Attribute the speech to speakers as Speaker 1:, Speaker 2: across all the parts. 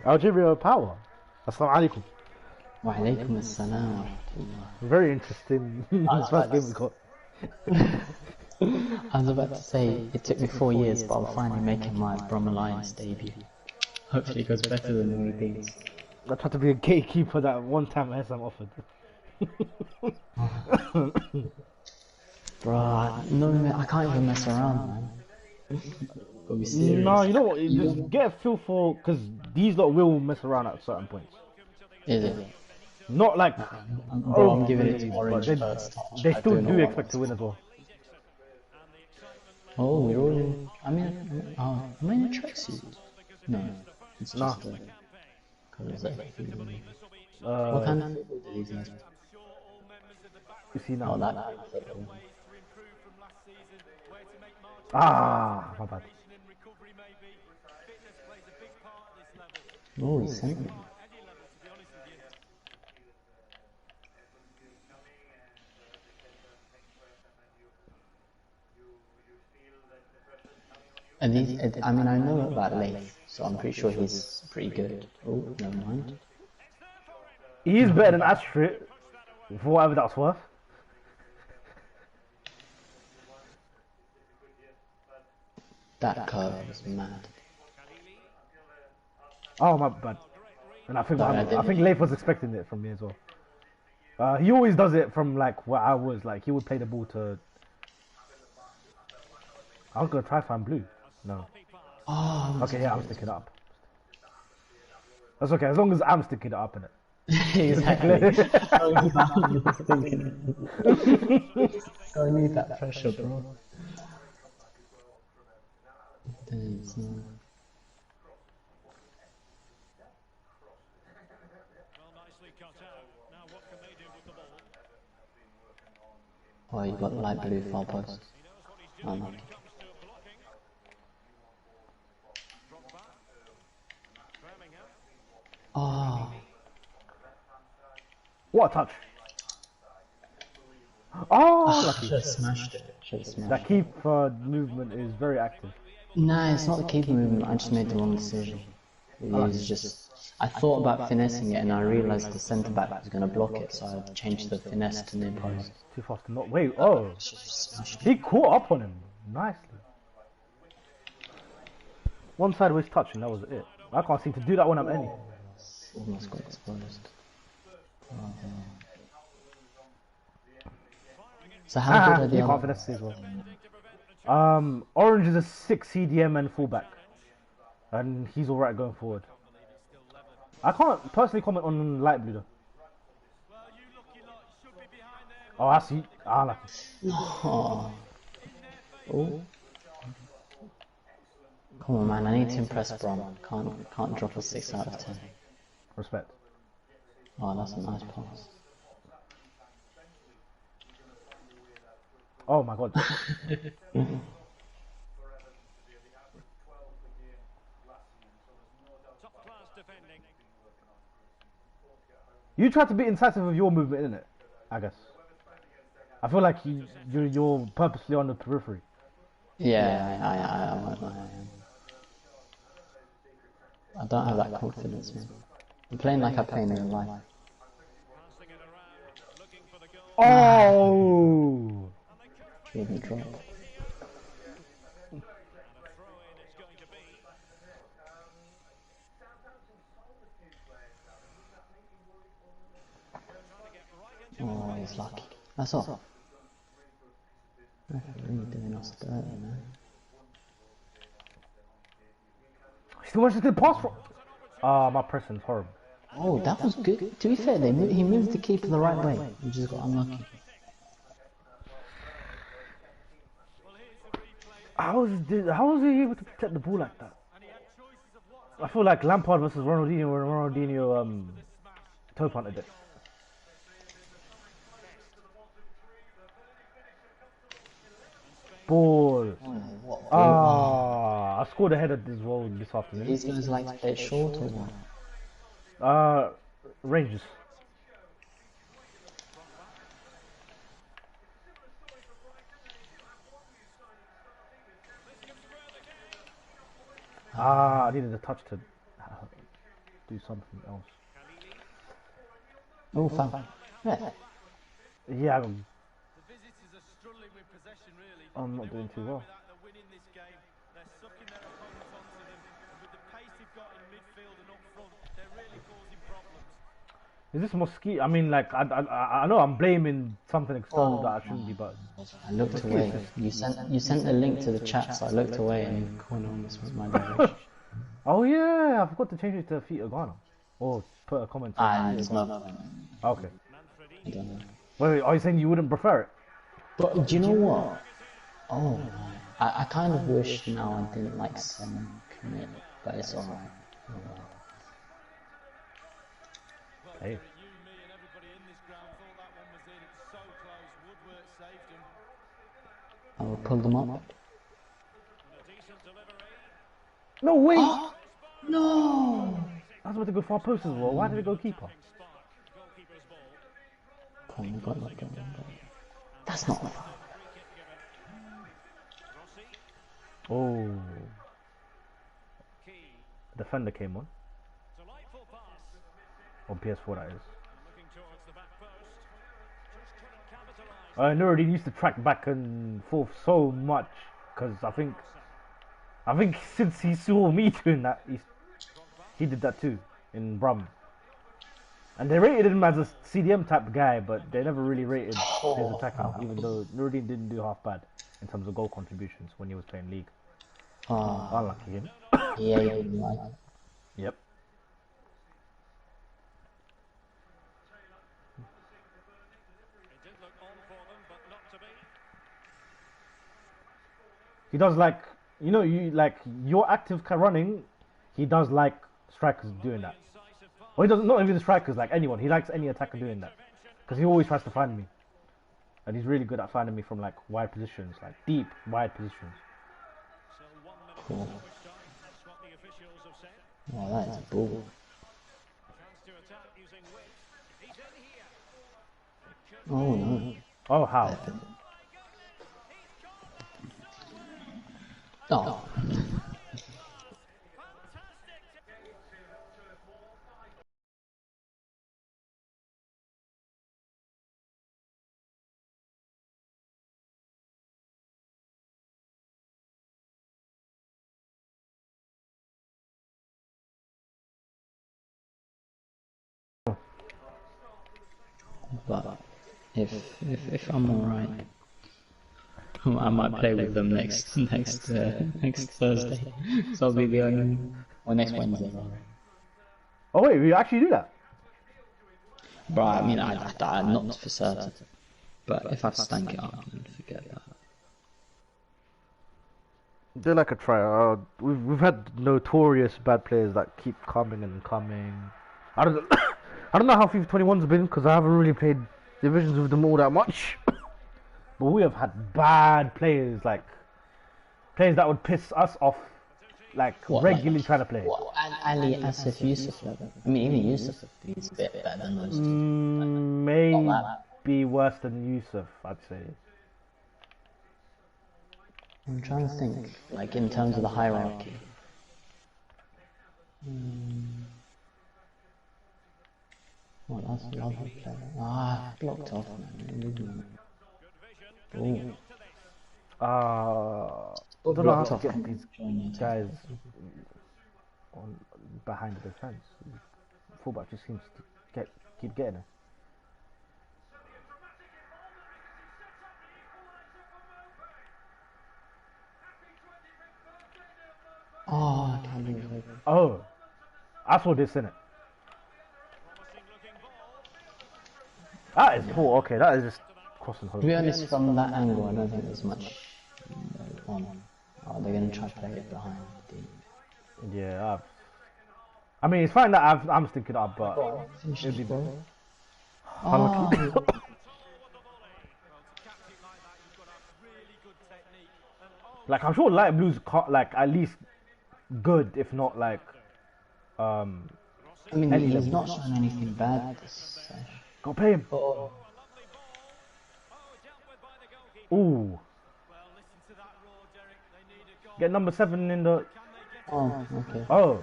Speaker 1: Algeria power. Assalamu alaikum.
Speaker 2: Wa alaikum assalam wa rahmatullah.
Speaker 1: Very interesting
Speaker 2: I was
Speaker 1: first
Speaker 2: about
Speaker 1: game we got.
Speaker 2: I was about to say it took me 4 years, but I'm finally making my Brum Alliance debut. Hopefully it goes better than Brum Divs.
Speaker 1: I tried to be a gatekeeper that one time Hassan offered.
Speaker 2: Bro, no, man, I can't even mess around, man. Gotta be
Speaker 1: No,
Speaker 2: serious.
Speaker 1: you know what? You just get a feel for because these lot will mess around at certain points.
Speaker 2: Is it?
Speaker 1: Not like
Speaker 2: Bro, I'm giving it to
Speaker 1: overblaze, but
Speaker 2: Orange first touch.
Speaker 1: they
Speaker 2: I
Speaker 1: still
Speaker 2: do not
Speaker 1: do
Speaker 2: want
Speaker 1: expect
Speaker 2: that.
Speaker 1: to win as well.
Speaker 2: Oh, we're all in. I mean, am I in a tracksuit? No, it's
Speaker 1: Nah,
Speaker 2: just a colours that I feel. What
Speaker 1: uh,
Speaker 2: kind of football do these guys play?
Speaker 1: you see now.
Speaker 2: Oh, that kind of football.
Speaker 1: My bad.
Speaker 2: Oh, he sent me. And these, I mean, I know about Leif, so I'm pretty sure he's pretty good. Oh, never mind.
Speaker 1: He's better than Astrid, for whatever that's worth.
Speaker 2: That curve was mad.
Speaker 1: Oh my bad. And
Speaker 2: Sorry, I
Speaker 1: I think
Speaker 2: didn't.
Speaker 1: Leif was expecting it from me as well. He always does it from like where I was. Like he would play the ball to. I was gonna try find blue. No.
Speaker 2: Oh,
Speaker 1: Okay, yeah, I'm sticking it up. That's okay as long as I'm sticking it up in it.
Speaker 2: exactly. Don't need that pressure, bro. Thanks, man. Oh, you got light blue far post. Unlucky. Oh,
Speaker 1: What a touch! Oh,
Speaker 2: I
Speaker 1: lucky.
Speaker 2: should have smashed it. Should have
Speaker 1: That
Speaker 2: smashed it.
Speaker 1: keeper movement is very active.
Speaker 2: Nah, it's not the keeper movement. I just made the wrong decision. It was just. I thought about finessing it and I realised the centre back was going to block it, so I changed the finesse to near post.
Speaker 1: Too fast to not wait. Oh,
Speaker 2: Should have smashed
Speaker 1: he
Speaker 2: it.
Speaker 1: caught up on him nicely. One sideways touch and that was it. I can't seem to do that when I'm any.
Speaker 2: Almost got exposed. Oh. So how good are the
Speaker 1: He
Speaker 2: other
Speaker 1: can't finesse as well. Orange is a 6 CDM and fullback, and he's all right going forward. I can't personally comment on light blue though. Oh, I see. Ah, lucky.
Speaker 2: Oh. Oh. Come on, man! I need to impress Brum. Can't drop a 6 out of 10.
Speaker 1: Respect.
Speaker 2: Oh, that's a nice pass.
Speaker 1: Oh my god. You tried to be incisive with your movement, innit? I guess. I feel like you're purposely on the periphery.
Speaker 2: Yeah, I don't have that confidence, man. I'm playing like I play in real life.
Speaker 1: Oh!
Speaker 2: Shouldn't drop. Oh, he's lucky. That's off. Referee doing us dirty, man.
Speaker 1: Still wants to pass for. Ah, my pressing's horrible.
Speaker 2: Oh, that was good. To be fair, he moved the keeper the right way. He just got unlucky.
Speaker 1: How was he able to protect the ball like that? I feel like Lampard versus Ronaldinho when Ronaldinho toe punted it. Ball.
Speaker 2: Oh, what?
Speaker 1: Ah, I scored a header as well this afternoon.
Speaker 2: These guys like to play it short or what?
Speaker 1: Uh, Rangers. I needed a touch to do something else.
Speaker 2: Oh, foul. Yeah.
Speaker 1: Yeah, I'm not doing too well. Is this mosquito? I mean, like, I know I'm blaming something external that I shouldn't be, but
Speaker 2: I looked away. You sent the link to the chat, so I looked away and the corner almost went my direction.
Speaker 1: Oh yeah, I forgot to change it to Feet of Ghana. Or put a comment.
Speaker 2: There's no point.
Speaker 1: Okay.
Speaker 2: I don't know.
Speaker 1: Wait, are you saying you wouldn't prefer it?
Speaker 2: But do you know what? Oh, I kind of wish now I didn't like commit, but it's alright.
Speaker 1: Hey.
Speaker 2: I will pull them up.
Speaker 1: No way!
Speaker 2: Oh, no!
Speaker 1: I was about to go far post as well. Why did it go keeper?
Speaker 2: That's not a foul.
Speaker 1: Oh. Defender came on. On PS4 that is. Nuruddin used to track back and forth so much because I think since he saw me doing that, he did that too in Brum. And they rated him as a CDM type guy, but they never really rated his attacking, even though Nuruddin didn't do half bad in terms of goal contributions when he was playing league. Unlucky him.
Speaker 2: Yeah.
Speaker 1: Yep. He does like, you know, you're active running. He does like strikers doing that. Or he doesn't, not even strikers, like anyone. He likes any attacker doing that because he always tries to find me, and he's really good at finding me from like wide positions, like deep wide positions.
Speaker 2: Cool. Oh, that is a ball. Oh no.
Speaker 1: Oh, how?
Speaker 2: Oh. But if I'm alright, I might play with them next Thursday. So I'll be the only or next Wednesday.
Speaker 1: Oh wait, we actually do that?
Speaker 2: But I mean, I'm not for certain. But if I've stank it up, then forget that.
Speaker 1: They're like a try. We've had notorious bad players that keep coming and coming. I don't I don't know how FIFA 21's been because I haven't really played divisions with them all that much. But we have had bad players, like players that would piss us off, like regularly trying to play.
Speaker 2: What, Ali, Asif, Yusuf level? I mean, even Yusuf is a bit better than those two.
Speaker 1: Maybe worse than Yusuf, I'd say.
Speaker 2: I'm trying to think, like in terms of the hierarchy. Well, that's a lovely player. Blocked off, man. Ooh.
Speaker 1: I don't know how to get these guys on behind the defense. Fullback just seems to keep getting it.
Speaker 2: Oh, I can't believe it.
Speaker 1: Oh, I saw this in it. That is poor. Okay, that is just crossing home.
Speaker 2: To be honest, from that angle, I don't think there's much on. Oh, they're gonna try to play it behind.
Speaker 1: Yeah, I mean, it's fine that I'm sticking up, but it'd be unlucky. Like, I'm sure light blues like at least good, if not like
Speaker 2: I mean, he's not showing anything bad this session.
Speaker 1: Go pay him. Ooh. Get number 7 in the.
Speaker 2: Oh, okay.
Speaker 1: Oh.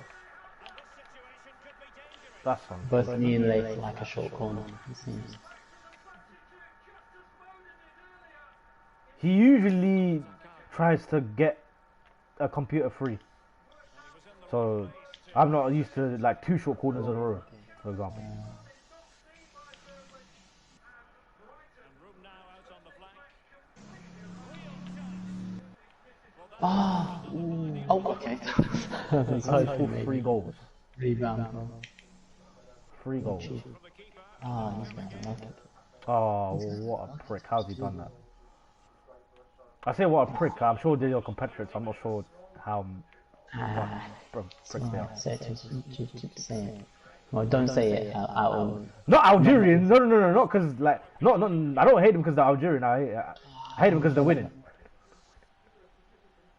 Speaker 1: That's
Speaker 2: Both
Speaker 1: on.
Speaker 2: me and Leif like a short corner, it seems.
Speaker 1: He usually tries to get a computer free. So I'm not used to like 2 short corners in a row, for example.
Speaker 2: Ah, oh, okay.
Speaker 1: It's only for 3 goals.
Speaker 2: Rebound, bro.
Speaker 1: 3 goals.
Speaker 2: Ah, this guy, I like it.
Speaker 1: Oh, what a prick. How's he done that? I say what a prick. I'm sure they're your compatriots. I'm not sure how pricks they are.
Speaker 2: Say it, just say it. Well, don't say it out of...
Speaker 1: Not Algerian. No. Not because, like, not. I don't hate them because they're Algerian. I hate them because they're winning.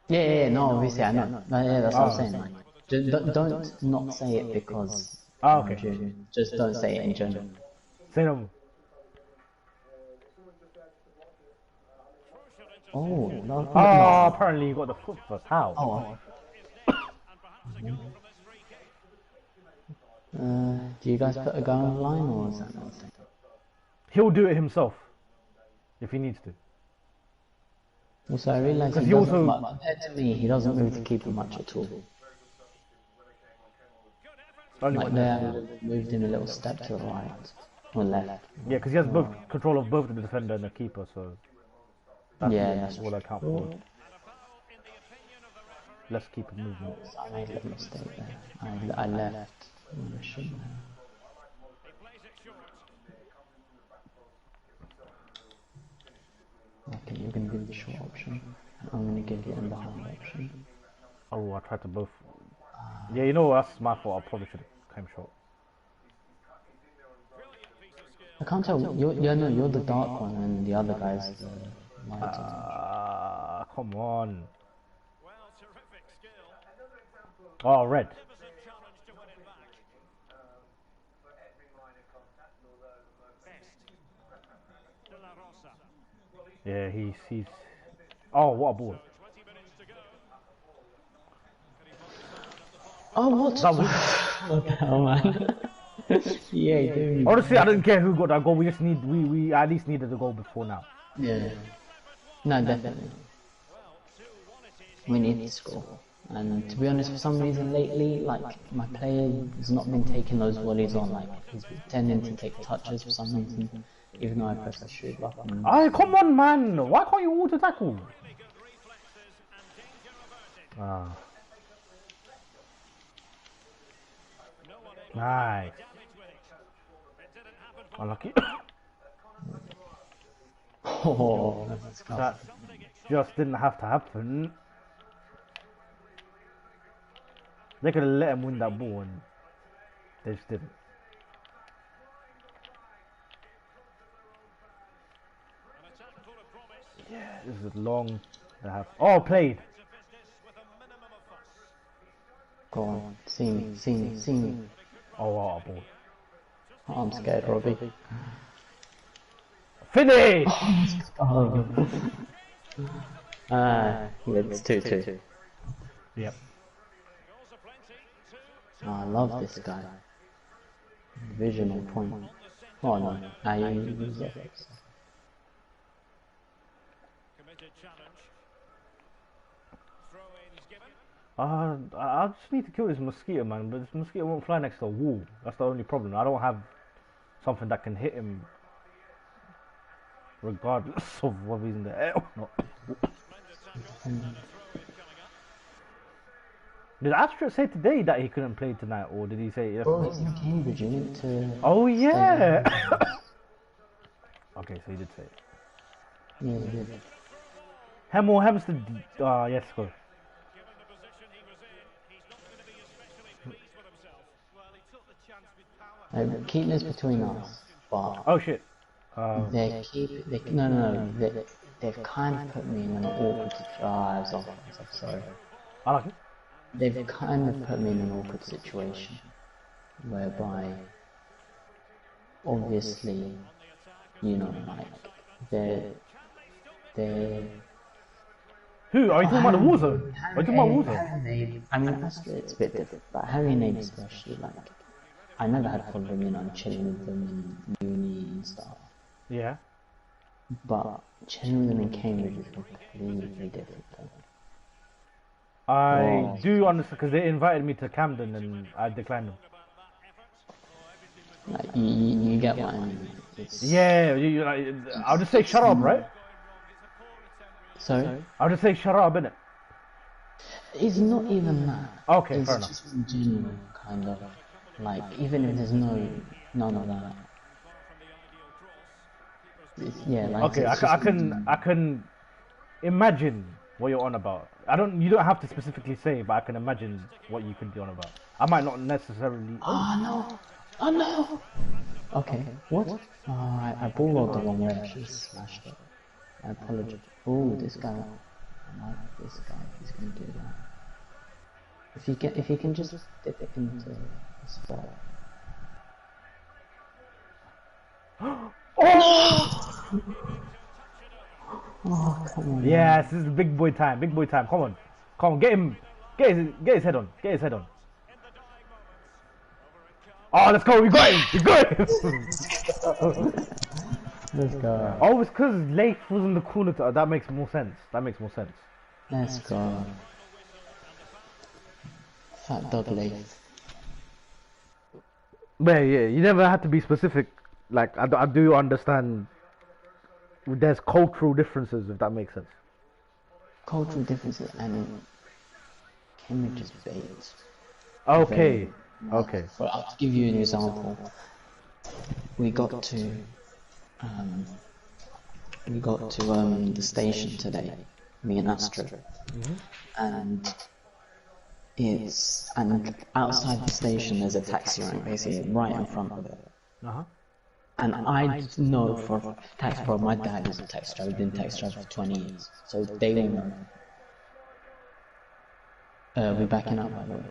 Speaker 2: Yeah, no, obviously I know. No, yeah, that's what I'm saying. Like, just don't not say it because...
Speaker 1: Okay.
Speaker 2: Algerian. Just don't say it in general.
Speaker 1: Say no.
Speaker 2: Oh, no.
Speaker 1: Oh, apparently you got the foot first. How?
Speaker 2: Oh. Do you guys put a guy on the line or is that not a thing?
Speaker 1: He'll do it himself if he needs to.
Speaker 2: Also, I realise he doesn't, compared to me, he doesn't move the keeper much at all.
Speaker 1: Only
Speaker 2: Like there, moved him a little step to the right or left.
Speaker 1: Yeah, because he has both control of both the defender and the keeper, so that's all I count for. Let's keep it moving.
Speaker 2: I made a little mistake there. I left. I shouldn't have. Okay, you're going to give the short option. I'm going to give the in behind option.
Speaker 1: Oh, I tried to both. Yeah, you know what? That's my fault. I probably should have came short.
Speaker 2: I can't tell. You're the dark one, and the other guy's the light.
Speaker 1: Come on. Oh, red. Yeah, he's. Oh, what a ball.
Speaker 2: Oh, what?
Speaker 1: That was...
Speaker 2: Oh man. Yeah, dude.
Speaker 1: Honestly, I don't care who got that goal. We just need we at least needed the goal before now.
Speaker 2: Yeah. No, definitely. We need to score. And to be honest, for some reason lately, like my player has not been taking those volleys on. Like he's tending to take touches for some reason, even though I press the shoot button.
Speaker 1: Aye, come on, man! Why can't you auto tackle? Ah. Nice. Unlucky.
Speaker 2: Oh,
Speaker 1: that just didn't have to happen. They could have let him win that ball and they just didn't. Yeah, this is long. They have. Oh, played.
Speaker 2: Go on, see me.
Speaker 1: Oh, what a ball.
Speaker 2: Oh, I'm scared, Robbie.
Speaker 1: Finish!
Speaker 2: Oh. Yeah, it's 2-2.
Speaker 1: Yep.
Speaker 2: Oh, I love this guy. Vision on point. Oh no, I use it.
Speaker 1: I just need to kill this mosquito, man, but this mosquito won't fly next to a wall. That's the only problem. I don't have something that can hit him regardless of whether he's in the air or not. Did Astrid say today that he couldn't play tonight, or did he say yesterday?
Speaker 2: Oh, he's in Cambridge, you need to...
Speaker 1: Oh, yeah! Okay, so he did say it.
Speaker 2: Yeah, he did.
Speaker 1: Hem or Hempstead? Yes, go.
Speaker 2: Keep this between us, but...
Speaker 1: Oh, shit.
Speaker 2: They've kind of put me in an awkward situation. I was off, sorry.
Speaker 1: I like it.
Speaker 2: They've kind of put me in an awkward situation, whereby, obviously, you know, like, they're...
Speaker 1: Who? Are you talking about the Warzone? Are you talking about Warzone?
Speaker 2: I mean, it's a bit different, but Harry and Abe especially, like, I never had a problem, you know, chilling with them in uni and stuff.
Speaker 1: Yeah.
Speaker 2: But chilling with them in Cambridge is completely different.
Speaker 1: I do understand because they invited me to Camden and I declined them.
Speaker 2: Like, you get what I mean. It's...
Speaker 1: Yeah, like, I'll just say shut up, right?
Speaker 2: Sorry?
Speaker 1: I'll just say shut up, innit?
Speaker 2: It's not even that.
Speaker 1: Okay,
Speaker 2: it's
Speaker 1: fair enough.
Speaker 2: Just in general, kind of. Like, even if there's none of that. Yeah, like
Speaker 1: okay, I can imagine what you're on about. You don't have to specifically say, but I can imagine what you could be on about. I might not necessarily.
Speaker 2: Oh no! Okay, what? Oh, I ball rolled the wrong way. I should have smashed it. I apologize. Oh, this guy. I like this guy. He's gonna do that. If he can just dip it into the spot.
Speaker 1: Oh!
Speaker 2: Oh, come on.
Speaker 1: Yes, this is big boy time. Big boy time. Come on, get him. Get his head on. Get his head on. Oh, let's go. We got him. We got him.
Speaker 2: Let's go.
Speaker 1: Oh, it's because Leif was in the corner. That makes more sense.
Speaker 2: Let's go. Fat dog Leif.
Speaker 1: But yeah, you never had to be specific. Like, I do understand there's cultural differences, if that makes sense.
Speaker 2: Cultural differences and Cambridge is bait.
Speaker 1: Okay. Okay.
Speaker 2: Well, I'll give you an example. We got to the station today, me and Astrid, and outside the station there's a taxi rank basically right in front of it. And I know for a taxi driver, my dad is a taxi driver, been a taxi driver for 20 years, so they will know. We're backing up, by the way.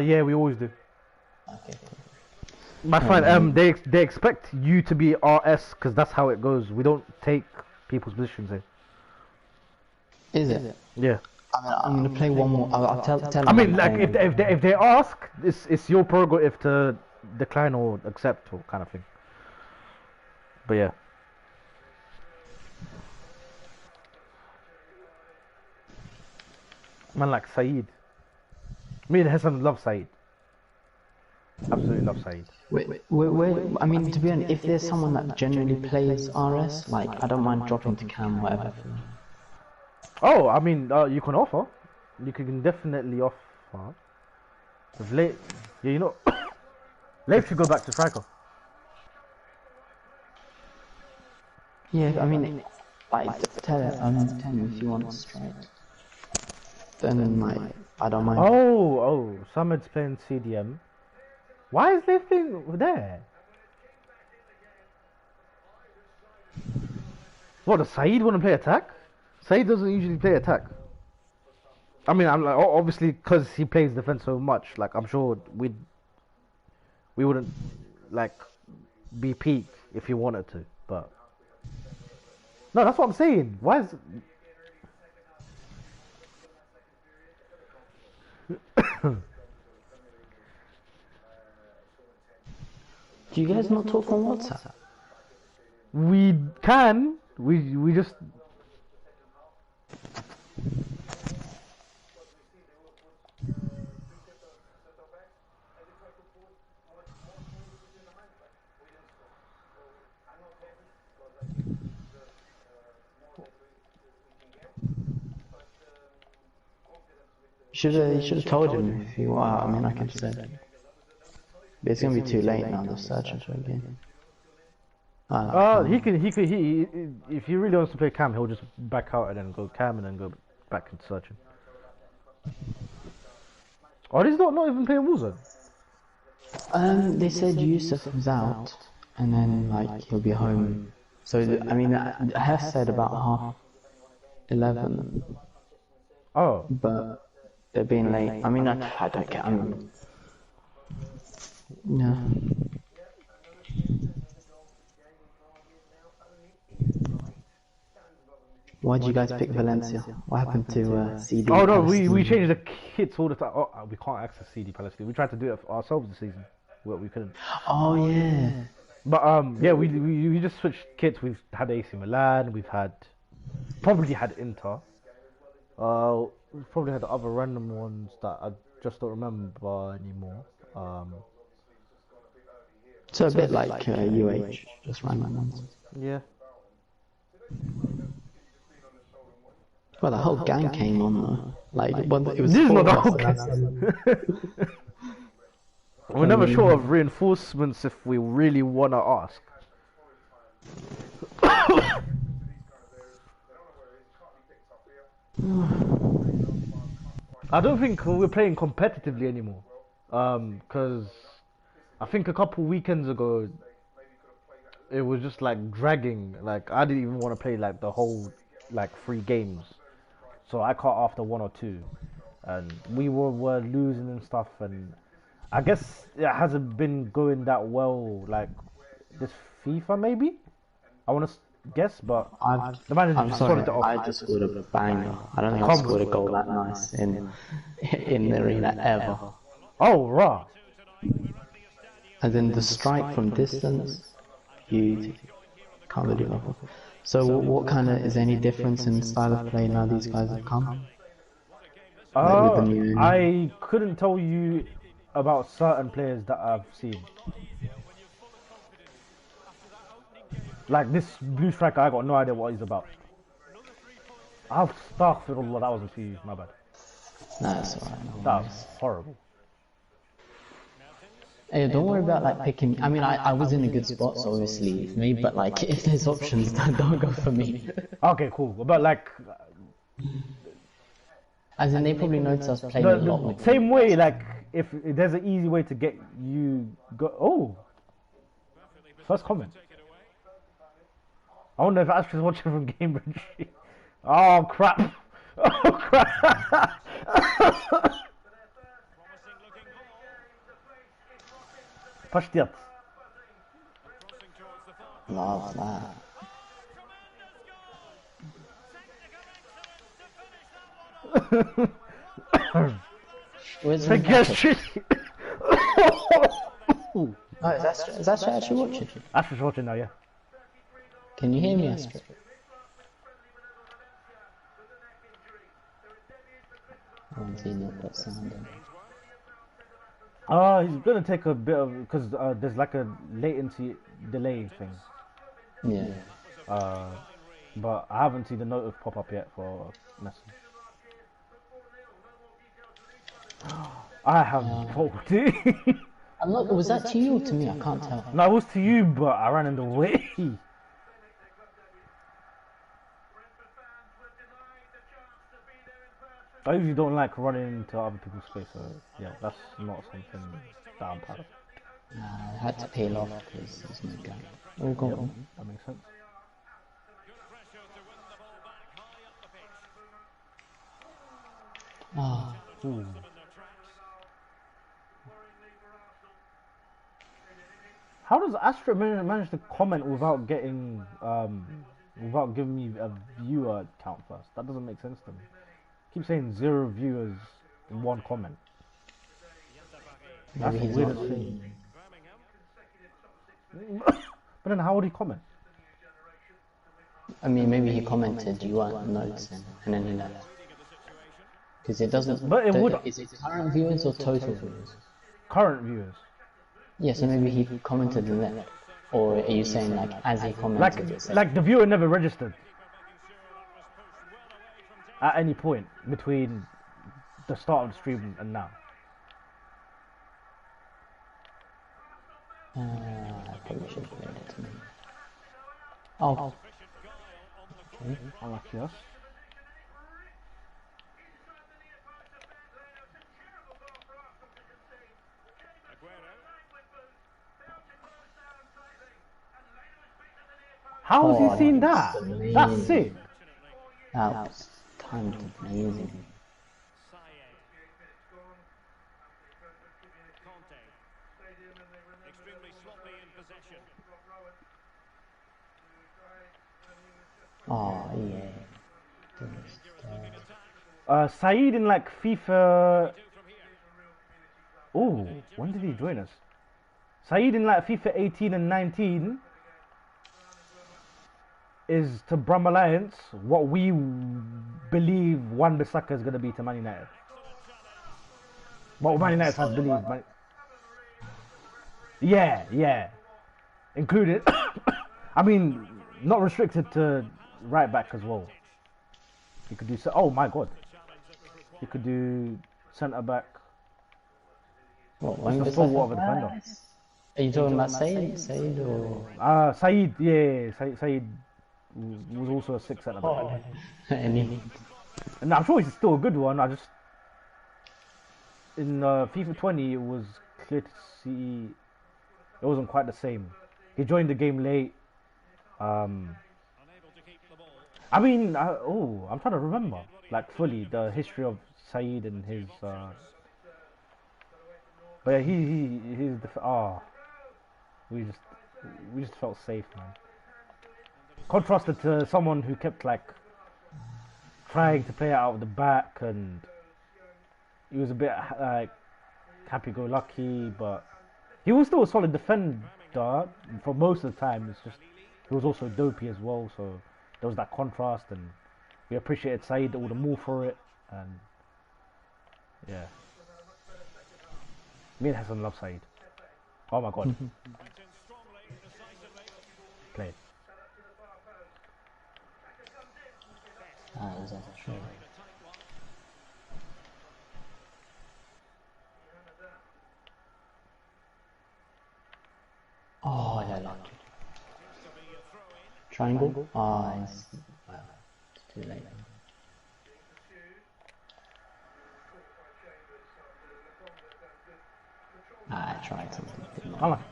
Speaker 1: Yeah, we always do.
Speaker 2: Okay, cool.
Speaker 1: My friend, they expect you to be RS because that's how it goes. We don't take people's positions here.
Speaker 2: Is it?
Speaker 1: Yeah.
Speaker 2: I mean, I'm gonna play one more. I'll tell them.
Speaker 1: I mean, like if they ask, it's your prerogative to decline or accept or kind of thing. But yeah. Man, like Saeed. Me and Hassan love Saeed. Absolutely love Saeed.
Speaker 2: Wait. I mean, to be honest, if there's someone that genuinely plays RS, like, I don't mind dropping to cam, whatever.
Speaker 1: Oh, I mean, you can offer. You can definitely offer. If Leif, yeah, you know, Leif should go back to striker.
Speaker 2: Yeah, I mean, like, tell him if you want to strike. Then, like, I don't mind.
Speaker 1: Oh, Summit's playing CDM. Why is Leif playing there? What, does Saeed want to play attack? Saeed doesn't usually play attack. I mean, I'm like, obviously, because he plays defense so much, like, I'm sure we wouldn't, like, be peak if he wanted to, but... No, that's what I'm saying. Why is...
Speaker 2: Do you guys not talk on WhatsApp?
Speaker 1: We can. We just...
Speaker 2: You should have told him if you are. I mean, I can say that. But it's gonna be too late now. They're searching for a game.
Speaker 1: He if he really wants to play cam, he'll just back out and then go cam and then go back and searching. Oh, he's not even playing Warzone.
Speaker 2: They said Yusuf was out, and then like he'll be home. So I mean, Hef said about 11:30.
Speaker 1: Oh,
Speaker 2: but they're being late. I mean, I don't care. No. Why did you guys pick Valencia? What happened to CD?
Speaker 1: Oh no, we changed the kits all the time. Oh, we can't access CD Palestine. We tried to do it ourselves this season. we couldn't.
Speaker 2: Oh yeah.
Speaker 1: But yeah, we just switched kits. We've had AC Milan. We've had probably had Inter. We've probably had other random ones that I just don't remember anymore.
Speaker 2: So a bit like UH, just random ones.
Speaker 1: Yeah.
Speaker 2: Well, the whole gang came on though. Like, it was
Speaker 1: This is
Speaker 2: four
Speaker 1: not the
Speaker 2: of
Speaker 1: whole
Speaker 2: us.
Speaker 1: We're never short of reinforcements if we really wanna ask. I don't think we're playing competitively anymore. Because I think a couple weekends ago it was just like dragging. Like I didn't even want to play like the whole like 3 games, so I caught after 1 or 2, and we were losing and stuff. And I guess it hasn't been going that well. Like this FIFA maybe. I want to guess, but the manager
Speaker 2: I'm
Speaker 1: just
Speaker 2: sorry,
Speaker 1: sorted it off.
Speaker 2: I just scored a banger. I don't think I've scored a goal that nice in the arena ever.
Speaker 1: Oh, raw.
Speaker 2: And then the strike from distance, beauty. Can't believe it. So what kind of, is there any difference in style of play now these guys have come? Like with the new...
Speaker 1: I couldn't tell you about certain players that I've seen. Like this blue striker, I got no idea what he's about. I've Astaghfirullah, that wasn't to you, my bad.
Speaker 2: No, that's alright.
Speaker 1: That was horrible.
Speaker 2: Hey, don't worry about like picking. I mean, I was in a good spot, so obviously for me. But like, if there's options, don't go for me.
Speaker 1: Okay, cool. But like,
Speaker 2: as in, they probably notice us playing a lot more.
Speaker 1: same way. Like, if there's an easy way to get you go. Oh, first comment. I wonder if Astra's watching from Cambridge. Oh crap! Oh crap! Pashtiat.
Speaker 2: Love that. Where's the
Speaker 1: Suggestion.
Speaker 2: Oh, is Astra actually watching?
Speaker 1: Astra's watching now, yeah.
Speaker 2: Can you hear me, Astra? I haven't seen that put sound in.
Speaker 1: He's gonna take a bit of because there's like a latency delay thing.
Speaker 2: Yeah.
Speaker 1: But I haven't seen the notice pop up yet for message. I have voted.
Speaker 2: I'm not. Was that to you or to me? I can't tell.
Speaker 1: No, it was to you, but I ran in the way. I usually don't like running into other people's space, so yeah, that's not something that I'm proud of.
Speaker 2: I had to peel off because there's no gap. Oh, go on.
Speaker 1: That makes sense.
Speaker 2: Ah.
Speaker 1: Ooh. How does Astra manage to comment without getting without giving me a viewer count first? That doesn't make sense to me. Keep saying 0 viewers in 1 comment. That's the weirdest thing. But then how would he comment?
Speaker 2: I mean, maybe he commented you weren't noticing, and then he left. Because it doesn't.
Speaker 1: But it would.
Speaker 2: Is it current viewers or total viewers?
Speaker 1: Current viewers.
Speaker 2: Yeah, so maybe he commented and left. Or are you saying like as he commented?
Speaker 1: Like the viewer never registered at any point between the start of the stream and now.
Speaker 2: I probably should have played it to me. Oh. Okay.
Speaker 1: Unlucky us. How has he seen that? That's sick.
Speaker 2: That was timed amazing. Oh yeah.
Speaker 1: Saeed in like FIFA. Oh, when did he join us? Saeed in like FIFA 18 and 19 is to Brum Alliance what we believe Wan-Bissaka is going to be to Man United. What Man United fans believe. Yeah. Included. I mean, not restricted to right back as well. You could do... Oh my god. You could do centre back.
Speaker 2: What,
Speaker 1: What's the full of a defender?
Speaker 2: Are you talking about Said or?
Speaker 1: Saeed, yeah. Saeed was also a 6 centre back.
Speaker 2: Oh, any?
Speaker 1: And I'm sure he's still a good one. I just... In FIFA 20, it was clear to see... It wasn't quite the same. He joined the game late. I mean, I'm trying to remember, like, fully the history of Saeed and his. But yeah, he's we just felt safe, man. Contrasted to someone who kept like trying to play it out of the back, and he was a bit like happy-go-lucky, but he was still a solid defender for most of the time. It's just he was also dopey as well, so there was that contrast, and we appreciated Saeed all the more for it. And yeah, me and Hassan love Saeed. Oh my god, play.
Speaker 2: Oh, I like it. Triangle? Well, it's too late. I tried something.
Speaker 1: I like it.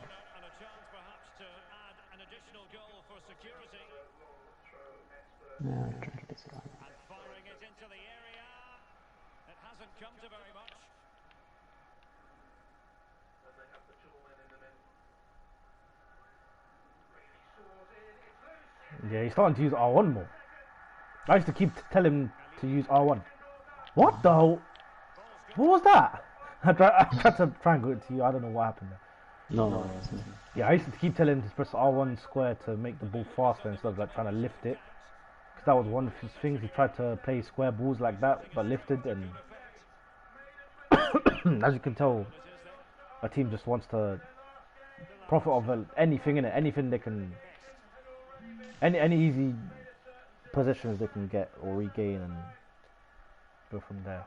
Speaker 2: No, I tried this one.
Speaker 3: Firing it into the area. It hasn't come to very much.
Speaker 1: Yeah, he's starting to use R1 more. I used to keep telling him to use R1. What the hell? What was that? I tried to triangle it to you. I don't know what happened there.
Speaker 2: No.
Speaker 1: Yeah, I used to keep telling him to press R1 square to make the ball faster instead of like trying to lift it. Because that was one of his things. He tried to play square balls like that, but lifted, and as you can tell, a team just wants to profit of anything in it, anything they can, any easy possessions they can get or regain, and go from there.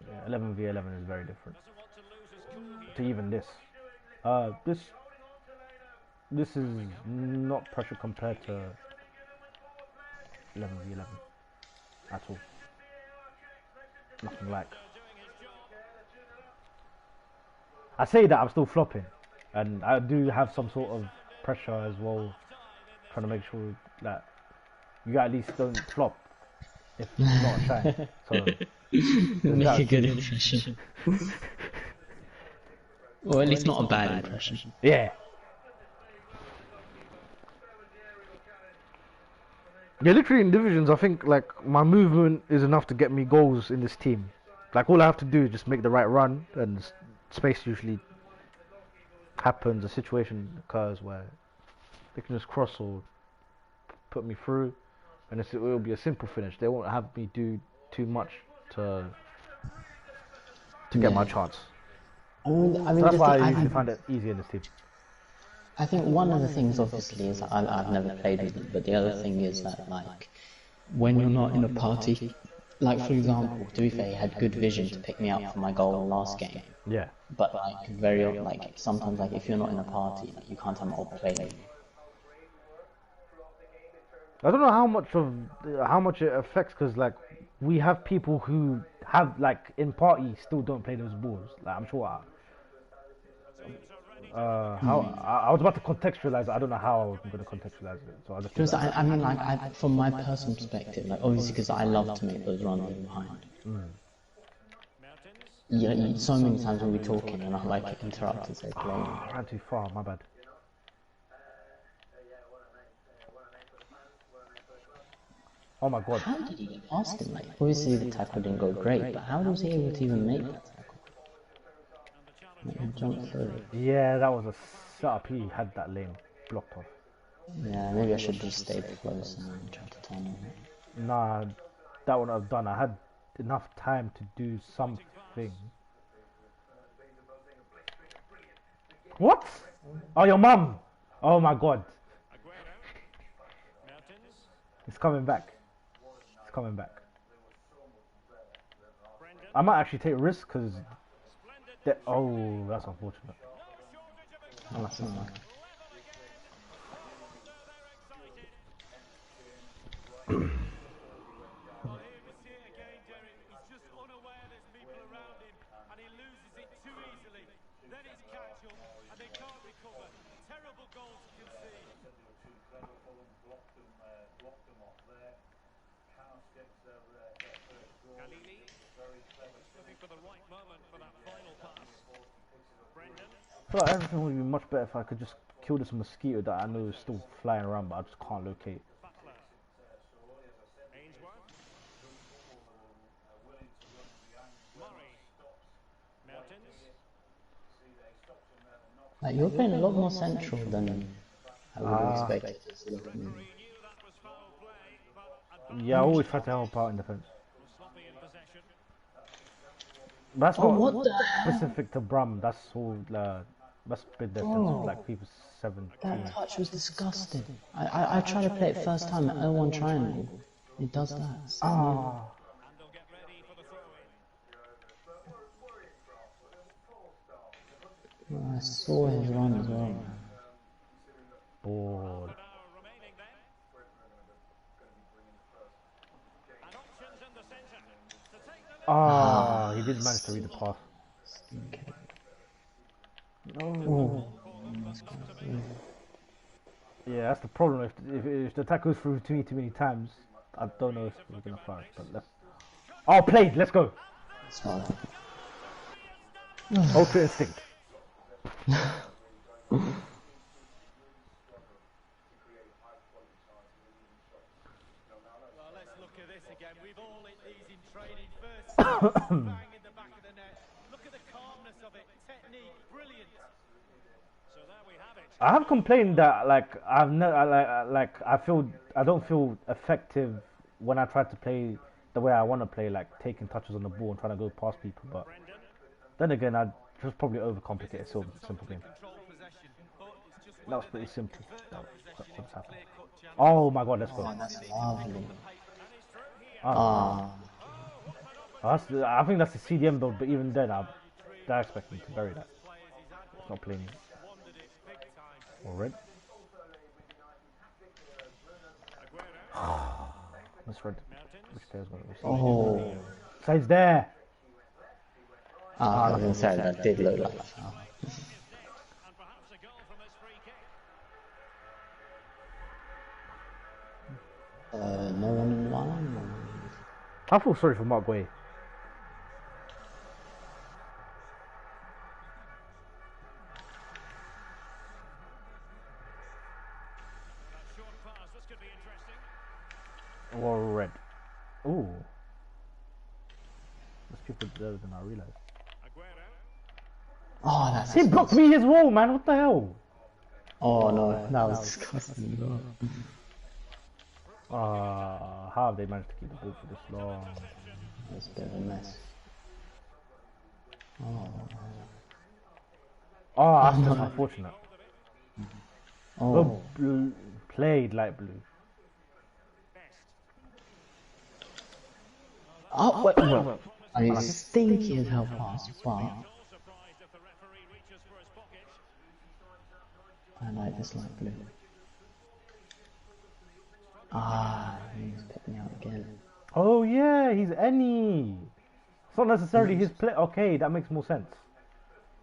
Speaker 1: Yeah, 11v11 is very different to even this. This is not pressure compared to 11v11 at all. Nothing like. I say that I'm still flopping, and I do have some sort of pressure as well, trying to make sure that you at least don't flop if it's not a shine. So
Speaker 2: make a good impression. Or at least not a bad impression.
Speaker 1: Yeah. Yeah, literally in divisions, I think like my movement is enough to get me goals in this team. Like all I have to do is just make the right run, and space usually happens. A situation occurs where they can just cross or put me through, and it will be a simple finish. They won't have me do too much to get my chance.
Speaker 2: I mean,
Speaker 1: So that's why I usually find it easy in this team.
Speaker 2: I think one of the things obviously is I've never played with them, but the other thing is that like when you're not in a party, like for example, to be fair, he had good vision to pick me up for my goal last game.
Speaker 1: Yeah.
Speaker 2: But like like sometimes like if you're not in a party, like you can't have an old play.
Speaker 1: I don't know how much it affects, because like we have people who have like in party still don't play those balls. Like I'm sure. I was about to contextualize it. I don't know how I'm going to contextualize it. So I just.
Speaker 2: Because I mean, like from my personal perspective, like obviously because I love to make those runs in behind. Yeah, so many times when we're talking and I like interrupt and say play.
Speaker 1: I ran too far. My bad. Oh my god.
Speaker 2: How did he get past him? Like obviously the tackle didn't go great, but how was he able to even make that tackle? Jump through.
Speaker 1: Yeah, that was a setup. He had that lane blocked off.
Speaker 2: Yeah, maybe I should just stay close and try to turn on it.
Speaker 1: Nah, that would have done. I had enough time to do something. What? Oh, your mum! Oh my god. It's coming back. It's coming back. I might actually take a risk because... Oh, that's unfortunate.
Speaker 2: Oh, that's not like
Speaker 3: Well, here we see it again, Derek. He's just unaware there's people around him, and he loses it too easily. Then it's catch up, and they can't recover. Terrible goal to concede. Khalili, looking for the right moment for that final pass. Brendan,
Speaker 1: I feel like everything would be much better if I could just kill this mosquito that I know is still flying around, but I just can't locate.
Speaker 3: Butler, Ainsworth, Murray, Mertens.
Speaker 2: Like, you're playing a lot more central than I would have expected.
Speaker 3: Referee knew that was foul play, but
Speaker 1: Yeah, I always try to help out in defense.
Speaker 3: was sloppy in possession.
Speaker 1: That's
Speaker 2: Oh,
Speaker 1: not
Speaker 2: what the hell?
Speaker 1: specific to Brum. That's all. That's been there since like FIFA 17.
Speaker 2: That touch was disgusting. I tried to play it first time at 0-1 triangle. It does that.
Speaker 1: Ah,
Speaker 3: And they'll get ready for the throw-in.
Speaker 2: I saw his run as well.
Speaker 1: bored.
Speaker 3: An hour remaining then. And options in the centre to take the lead.
Speaker 1: Ah, he did manage to read the pass.
Speaker 2: Okay.
Speaker 1: No. Yeah, that's the problem. If the attack goes through too many times, I don't know if we're gonna fire. But let's. Oh, played. Let's go.
Speaker 2: Smart.
Speaker 1: Ultra instinct.
Speaker 3: Well, let's look at this again. We've all hit these in training. First, bang in the back of the net. Look at the calmness of it. Technique, brilliant. So there we have it.
Speaker 1: I have complained that I don't feel effective when I try to play the way I want to play, like taking touches on the ball and trying to go past people. But
Speaker 3: Brendan,
Speaker 1: then again, I just probably overcomplicate it. So simple game.
Speaker 3: control possession, but it's just
Speaker 1: That was
Speaker 3: whether
Speaker 1: pretty
Speaker 3: they
Speaker 1: simple.
Speaker 3: convert
Speaker 1: That
Speaker 3: that
Speaker 1: was,
Speaker 3: possession
Speaker 1: that's
Speaker 3: into
Speaker 1: happened.
Speaker 3: clear-cut chances.
Speaker 1: Oh my god, let's go.
Speaker 2: Oh, that's lovely.
Speaker 3: And he's through here.
Speaker 1: Ah,
Speaker 2: Ah,
Speaker 1: I think that's the CDM build, but even then, I expect him to bury that.
Speaker 3: Players he's had
Speaker 1: It's
Speaker 3: one,
Speaker 1: not playing
Speaker 3: wandered it big time.
Speaker 1: already.
Speaker 3: Aguero,
Speaker 1: Let's read
Speaker 3: Mertens,
Speaker 1: which player's going to receive.
Speaker 2: oh.
Speaker 1: So he's there.
Speaker 2: Ah, I was gonna say that did look like a foul.
Speaker 3: is next, and perhaps a goal from this free kick.
Speaker 2: No one in line.
Speaker 1: I feel sorry for Mark Way.
Speaker 3: That short pass, this could be interesting.
Speaker 1: Or red. Ooh. There's people there than I realised.
Speaker 3: Aguero,
Speaker 2: Oh, that's.
Speaker 1: He blocked me as well, man. What the hell?
Speaker 2: Oh no, that was disgusting. as well.
Speaker 1: How have they managed to keep the ball for this long?
Speaker 2: That's a bit of a mess. Oh,
Speaker 1: Oh, that's just unfortunate.
Speaker 2: oh.
Speaker 1: Well, played light blue.
Speaker 2: Oh, wait, wait. I mean, stinky as hell pass, but
Speaker 3: no surprise if the referee reaches for his pocket.
Speaker 2: I like this light blue. Ah, he's picked me out again.
Speaker 1: Oh yeah, he's any. It's not necessarily his play. Okay, that makes more sense.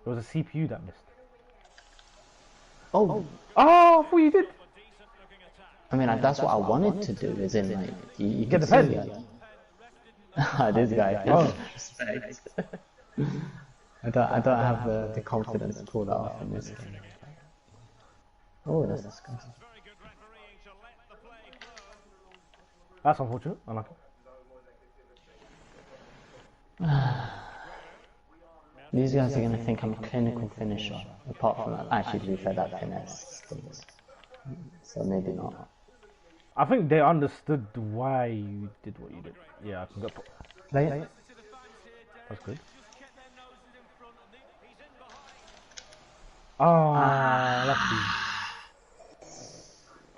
Speaker 1: It was a CPU that missed.
Speaker 2: Oh,
Speaker 1: Oh, I thought you did.
Speaker 2: I mean, that's what I wanted to do, is in like, you
Speaker 1: Get
Speaker 2: could
Speaker 1: the
Speaker 2: see
Speaker 1: pen.
Speaker 2: it. This guy.
Speaker 1: Oh.
Speaker 2: Respect. I don't have the confidence to pull that off in this game. Oh, that's disgusting.
Speaker 3: Very good refereeing to let the play flow.
Speaker 1: That's unfortunate. Unlucky.
Speaker 3: Mertens,
Speaker 2: These guys are gonna think I'm a clinical finisher. Apart from that, actually, to be fair, that finesse stinks. So maybe not.
Speaker 1: I think they understood why you did what you did. Yeah, I can go.
Speaker 2: Play it.
Speaker 1: That's good.
Speaker 3: Just kept their noses in front and he's in behind.
Speaker 1: Ah,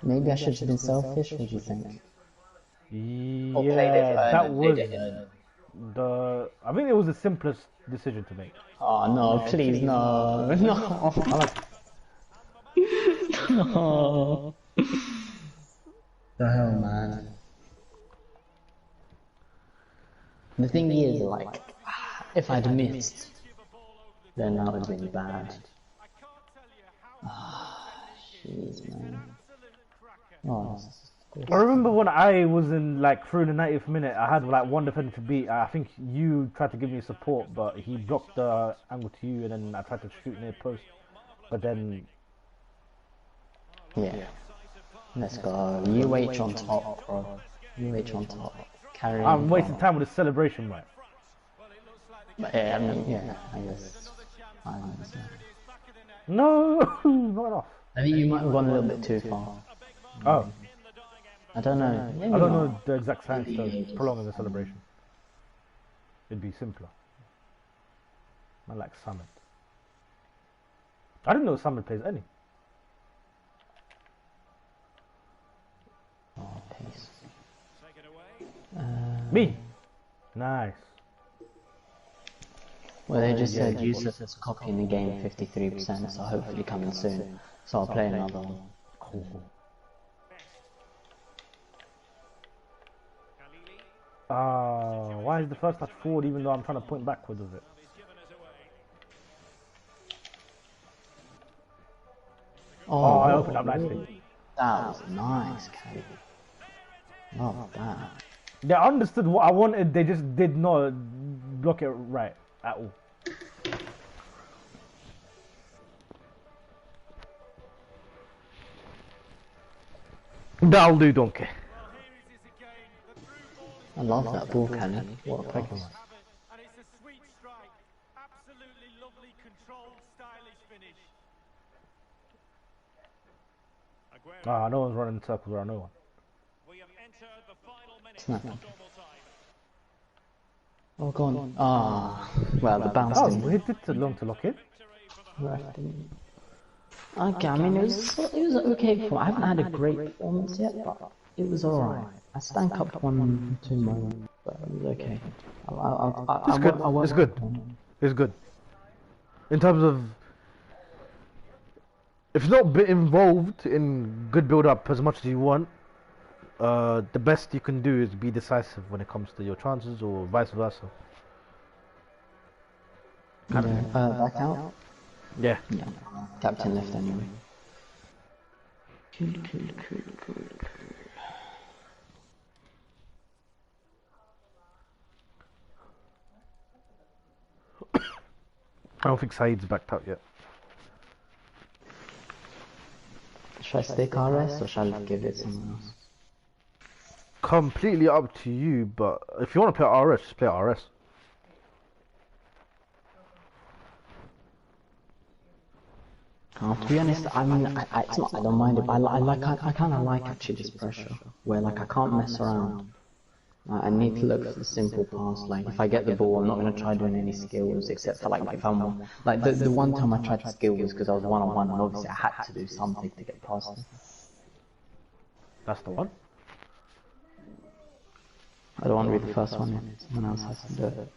Speaker 2: Maybe I should have been selfish. What do you think?
Speaker 1: lucky.
Speaker 2: Or played it
Speaker 1: Yeah, that was
Speaker 2: early.
Speaker 1: the. I think it was the simplest decision to make.
Speaker 2: Oh no, please no, no,
Speaker 1: I like.
Speaker 2: no. The hell, man. The thing is, like, if I'd missed, then that would have been bad. Jeez, man. Oh,
Speaker 1: I remember when I was in like through the 90th minute, I had like one defender to beat. I think you tried to give me support, but he blocked the angle to you, and then I tried to shoot near post. But then,
Speaker 2: yeah. Let's go. UH on top, bro. UH on top. Carry
Speaker 1: I'm
Speaker 2: on.
Speaker 1: wasting time with the celebration, right?
Speaker 2: But yeah, I mean, yeah, I guess. I understand.
Speaker 1: No, not enough.
Speaker 2: I think you might have gone a little bit too far.
Speaker 1: Oh,
Speaker 2: I don't know. Maybe
Speaker 1: I don't
Speaker 2: not.
Speaker 1: know the exact science
Speaker 2: Maybe
Speaker 1: to prolonging the celebration. It'd be simpler. I like Summit. I didn't know Summit plays any.
Speaker 2: Oh, pace.
Speaker 1: Me. Nice.
Speaker 2: Well, they just said Yusuf is copying the game 53%, so hopefully coming soon. So I'll play another one.
Speaker 1: Cool. Why is the first touch forward even though I'm trying to point backwards with it? Oh, I opened up nicely.
Speaker 2: That was nice, Caddy. Love that.
Speaker 1: They understood what I wanted, they just did not block it right at all. That'll do, donkey.
Speaker 2: I love that ball, Caddy. What a pass.
Speaker 3: And it's a sweet strike. Absolutely lovely, controlled, stylish finish.
Speaker 1: Ah, no one's running in circles around no one.
Speaker 3: We have entered the final minutes
Speaker 2: Snap.
Speaker 3: of normal time.
Speaker 2: Oh, go on. Ah, well, the bounce
Speaker 1: Oh,
Speaker 2: didn't.
Speaker 1: we did too long to lock in.
Speaker 2: Ref didn't. Okay, I mean, it was an okay performance. I haven't had a great performance yet, but it was alright. I stank up 1-2 moments, but it was okay.
Speaker 1: It's good. It's good. It's good. In terms of, if you're not involved in good build-up as much as you want, the best you can do is be decisive when it comes to your chances, or vice versa.
Speaker 2: Back out?
Speaker 1: Yeah.
Speaker 2: Yeah. Captain left anyway. Cool.
Speaker 1: I don't think Saeed's backed out yet.
Speaker 2: Should I stick RS or shall I give it someone else?
Speaker 1: Completely up to you, but if you want to play RS, just play RS.
Speaker 2: To be honest, I mean, it's not, I don't mind it, but I kind of like actually this pressure, where like I can't mess around. I need to look for the simple pass, like if I get the ball, I'm not going to try doing any skills, except for like if I'm, like the one time I tried to skill was because I was one-on-one, and obviously I had to do something to get past them.
Speaker 1: That's the one.
Speaker 2: I don't want to be the first one in, someone else has to do it.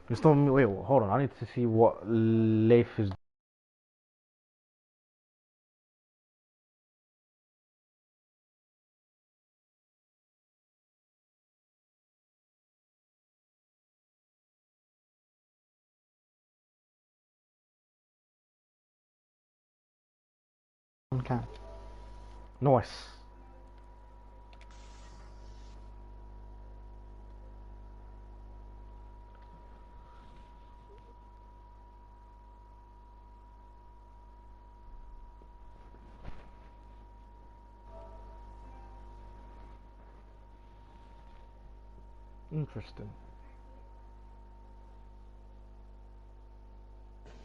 Speaker 1: Just don't, wait, hold on, I need to see what Leif is.
Speaker 2: Okay.
Speaker 1: Nice. Interesting.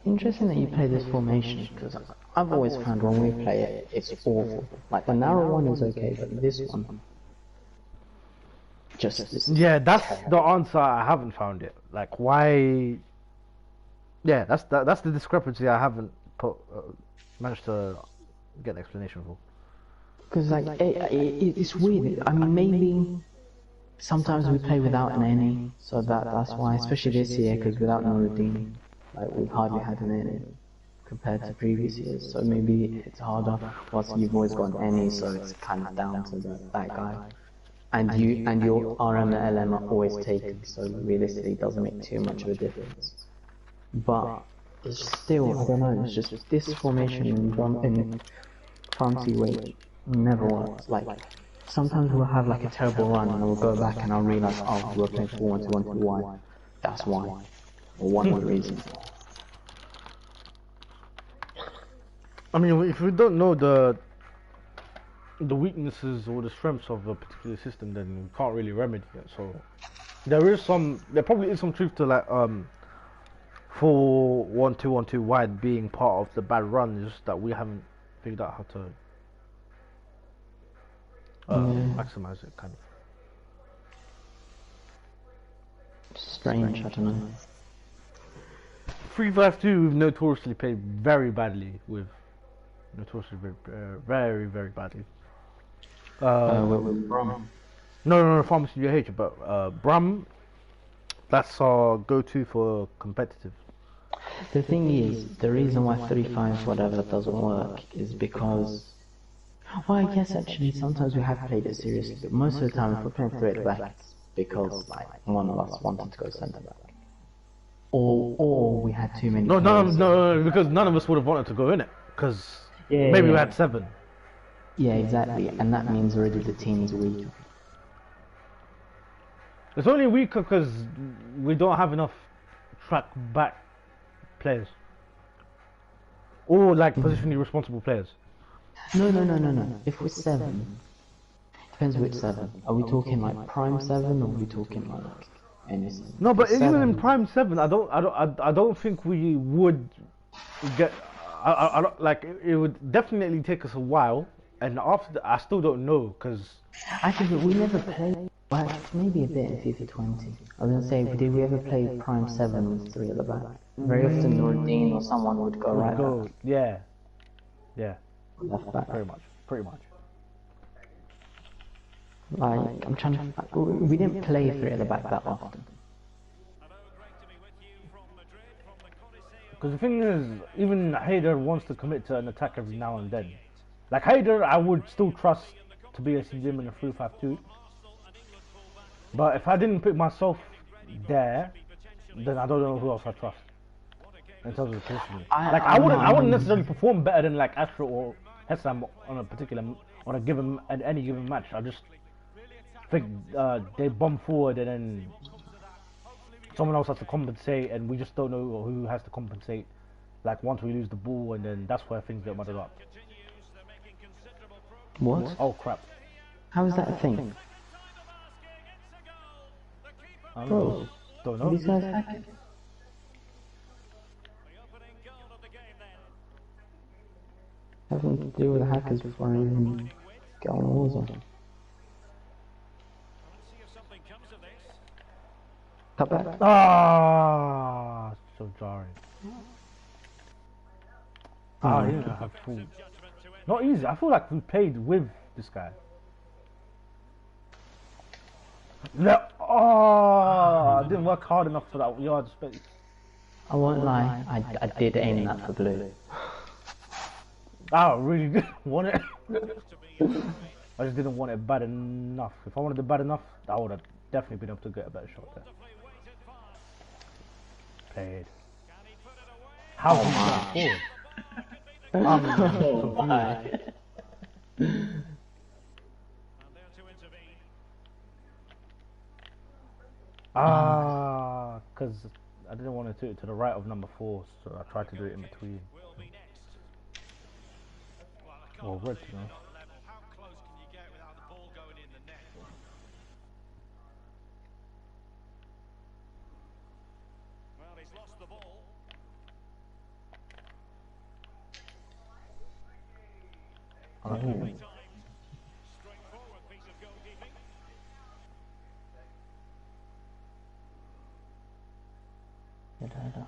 Speaker 2: Interesting that you play this formation, because I've always found when we play it, it's awful. Like, the narrow one is okay, but this one, this is
Speaker 1: Yeah, that's the
Speaker 2: terrible.
Speaker 1: answer. I haven't found it. Like, why? Yeah, that's the discrepancy. I haven't managed to get an explanation for.
Speaker 2: Because, like, it's weird. I mean, maybe sometimes we play without an any, so that's why, especially this year, because without Nuruddin, like, we've hardly had an any compared to previous years, so maybe it's harder. Plus, you've always got an any, so it's kind of down to that guy. And your RM and LM are always taken, so realistically, it doesn't make too much of a difference. But it's still, I don't know, it's just this formation in fancy weight never works. Like, sometimes we'll have like a terrible run and we'll go back and I'll realise, oh, we're playing 4-1-2-1-2, why? That's why. Or one of the reasons.
Speaker 1: I mean, if we don't know the weaknesses or the strengths of a particular system, then we can't really remedy it. So there probably is some truth to like 4-1-2-1-2 wide being part of the bad run. Is just that we haven't figured out how to maximize it, kind of.
Speaker 2: Strange, I don't know.
Speaker 1: 3-5-2 we've notoriously played very badly with. Notoriously very, very badly.
Speaker 2: With Brum.
Speaker 1: No, Pharmacy UH, but Brum, that's our go-to for competitive.
Speaker 2: The thing is, the reason why 3-5 whatever doesn't work is because, well, I guess actually sometimes we have played it seriously, but most of the time if we're playing 3 at the back, it's because like one of us wanted to go centre back. Or we had too many players.
Speaker 1: No, because none of us would have wanted to go in it, because maybe we had 7.
Speaker 2: Yeah, exactly, and that means already the team is weaker.
Speaker 1: It's only weaker because we don't have enough track back players. Or like positionally responsible players.
Speaker 2: No. If we're 7, depends which 7. Are we talking like prime 7 or are we talking like any 7?
Speaker 1: No, but even in
Speaker 2: Seven.
Speaker 1: prime 7, I don't think we would get. I don't like. It would definitely take us a while, and after that, I still don't know because.
Speaker 2: Actually, but we never played. Well, maybe a bit in FIFA 20. I was gonna say, did we ever play prime 7 with 3 at the back? Very often, Nordine or someone would go right back.
Speaker 1: Yeah,
Speaker 2: Left back.
Speaker 1: pretty much.
Speaker 2: Like, I'm trying to. We didn't play 3 at the back that often.
Speaker 1: Because the thing is, even Haider wants to commit to an attack every now and then. Like Haider, I would still trust to be a CDM in a 3-5-2. But if I didn't put myself there, then I don't know who else I trust in terms of positioning. I wouldn't necessarily perform better than like Astro or Hessam on any given match. I just think they bomb forward and then someone else has to compensate, and we just don't know who has to compensate. Like once we lose the ball, and then that's where things get muddled up.
Speaker 2: What?
Speaker 1: Oh crap!
Speaker 2: How is that a thing? Bro,
Speaker 1: don't know.
Speaker 2: these guys hacking. Having to deal with the hackers before I even get on Warzone. Cut back.
Speaker 1: Ah, so jarring. I didn't have full. Not easy. I feel like we played with this guy. No. Oh, I didn't work hard enough for that yard space.
Speaker 2: I won't lie, I did aim that for blue.
Speaker 1: I really didn't want it. I just didn't want it bad enough. If I wanted it bad enough, I would have definitely been able to get a better shot there. Played. How did you forward?
Speaker 2: Oh my.
Speaker 1: Because I didn't want to do it to the right of number 4, so I tried to do it in between. Well, red, you know.
Speaker 3: How close can you get without the ball going in the net? Well, he's lost the ball. Straightforward piece of goalkeeping.
Speaker 2: Good header.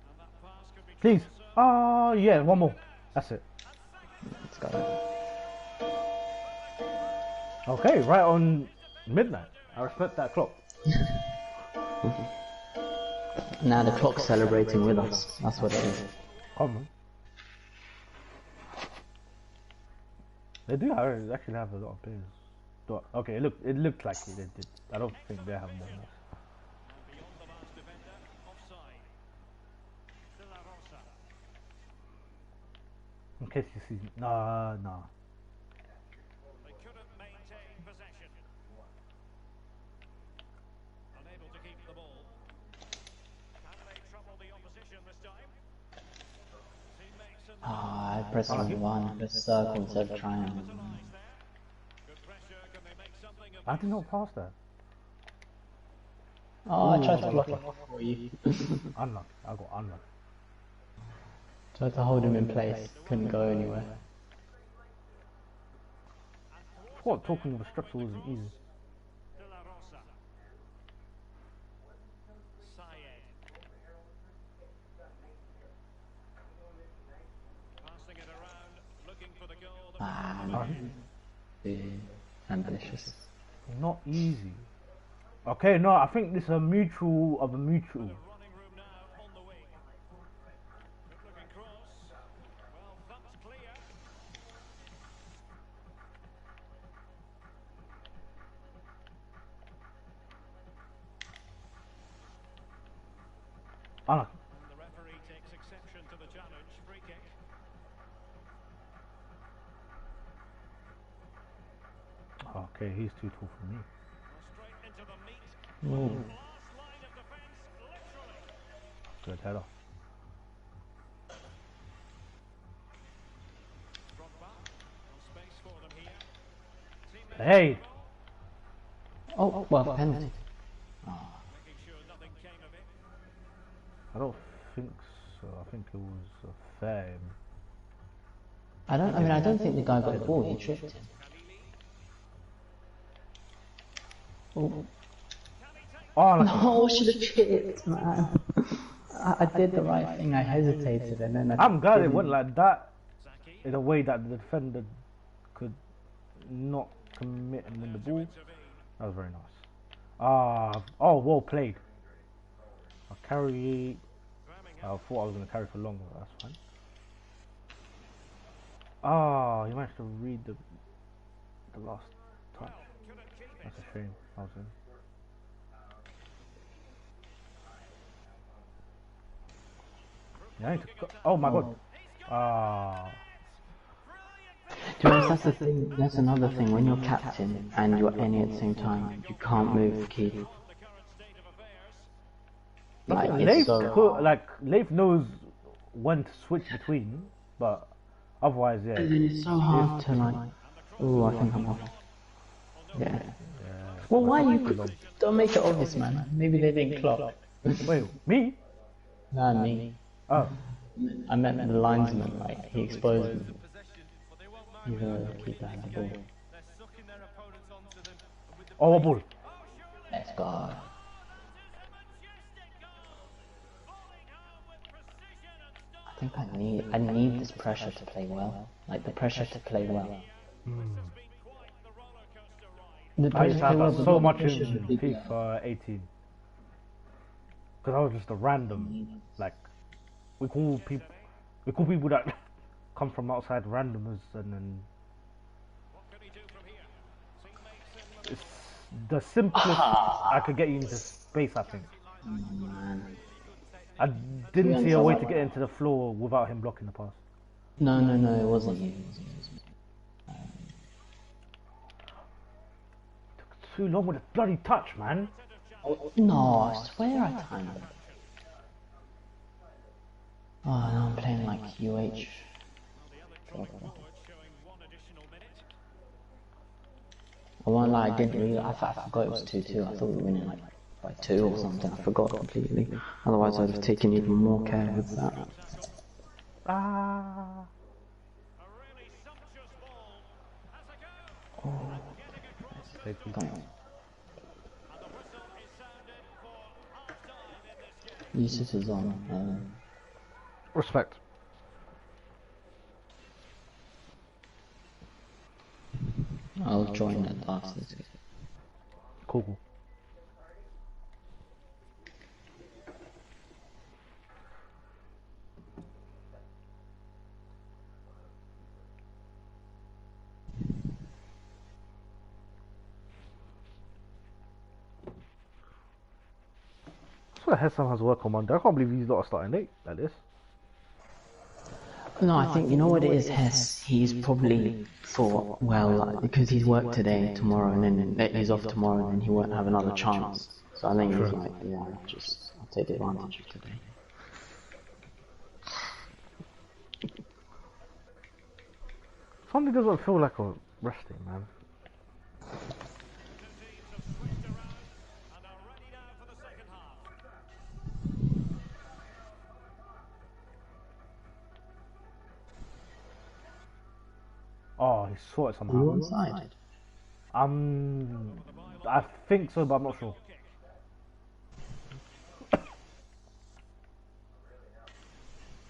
Speaker 3: And that pass could be
Speaker 1: Please.
Speaker 3: troublesome.
Speaker 1: Oh, yeah, one more. That's it.
Speaker 2: Let's go.
Speaker 1: Okay, right on midnight. I respect that clock.
Speaker 2: Now the clock's celebrating with us. That's what it is.
Speaker 1: Come on. They do actually have a lot of players. Okay, it looked like they did. I don't think they have more.
Speaker 3: Beyond the last defender, offside. De La Rosa.
Speaker 1: In case you see, nah.
Speaker 3: They couldn't maintain possession. Unable to keep the ball. Can they trouble the opposition this time? Teammates and
Speaker 2: Ah, I press on one, press circle instead of triangle.
Speaker 3: capitalised there. Good pressure. Can they make something of
Speaker 1: I
Speaker 3: this?
Speaker 1: did not pass that.
Speaker 2: Oh, I tried to block him off for you.
Speaker 1: Unlucky. I got unlucky.
Speaker 2: Tried to hold him in place, couldn't go anywhere.
Speaker 1: What, talking of a structure wasn't easy.
Speaker 3: De La Rosa. Sayed. Passing it around, looking for the goal. That
Speaker 2: Ah, ambitious.
Speaker 1: Not easy. Okay, no, I think this is a mutual of a mutual.
Speaker 3: running room now on the wing. Good looking cross. Well, that's clear.
Speaker 1: Unlucky.
Speaker 3: And the referee takes exception to the challenge. Free kick.
Speaker 1: Okay, he's too tall for me.
Speaker 3: Straight into the meat.
Speaker 2: Ooh.
Speaker 3: Last line of defence, literally.
Speaker 1: Good header.
Speaker 3: Drogba. No space for them here. Teammate
Speaker 1: Hey!
Speaker 2: Oh, well, penalty.
Speaker 3: making sure nothing came of it.
Speaker 1: I don't think so. I think it was a fair.
Speaker 2: I don't think the guy got the ball, he tripped him. Oh,
Speaker 1: Oh, like,
Speaker 2: no, I should have tripped, man. I did the right thing, I hesitated and then
Speaker 1: I'm glad it
Speaker 2: didn't.
Speaker 1: went like that
Speaker 3: Zaki.
Speaker 1: in a way that the defender could not commit and win the ball. That was very nice. Oh, well played. I'll carry. I thought I was going to carry for longer, but that's fine. He managed to read the last touch. That's a shame. I was in. Yeah, I need to oh my god.
Speaker 2: To be honest, that's the thing, that's another thing, when you're captain and you're any at the same time, you can't move the key. Like, it's so...
Speaker 1: Leif knows when to switch between, but otherwise, yeah.
Speaker 2: And then it's so hard to like... Ooh, I think I'm off. Yeah. Well, why you... Don't make it obvious, man. Maybe they didn't clock.
Speaker 1: Wait, me?
Speaker 2: Nah, me.
Speaker 1: Oh.
Speaker 2: I meant the linesman, like, he exposed me. He's gonna keep that the ball.
Speaker 1: Oh, what ball?
Speaker 2: Let's go. I think I need this pressure to play well. Like, the pressure to play well. The
Speaker 1: I
Speaker 2: pressure
Speaker 1: used
Speaker 2: to
Speaker 1: to
Speaker 2: play
Speaker 1: have
Speaker 2: well,
Speaker 1: that
Speaker 2: but
Speaker 1: so
Speaker 2: the
Speaker 1: much
Speaker 2: pressure
Speaker 1: in
Speaker 2: should be there.
Speaker 1: FIFA 18. Because I was just a random, like, we call people that come from outside randomers, and then it's the simplest I could get you into space, I think.
Speaker 2: Man.
Speaker 1: I didn't see a way to get into the floor without him blocking the pass.
Speaker 2: No, it wasn't you.
Speaker 1: Took too long with a bloody touch, man.
Speaker 2: Oh, no, I swear I timed it. Oh, now I'm playing like UH. I won't lie, I didn't really, I forgot it was 2-2, I thought we were winning like by 2 or something, I forgot completely. Otherwise I'd have taken even more care with that.
Speaker 1: Ah.
Speaker 3: A really sumptuous ball. Has a go.
Speaker 2: Oh,
Speaker 3: And getting across to
Speaker 1: Safety.
Speaker 3: stop
Speaker 2: come
Speaker 3: it.
Speaker 2: on.
Speaker 3: And the whistle is sounded for half time in this game.
Speaker 2: Yusuf is on.
Speaker 1: Respect.
Speaker 2: I'll join at after this.
Speaker 1: Cool. Cool. So Hessam has work on Monday. I can't believe he's not starting late like this.
Speaker 2: No, I think you know what it is, Hess. He's probably thought, well, because he's worked today, tomorrow, and then he's off tomorrow, and then he won't have another chance. So I think he's like, yeah, I'll take advantage of today.
Speaker 1: Sunday doesn't feel like a resting, man.
Speaker 3: The two teams have switched around and are ready now for the second half.
Speaker 1: Oh, he saw it
Speaker 2: Are
Speaker 1: somehow.
Speaker 2: you onside?
Speaker 1: I think so, but I'm not sure.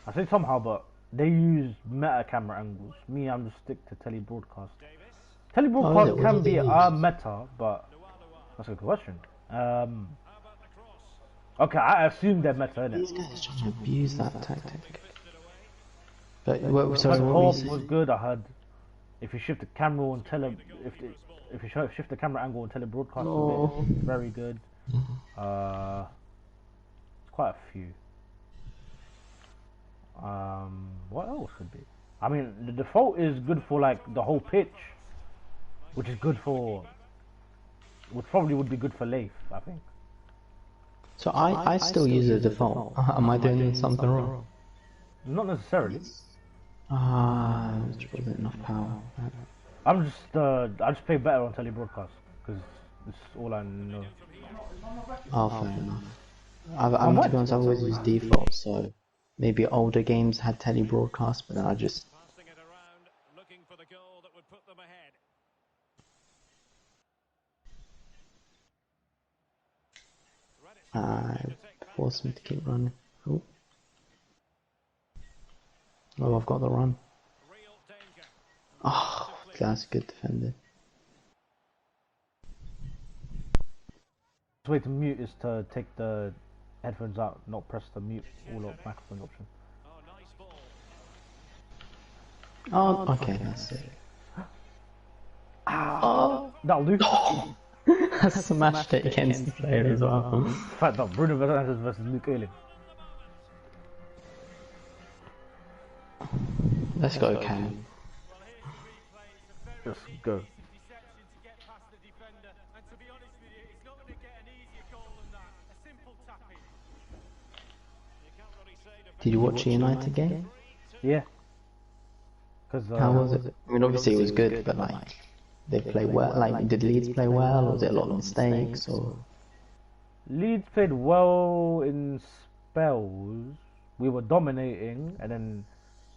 Speaker 1: I say somehow, but they use meta camera angles. Me, I'm just stick to telebroadcast. Telebroadcast
Speaker 2: What
Speaker 1: can
Speaker 2: do they
Speaker 1: be
Speaker 2: use?
Speaker 1: meta, but that's a good question.
Speaker 3: How about the cross?
Speaker 1: Okay, I assume they're meta,
Speaker 2: These
Speaker 1: innit?
Speaker 2: guys are trying to abuse that tactic.
Speaker 3: Fisted away.
Speaker 2: But
Speaker 1: But
Speaker 2: sorry, what were you
Speaker 1: Corp
Speaker 2: saying?
Speaker 1: was good. I heard if you shift the camera and if you shift the camera angle and telebroadcast a bit, very good. Quite a few. What else could be? I mean, the default is good for like the whole pitch, which is good for, which probably would be good for Leif, I think.
Speaker 2: So I still use the default. Am I doing something wrong?
Speaker 1: Not necessarily.
Speaker 2: Which wasn't enough power.
Speaker 1: I'm just I just play better on telebroadcast because it's all I know.
Speaker 2: Oh, fair enough. To be honest, I've always used default, so maybe older games had telebroadcast, but then I just
Speaker 3: Passing it around, looking for the goal that would put them ahead.
Speaker 2: force him to keep running. Oh, I've got the run.
Speaker 3: Real danger.
Speaker 2: Oh, that's good defending.
Speaker 1: The way to mute is to take the headphones out, not press the mute all up microphone option.
Speaker 3: Oh, nice ball.
Speaker 2: Oh, okay, that's it.
Speaker 1: That'll do.
Speaker 2: I smashed it against the player as well.
Speaker 1: In fact, no, Bruno Fernandes versus Luke Ayling.
Speaker 2: Let's go, Cam.
Speaker 3: Well, here's the replay. It's a very
Speaker 1: Let's
Speaker 3: big
Speaker 1: go.
Speaker 3: piece of deception to get past the defender. And to be honest with you, it's not going to get an easier goal than that. A simple tap in. You can't really say
Speaker 2: Did you watch the United game?
Speaker 1: Yeah. Cause
Speaker 2: How was it? I mean, obviously it was good, but like, they play well. Like, did Leeds play well, or was it a lot of mistakes, or?
Speaker 1: Leeds played well in spells. We were dominating, and then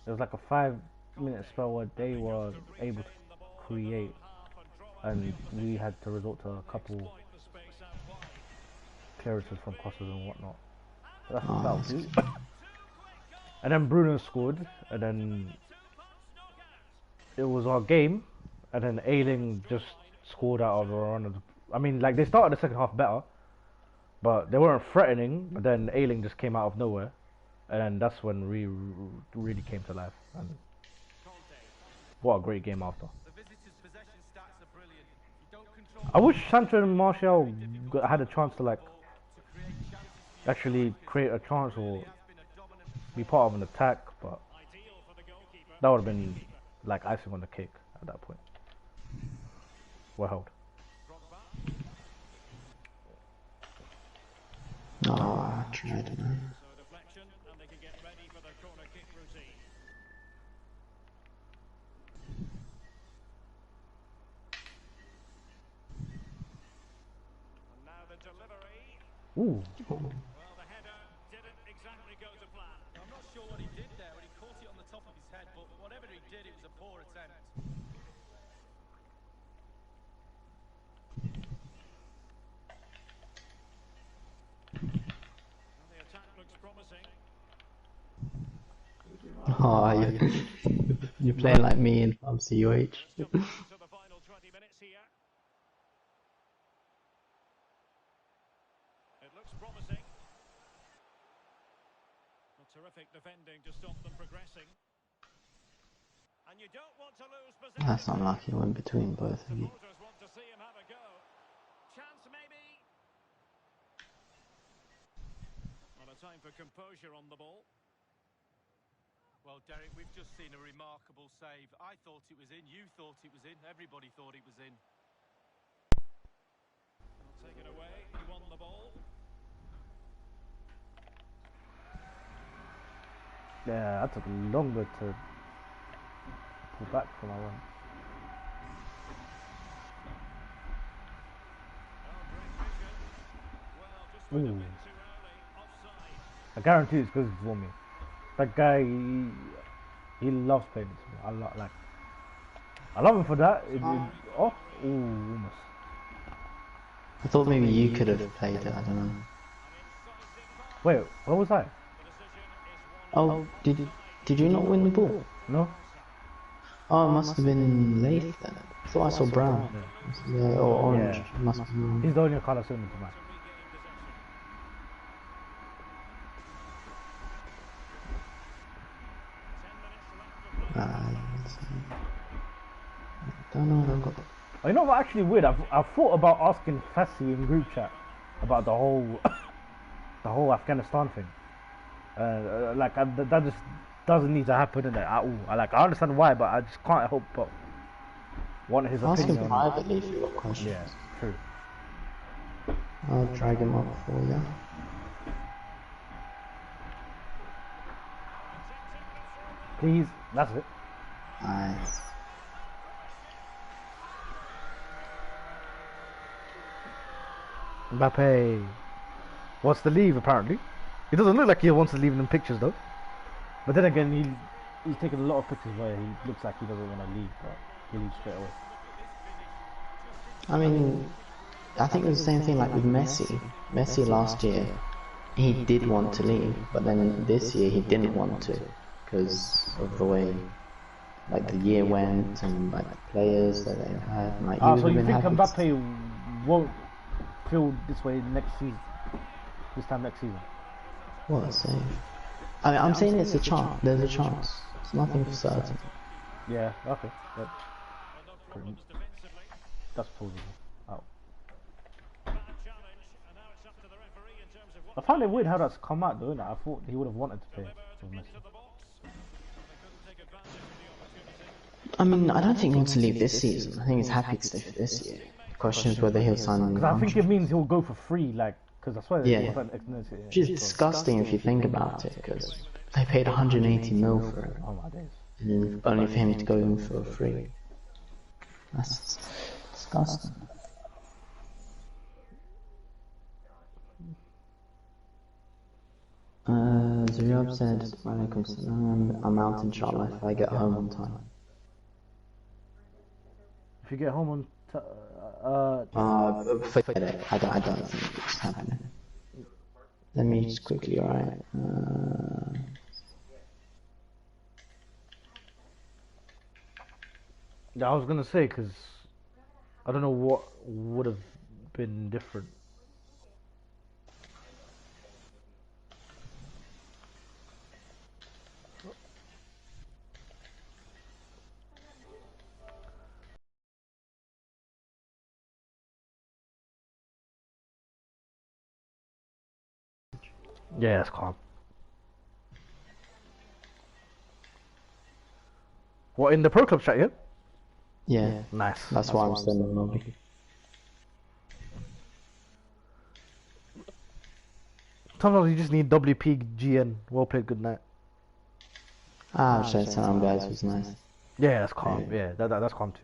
Speaker 1: there was like a 5-minute spell where they were able to create, and we had to resort to a couple clearances from crosses and whatnot. But that's
Speaker 2: Oh,
Speaker 1: about
Speaker 2: that's
Speaker 1: it. And then Bruno scored, and then it was our game, and then Ayling just scored out of a run. I mean, like they started the second half better, but they weren't threatening. But then Ayling just came out of nowhere, and then that's when we really came to life. And what a great game after.
Speaker 3: The visitors' possession stats are brilliant. You don't control
Speaker 1: I wish Sancho and Martial had a chance to like
Speaker 3: to create chances.
Speaker 1: actually create a chance or
Speaker 3: Been a dominant
Speaker 1: be part of an attack, but
Speaker 3: ideal for the goalkeeper.
Speaker 1: that would have been like icing on the cake at that point. Well held.
Speaker 2: Oh, I tried, man.
Speaker 3: So a deflection, and they can get ready for the corner kick routine. And now the delivery.
Speaker 1: Ooh.
Speaker 3: Well, the header didn't exactly go to plan. I'm not sure what he did there when he caught it on
Speaker 2: Oh, you're playing like me in CUH.
Speaker 3: Still going to the final 20 minutes here. It looks promising. A terrific defending to stop them progressing. And you don't want to lose possession.
Speaker 2: That's unlucky. Went between both of you.
Speaker 3: Supporters want to see him have a go. Chance maybe. Well, a time for composure on the ball.
Speaker 4: Well, Derek, we've just seen a remarkable save. I thought it was in, you thought it was in, everybody thought it was in.
Speaker 3: Taken away, he won the ball.
Speaker 1: Yeah, that took longer to pull back from my one.
Speaker 3: Oh, great vision. Well, just went a
Speaker 1: Ooh.
Speaker 3: bit too early. Offside.
Speaker 1: I guarantee it's because for me. That guy, he loves playing it to me. I love him for that. Oh, ooh, almost.
Speaker 2: I thought maybe you could have played it. I don't know.
Speaker 3: An incisive pass.
Speaker 1: Wait, where was I?
Speaker 3: The decision is one.
Speaker 2: Oh, did you not win the ball?
Speaker 1: No?
Speaker 2: Oh, it must have been Lath then. I thought I saw brown. Yeah, or orange.
Speaker 1: Yeah.
Speaker 2: It must be brown.
Speaker 1: He's the only colour similar to mine.
Speaker 3: To regain possession. 10 minutes left of play.
Speaker 2: I don't know. I've got.
Speaker 1: Oh, you know what? Actually, weird. I thought about asking Fassi in group chat about the whole the whole Afghanistan thing. That just doesn't need to happen in it at all. I understand why, but I just can't help but want his
Speaker 2: Ask him
Speaker 1: opinion. on it.
Speaker 2: privately if you've got questions.
Speaker 1: Yeah, true.
Speaker 2: I'll drag him up for you.
Speaker 1: Please, that's it.
Speaker 2: Nice.
Speaker 1: Mbappe wants to leave apparently. He doesn't look like he wants to leave in the pictures though. But then again, he's taken a lot of pictures where he looks like he doesn't want to leave, but he leaves straight away.
Speaker 2: I mean, I think it was the same thing like with Messi. Messi last year, he did want to leave, but then this year he didn't want to because of the way like the year went and like the players that they had. Like, he
Speaker 1: So
Speaker 2: would have
Speaker 1: you
Speaker 2: been
Speaker 1: think
Speaker 2: happy.
Speaker 1: Mbappe won't feel this way next season? This time next season?
Speaker 2: What a save. I mean, I'm saying it's a chance. There's a chance. It's nothing for certain.
Speaker 1: Yeah, okay.
Speaker 3: Well, no problems defensively.
Speaker 1: That's plausible. Oh.
Speaker 3: Bad challenge, and now it's up to the referee in terms of
Speaker 1: I
Speaker 3: what
Speaker 1: find it weird how that's come out though, innit? I thought he would have wanted to play with
Speaker 3: delivered
Speaker 1: Messi.
Speaker 3: into the box. They couldn't take advantage of the opportunity.
Speaker 2: I mean, I don't think he wants to leave this season. I think he's happy to stay for this year. The question is whether he'll sign an
Speaker 1: Because I think it
Speaker 2: contract.
Speaker 1: means he'll go for free, like, because I swear
Speaker 2: Yeah.
Speaker 1: it was an expensive.
Speaker 2: Which is disgusting if you think about it, because they paid 180 mil for it,
Speaker 1: Oh my days.
Speaker 2: and then only for him to go in for free. That's disgusting. Zuriab said, "Walaikum salam, I'm out inshallah if I get home on time."
Speaker 1: If you get home on,
Speaker 2: Forget it. I don't think it's happening. Let me just quickly, alright.
Speaker 1: yeah, I was gonna say because I don't know what would have been different. Yeah, it's calm. What, in the Pro Club chat, yeah?
Speaker 2: Yeah,
Speaker 1: Nice.
Speaker 2: that's why I'm still in the lobby.
Speaker 1: Sometimes you just need WPGN. Well played, good night.
Speaker 2: Salam guys was nice.
Speaker 1: Yeah, that's calm. Yeah, that's calm too.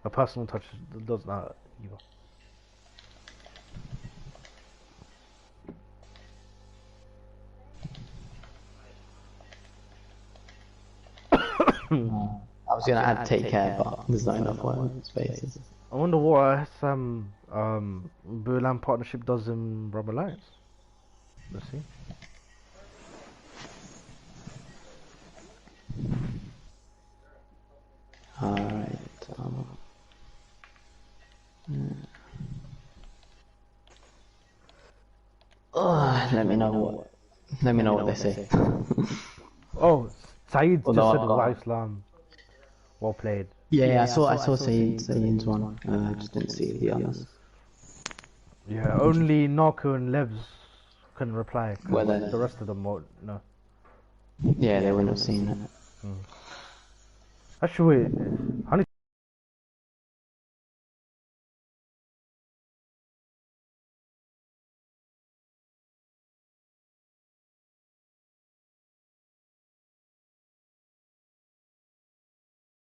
Speaker 1: A personal touch does not either.
Speaker 2: I was gonna add take care, but there's not enough spaces.
Speaker 1: I wonder what some Berlin partnership does in Rubber Alliance. Let's see.
Speaker 2: Alright. Oh, let me know what. Let me know what they say.
Speaker 1: Oh, Saeed just
Speaker 2: Although
Speaker 1: said
Speaker 2: I've
Speaker 1: Wa
Speaker 2: got-
Speaker 1: Islam. Well played.
Speaker 2: Yeah, I saw Saeed's one. I just didn't see the others.
Speaker 1: Yeah, only Narco and Levs can reply,
Speaker 2: Were
Speaker 1: because
Speaker 2: they?
Speaker 1: the rest of them won't. No.
Speaker 2: Yeah, they wouldn't have seen it.
Speaker 1: Actually, wait, honey.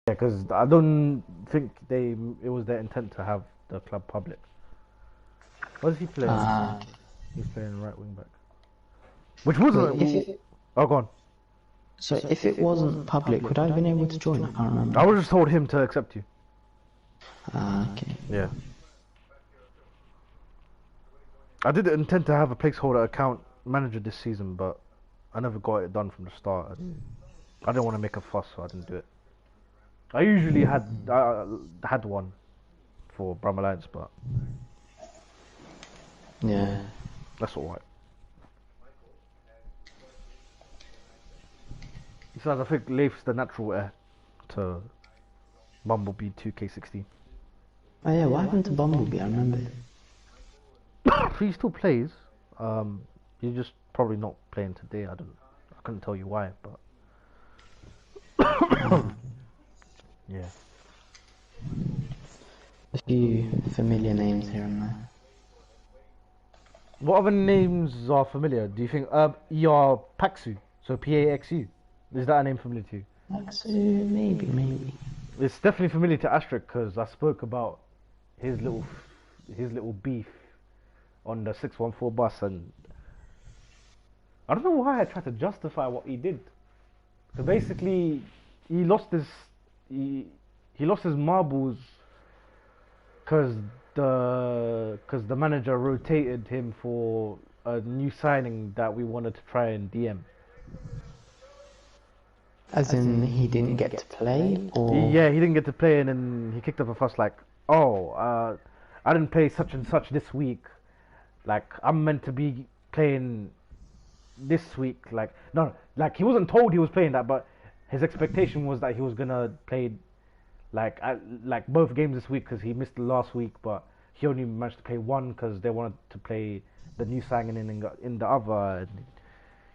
Speaker 1: Yeah, because I don't think it was their intent to have the club public. What is he playing? He's playing right wing back. Which wasn't.
Speaker 2: Wait, if it,
Speaker 1: Oh, go on.
Speaker 2: so if it wasn't public, would I have been able to join? I can't remember.
Speaker 1: I would just told him to accept you.
Speaker 2: Okay.
Speaker 1: Yeah. I did intend to have a placeholder account manager this season, but I never got it done from the start. I didn't want to make a fuss, so I didn't do it. I usually had one for Brum Alliance, but
Speaker 2: Yeah.
Speaker 1: that's alright. Besides, I think Leif's the natural heir to Bumblebee 2K16.
Speaker 2: Oh yeah, what happened to Bumblebee? I remember.
Speaker 1: He still plays. He's just probably not playing today. I couldn't tell you why, but yeah.
Speaker 2: A few familiar names here and there.
Speaker 1: What other names are familiar? Do you think Paxu? So Paxu. Is that a name familiar to you?
Speaker 2: Actually, maybe.
Speaker 1: It's definitely familiar to Astric because I spoke about his little beef on the 614 bus, and I don't know why I tried to justify what he did. So basically, he lost his marbles because the manager rotated him for a new signing that we wanted to try and DM.
Speaker 2: As in, he didn't get to play, or
Speaker 1: Yeah, he didn't get to play, and then he kicked up a fuss like, "Oh, I didn't play such and such this week. Like, I'm meant to be playing this week." Like, no, like he wasn't told he was playing that, but his expectation was that he was gonna play like both games this week because he missed the last week, but he only managed to play one because they wanted to play the new signing in the other. And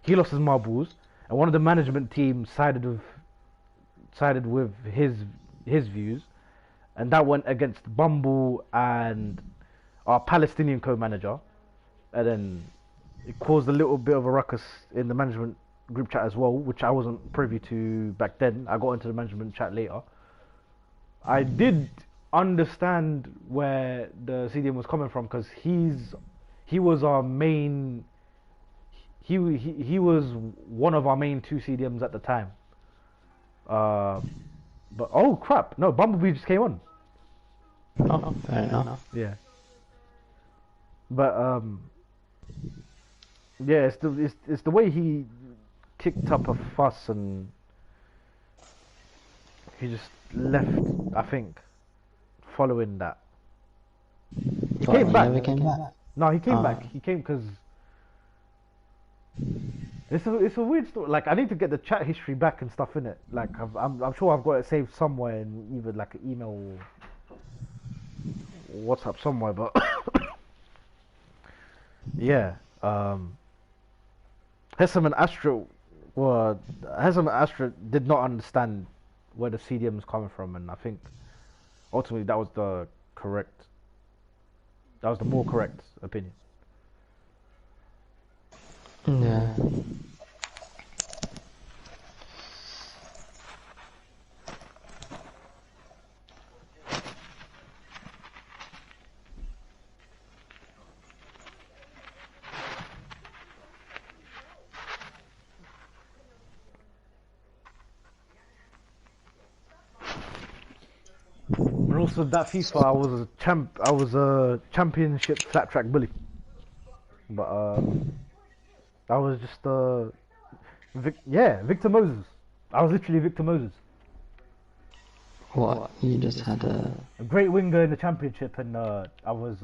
Speaker 1: he lost his marbles, and one of the management team sided with his views, and that went against Bumble and our Palestinian co-manager, and then it caused a little bit of a ruckus in the management group chat as well, which I wasn't privy to back then. I got into the management chat later. I did understand where the CDM was coming from because he was our main. He was one of our main two CDMs at the time. But oh crap! No, Bumblebee just came on.
Speaker 2: oh, fair enough.
Speaker 1: Yeah. But yeah, it's the way he kicked up a fuss, and he just left. I think following that, he
Speaker 2: What,
Speaker 1: came
Speaker 2: he
Speaker 1: back.
Speaker 2: never came back.
Speaker 1: No, he came
Speaker 2: Ah.
Speaker 1: back. He came because it's a weird story. Like I need to get the chat history back and stuff in it. Like I'm sure I've got it saved somewhere in either like an email or WhatsApp somewhere. But yeah, Hessam and Astra did not understand where the CDM was coming from, and I think ultimately that was the more correct opinion.
Speaker 2: Yeah.
Speaker 1: And also that FIFA, I was a championship flat track bully, but I was just Victor Moses. I was literally Victor Moses.
Speaker 2: What? You just had a...
Speaker 1: A great winger in the Championship, and I was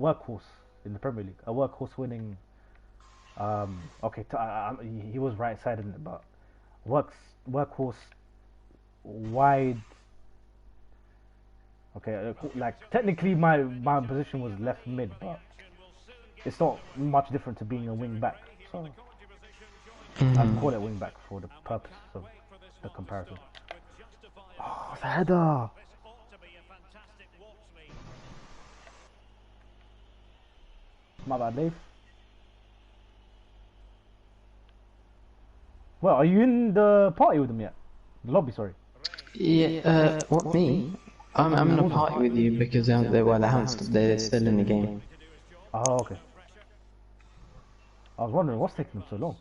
Speaker 1: workhorse in the Premier League. A workhorse winning. Okay, he was right-sided, but workhorse wide. Okay, like technically my position was left mid, but it's not much different to being a wing back. So I'd call it wing back for the purpose of the comparison. Oh, the header! My bad, Dave. Well, are you in the party with them yet? The lobby, sorry.
Speaker 2: Yeah, what, me? I'm in a party with you because they're still in the game.
Speaker 1: Oh, okay. I was wondering what's taking them so long.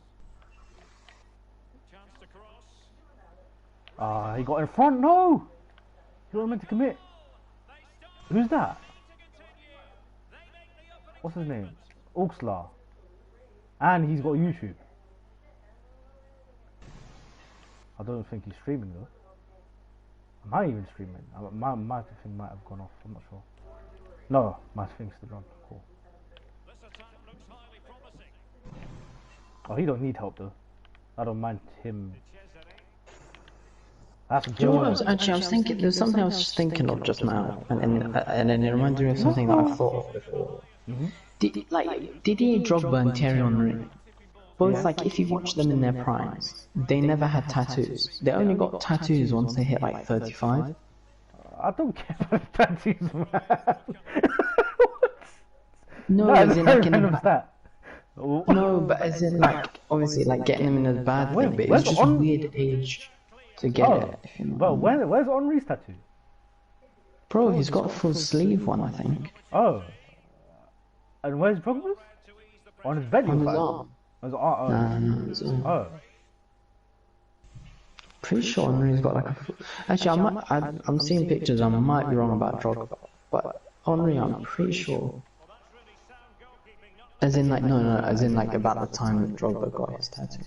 Speaker 1: He got in front. No, he wasn't meant to commit. Who's that? What's his name? Oxlar. And he's got YouTube. I don't think he's streaming though. Am I even streaming? My thing might have gone off. I'm not sure. No, my thing's still on. Cool. Oh, he don't need help though. I don't mind him. That's a
Speaker 2: Do you know what I was thinking? There's something I was just thinking of just now, and then it reminded me of something that I've thought of before. Didier Drogba and Thierry Henry, both like if you watch them in their primes, they never had tattoos. They only got tattoos once they hit like 35.
Speaker 1: I don't care about tattoos, man.
Speaker 2: No, as in like
Speaker 1: that.
Speaker 2: No, but as in like obviously like getting them in a bad thing, but it was just a weird age to get it. If you know
Speaker 1: but where's Henry's tattoo?
Speaker 2: Bro, he's got a full sleeve one, I think.
Speaker 1: Oh. And where's Drogba's? On his belly?
Speaker 2: On his arm.
Speaker 1: On his arm.
Speaker 2: No, his arm.
Speaker 1: Oh.
Speaker 2: Pretty sure Henry's got like a full... Actually, I'm seeing pictures, I might be wrong about Drogba, but Henry, I'm pretty sure. As in like, no, as in like about the time that Drogba got his tattoo.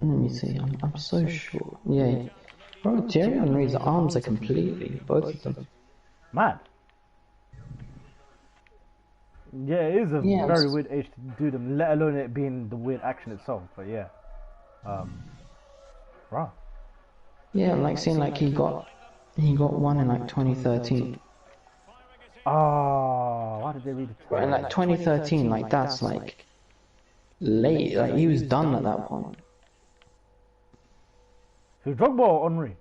Speaker 2: Let me see, I'm so sure. Yeah. Bro, Thierry Henry's arms are completely, both of them.
Speaker 1: Mad. Yeah, it is a very weird age to do them, let alone it being the weird action itself, but yeah. Wow.
Speaker 2: Yeah, like seeing like he got one in like 2013.
Speaker 1: Oh, why did they read it?
Speaker 2: Right, in like 2013, like that's like late, like he was done at that point.
Speaker 1: Who's Drogba or Henry?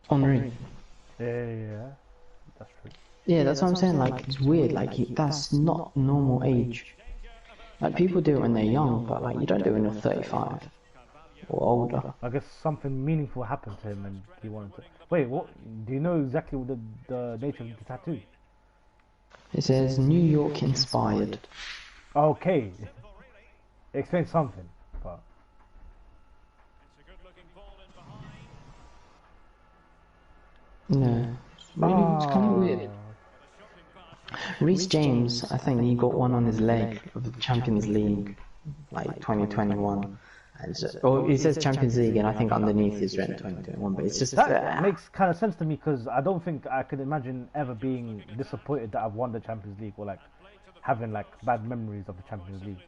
Speaker 2: Henry.
Speaker 1: Yeah, that's true.
Speaker 2: Yeah, that's what I'm saying, like it's weird, like that's not normal age. Like people do it when they're young, but like you don't do it when you're 35 or older.
Speaker 1: I guess something meaningful happened to him and he wanted to... Wait, what? Do you know exactly what the nature of the tattoo?
Speaker 2: It says New York inspired.
Speaker 1: Okay. It explains something, but...
Speaker 2: No. It's kind of weird. Reece James, I think he got one on his leg of the Champions League, like 2021. Or it says Champions League, and I think underneath is written 2021. But it's just
Speaker 1: that makes kind of sense to me because I don't think I could imagine ever being disappointed that I've won the Champions League or like having like bad memories of the Champions League.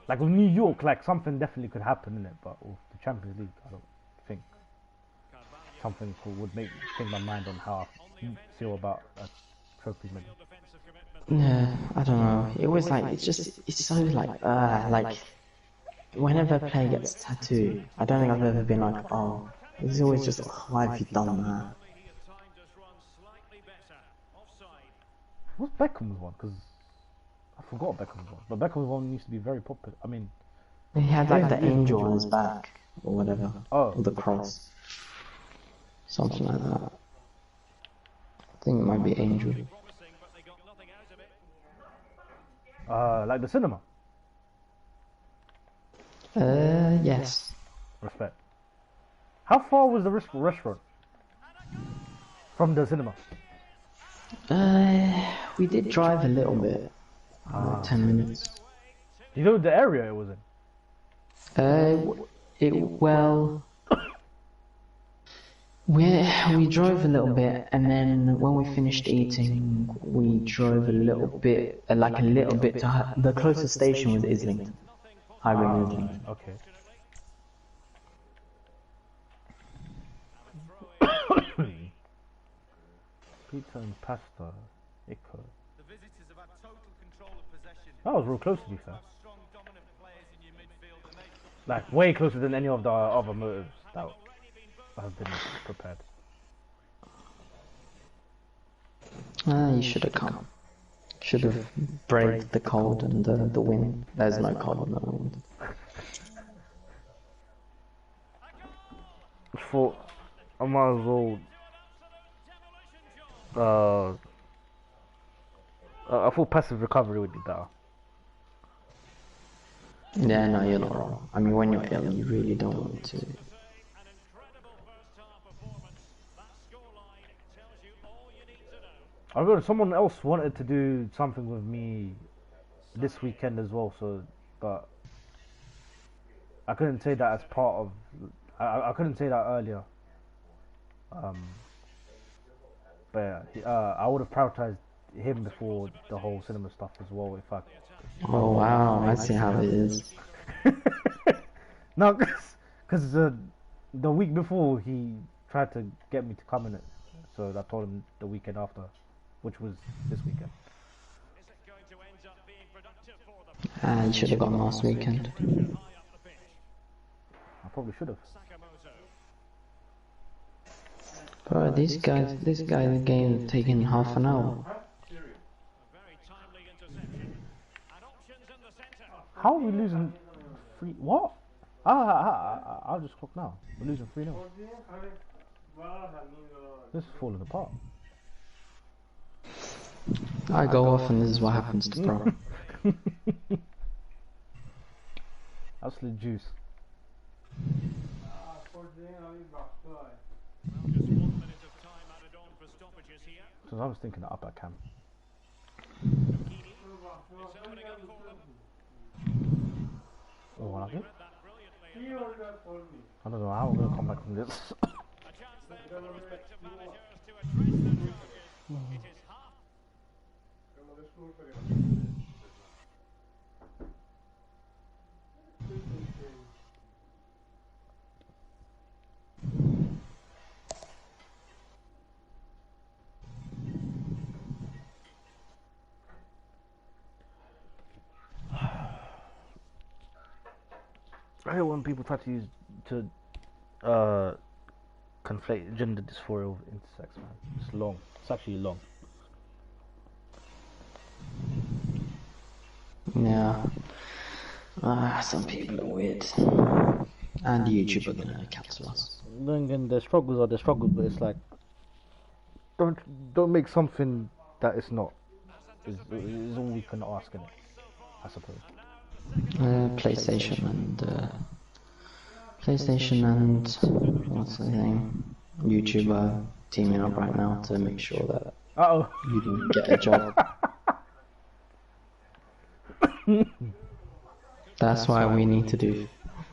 Speaker 1: Like with New York, like something definitely could happen in it, but with the Champions League, I don't think something would change my mind on how I feel about a trophy medal.
Speaker 2: Yeah, I don't know. It was like it's so like whenever a player gets a tattoo, I don't think I've ever been like, oh, it's always just why have you done that?
Speaker 1: What's Beckham's one? Because I forgot Beckham's one, but Beckham's one used to be very popular. I mean,
Speaker 2: he had like the angel on his back or whatever,
Speaker 1: or
Speaker 2: the cross. Something like that. I think it might be Angel.
Speaker 1: Like the cinema.
Speaker 2: Yes.
Speaker 1: Respect. How far was the restaurant from the cinema?
Speaker 2: We did drive a little bit.
Speaker 1: Ah.
Speaker 2: 10 minutes.
Speaker 1: Do you know the area it was in?
Speaker 2: We drove a little bit, and then when we finished eating, we drove a little bit, like a little bit to the closest station was Islington, Highway Islington.
Speaker 1: Okay. Pizza and pasta. Ico.
Speaker 4: The visitors have had total control of possession.
Speaker 1: That was real close to be fair.
Speaker 4: Strong, dominant players in your midfield, and they've
Speaker 1: Like way closer than any of the other motives that have been prepared.
Speaker 2: You should have come. Should have braved the cold and the wind. There's no cold, no wind.
Speaker 1: Thought I might as well. I thought passive recovery would be better.
Speaker 2: Yeah, no, you're not wrong. I mean, when you're ill, you really don't want to.
Speaker 3: An incredible first half performance. That scoreline tells you all you need to know.
Speaker 1: I remember someone else wanted to do something with me this weekend as well, but I couldn't say that as part of. I couldn't say that earlier. But yeah, I would have prioritized him before the whole cinema stuff as well. If I.
Speaker 2: Oh wow, I see how it is.
Speaker 1: No, because the week before he tried to get me to come in it, so I told him the weekend after, which was this weekend.
Speaker 3: Is it going to end up being productive for them?
Speaker 2: You should have gone last weekend.
Speaker 3: High up the pitch.
Speaker 1: I probably should have.
Speaker 3: Sakamoto.
Speaker 2: Bro, this guy's game taking half an hour.
Speaker 3: A very timely interception. And options in the centre.
Speaker 1: How are we losing 3? What? I'll just clock now. We're losing 3-0. This is falling apart.
Speaker 2: I go off and this is what happens to bro.
Speaker 1: Absolute juice.
Speaker 3: Well, just 1 minute of time added on for stoppages here.
Speaker 1: So I was thinking that up at camp.
Speaker 3: Kini is opening up for them.
Speaker 1: Oh, what happened?
Speaker 3: Read that brilliantly.
Speaker 1: I don't know how we're gonna come back from this.
Speaker 3: A chance then for the respective managers to address their challenges. It is half.
Speaker 1: I hate when people try to conflate gender dysphoria with intersex, man. It's long. It's actually long.
Speaker 2: Yeah. Some people are weird. And YouTube are gonna cancel us.
Speaker 1: Then again, their struggles are their struggles, but it's like don't make something that it's not. Is all we can ask in it, I suppose.
Speaker 2: PlayStation and what's the name? YouTube are teaming up right now to make sure that you don't get a job. That's why we need to do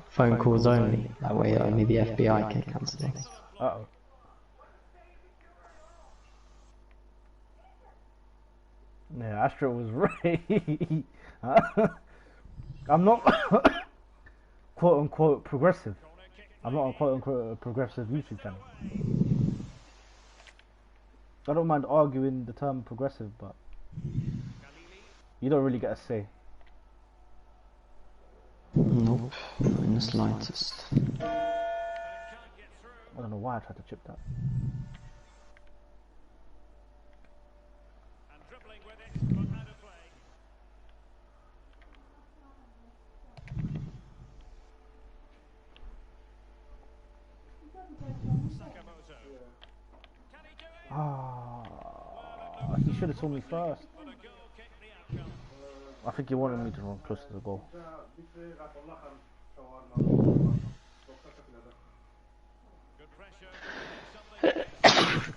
Speaker 2: phone calls only. That way only the FBI can cancel us.
Speaker 1: Uh-oh. Yeah, Astro was right. I'm not quote unquote progressive. I'm not a quote unquote progressive YouTube channel. I don't mind arguing the term progressive, but you don't really get a say.
Speaker 2: Nope, not in the slightest.
Speaker 1: I don't know why I tried to chip that.
Speaker 3: And dribbling with it, but out of play. Sakamoto. Can he do it?
Speaker 1: Ah, he should have told me first.
Speaker 3: But a goal kicked the outcome.
Speaker 1: I think he wanted me to run close to the goal.
Speaker 3: Good pressure. Something.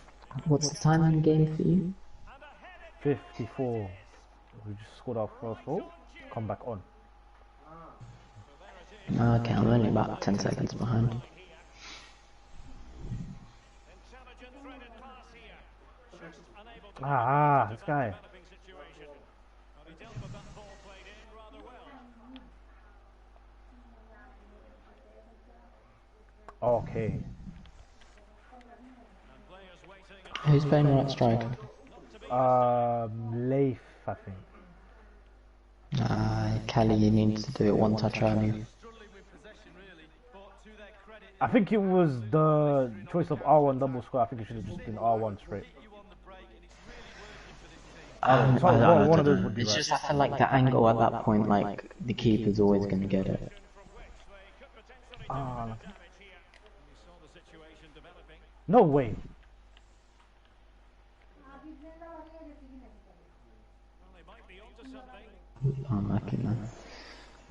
Speaker 2: What's the time in the game for you?
Speaker 3: And a headed
Speaker 1: 54. We just scored our first goal. Come back on.
Speaker 2: Okay, I'm only about 10 seconds behind.
Speaker 3: Intelligent threaded pass here. Just unable to
Speaker 1: This guy.
Speaker 3: developing situation. Well, he dealt with that ball played in rather well.
Speaker 1: Okay.
Speaker 3: And players waiting.
Speaker 2: Who's playing right striker?
Speaker 3: Not to be
Speaker 1: Leif, I think.
Speaker 2: Kelly needs to do it one touch early.
Speaker 4: Struggling with possession, really, but to their credit,
Speaker 1: I think it was the choice of R1 double square. I think it should have just been R1 straight.
Speaker 4: you on the break, and it's really working for this team.
Speaker 1: One of those would be
Speaker 2: It's
Speaker 1: right.
Speaker 2: just I feel like the angle at that point, like the keeper's always going to get it.
Speaker 3: from which they could potentially do
Speaker 1: Ah,
Speaker 3: damage here. We saw the situation developing.
Speaker 1: no way.
Speaker 3: Well, they might be onto something.
Speaker 2: I'm lucky, man.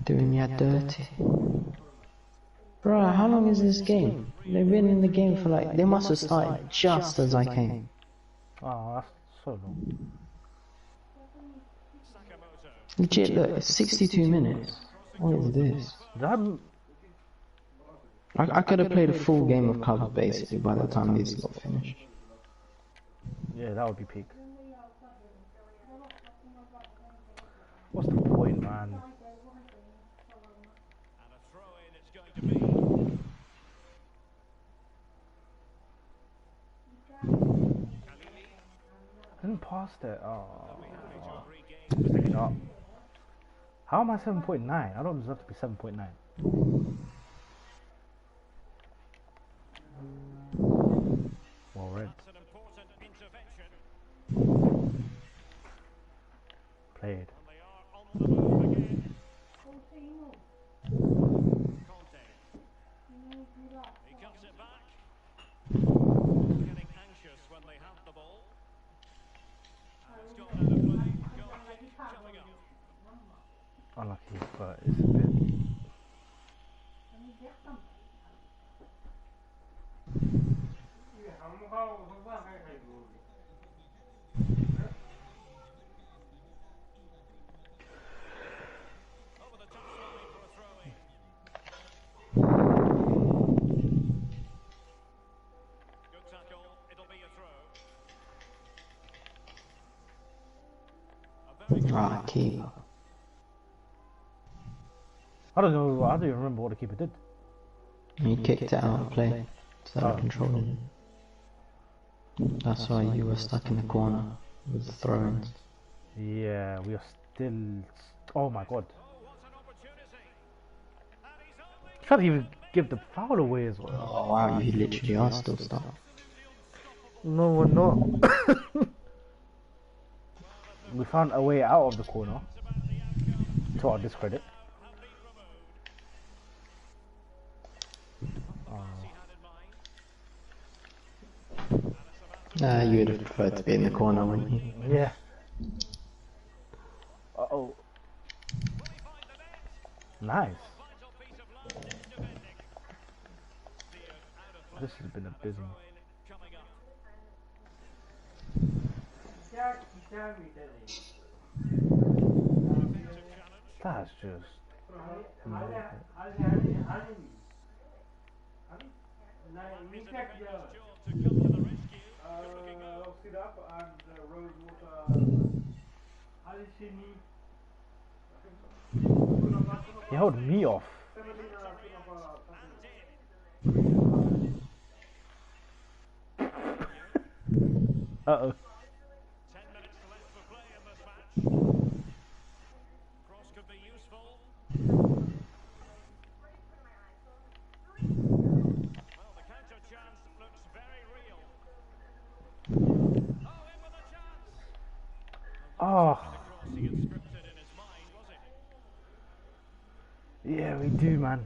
Speaker 2: Doing me dirty. Bro, how long is this game? They've been in the game for like, they must have started just as I came.
Speaker 1: Oh, that's so long.
Speaker 3: Sakamoto.
Speaker 2: Legit, look, it's 62 minutes. What is this?
Speaker 1: That,
Speaker 2: I could have played a full game of cover basically by the time these got finished.
Speaker 1: yeah, that would be peak. What's the point, man?
Speaker 3: And a throw in it's going to be. Khalili.
Speaker 1: Didn't pass that. Oh,
Speaker 3: Be happy to have regained.
Speaker 1: stick it up. How am I 7.9? I don't deserve to be 7.9. Well read.
Speaker 3: That's an important intervention.
Speaker 1: Played.
Speaker 3: And they are on the move again. Conte. He cuts it back. Getting anxious when they have the ball. And it's gone out of play. Goal kick coming up.
Speaker 1: Unlucky, but it's a bit.
Speaker 3: Over the touchline for a throw in. Good tackle. It'll be a throw. A very good
Speaker 2: Ah, keeper.
Speaker 1: I don't know. I don't even remember what the keeper did.
Speaker 2: He kicked it out of play. Started controlling it. That's why you were stuck in the corner with the throw-ins.
Speaker 1: Yeah, we are still. Oh my god!
Speaker 3: Oh, what an opportunity. And he's only
Speaker 1: Trying to even give the foul away as well.
Speaker 2: Oh wow, you literally are still stuck.
Speaker 1: No, we're not. We found a way out of the corner. To our discredit.
Speaker 2: You would have preferred to be in the corner, wouldn't you?
Speaker 1: Yeah. Uh-oh. Nice. This has been abysmal. That's just... He held me off. Uh-oh.
Speaker 3: 10 minutes left for play in this match. Cross could be useful. Well, the counter chance looks very real. Oh, in with a chance.
Speaker 1: Oh.
Speaker 3: The cross he had scripted in his mind, was it?
Speaker 1: Yeah, we do, man.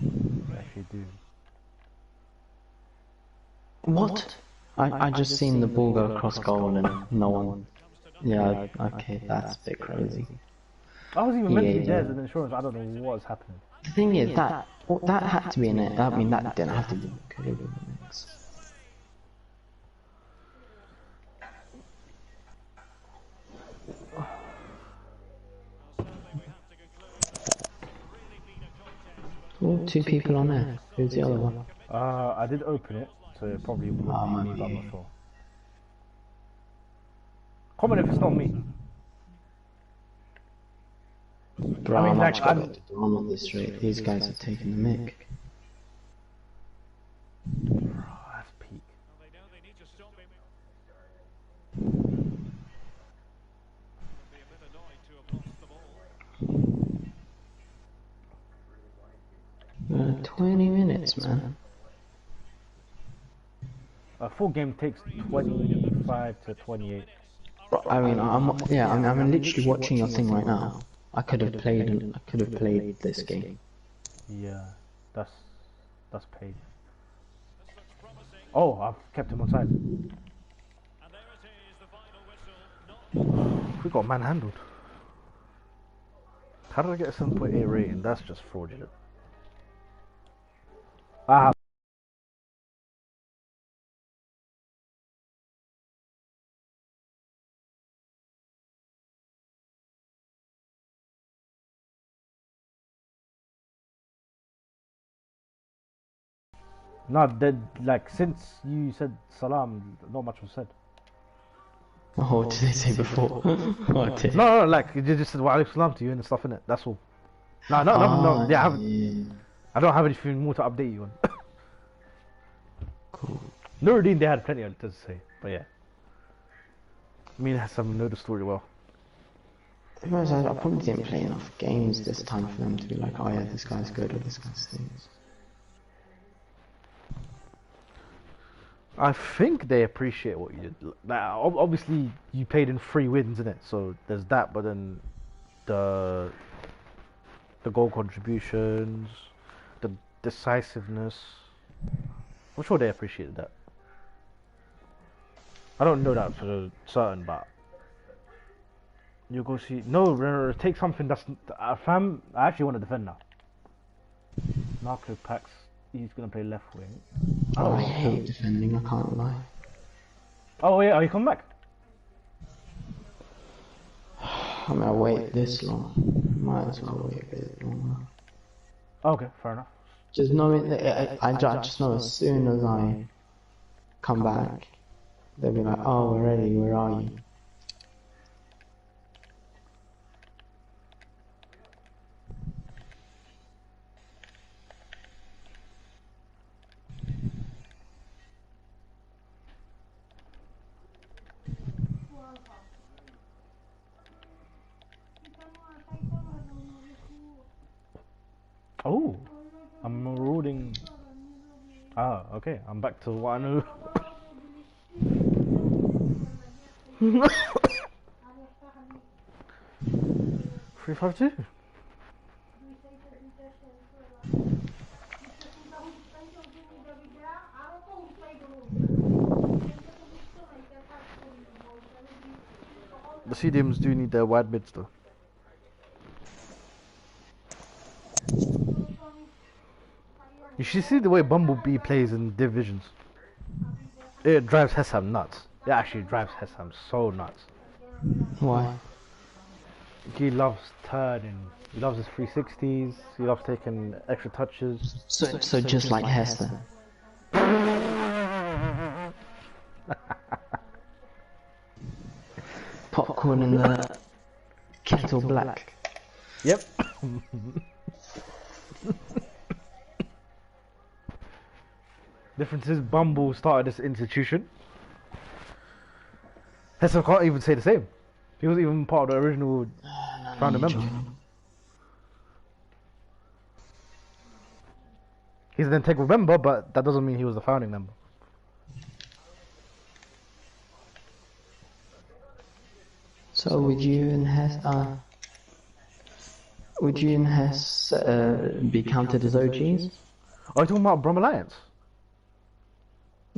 Speaker 1: We actually do.
Speaker 2: What? I just seen the ball go across goal and no one. Yeah, okay, that's a bit crazy.
Speaker 1: I was even meant to be
Speaker 2: Yeah,
Speaker 1: there
Speaker 2: yeah.
Speaker 1: as an insurance. I don't know what's happening.
Speaker 2: The thing is that had to be in it. I mean, that didn't have to be. Could have been the next. Oh, two people on there. Who's the other one?
Speaker 1: I did open it, so it probably would be me, but I'm not sure. Comment if it's not me.
Speaker 2: Bro,
Speaker 1: I mean,
Speaker 2: I'm
Speaker 1: like,
Speaker 2: actually got the drum on this rate. These guys are taking the mic.
Speaker 1: Bro, that's peak.
Speaker 3: Well, they know they need to stop him. Would be a bit annoyed to have lost the ball.
Speaker 2: 20 minutes, man.
Speaker 1: A full game takes 25 to 28.
Speaker 2: Bro, I mean, I'm literally watching your thing right now. I could have played this game.
Speaker 1: Yeah, that's paid.
Speaker 3: This looks promising.
Speaker 1: Oh, I've kept him on side.
Speaker 3: And there it is, the final whistle. Not
Speaker 1: We got manhandled. How did I get a 7.8 rating? That's just fraudulent. Ah. Not dead. Like, since you said salam, not much was said.
Speaker 2: Oh, what did they say before? What did?
Speaker 1: No, like you just said wa alaikum salam to you and stuff in it. That's all. No, no. Yeah, I don't have anything more to update you on.
Speaker 2: Cool.
Speaker 1: Nuruddin, they had plenty to say, but yeah. Me and Hassan know the story well.
Speaker 2: Because I probably didn't play enough games this time for them to be like, oh yeah, this guy's good or this guy's things.
Speaker 1: I think they appreciate what you did. Like, obviously, you played in 3 wins in it, so there's that. But then the goal contributions, the decisiveness. I'm sure they appreciated that. I don't know that for certain, but you go see. No, take something that's. Fam, I actually want to defend now. Narco Pax, he's gonna play left wing.
Speaker 2: Oh, I hate defending, I can't lie.
Speaker 1: Oh yeah, are you coming back?
Speaker 2: I'm gonna wait this long. Might as well wait a bit longer.
Speaker 1: Okay, fair enough.
Speaker 2: Just knowing that I just know as soon as I come back, they'll be like, oh, we're ready, where are you?
Speaker 1: Oh, I'm rolling. Ah, okay. I'm back to what I know. 352. The CDMs do need their wide mids though. You should see the way Bumblebee plays in divisions. It drives Hessam nuts. It actually drives Hessam so nuts.
Speaker 2: Why?
Speaker 1: He loves turning. He loves his 360s. He loves taking extra touches.
Speaker 2: So just like Hester. Popcorn in the kettle black.
Speaker 1: Yep. Difference is Bumble started this institution. Hessam can't even say the same. He wasn't even part of the original founding members. He's an integral member, but that doesn't mean he was the founding member.
Speaker 2: So would you and Hess be counted as OGs?
Speaker 1: Are you talking about Brum Alliance?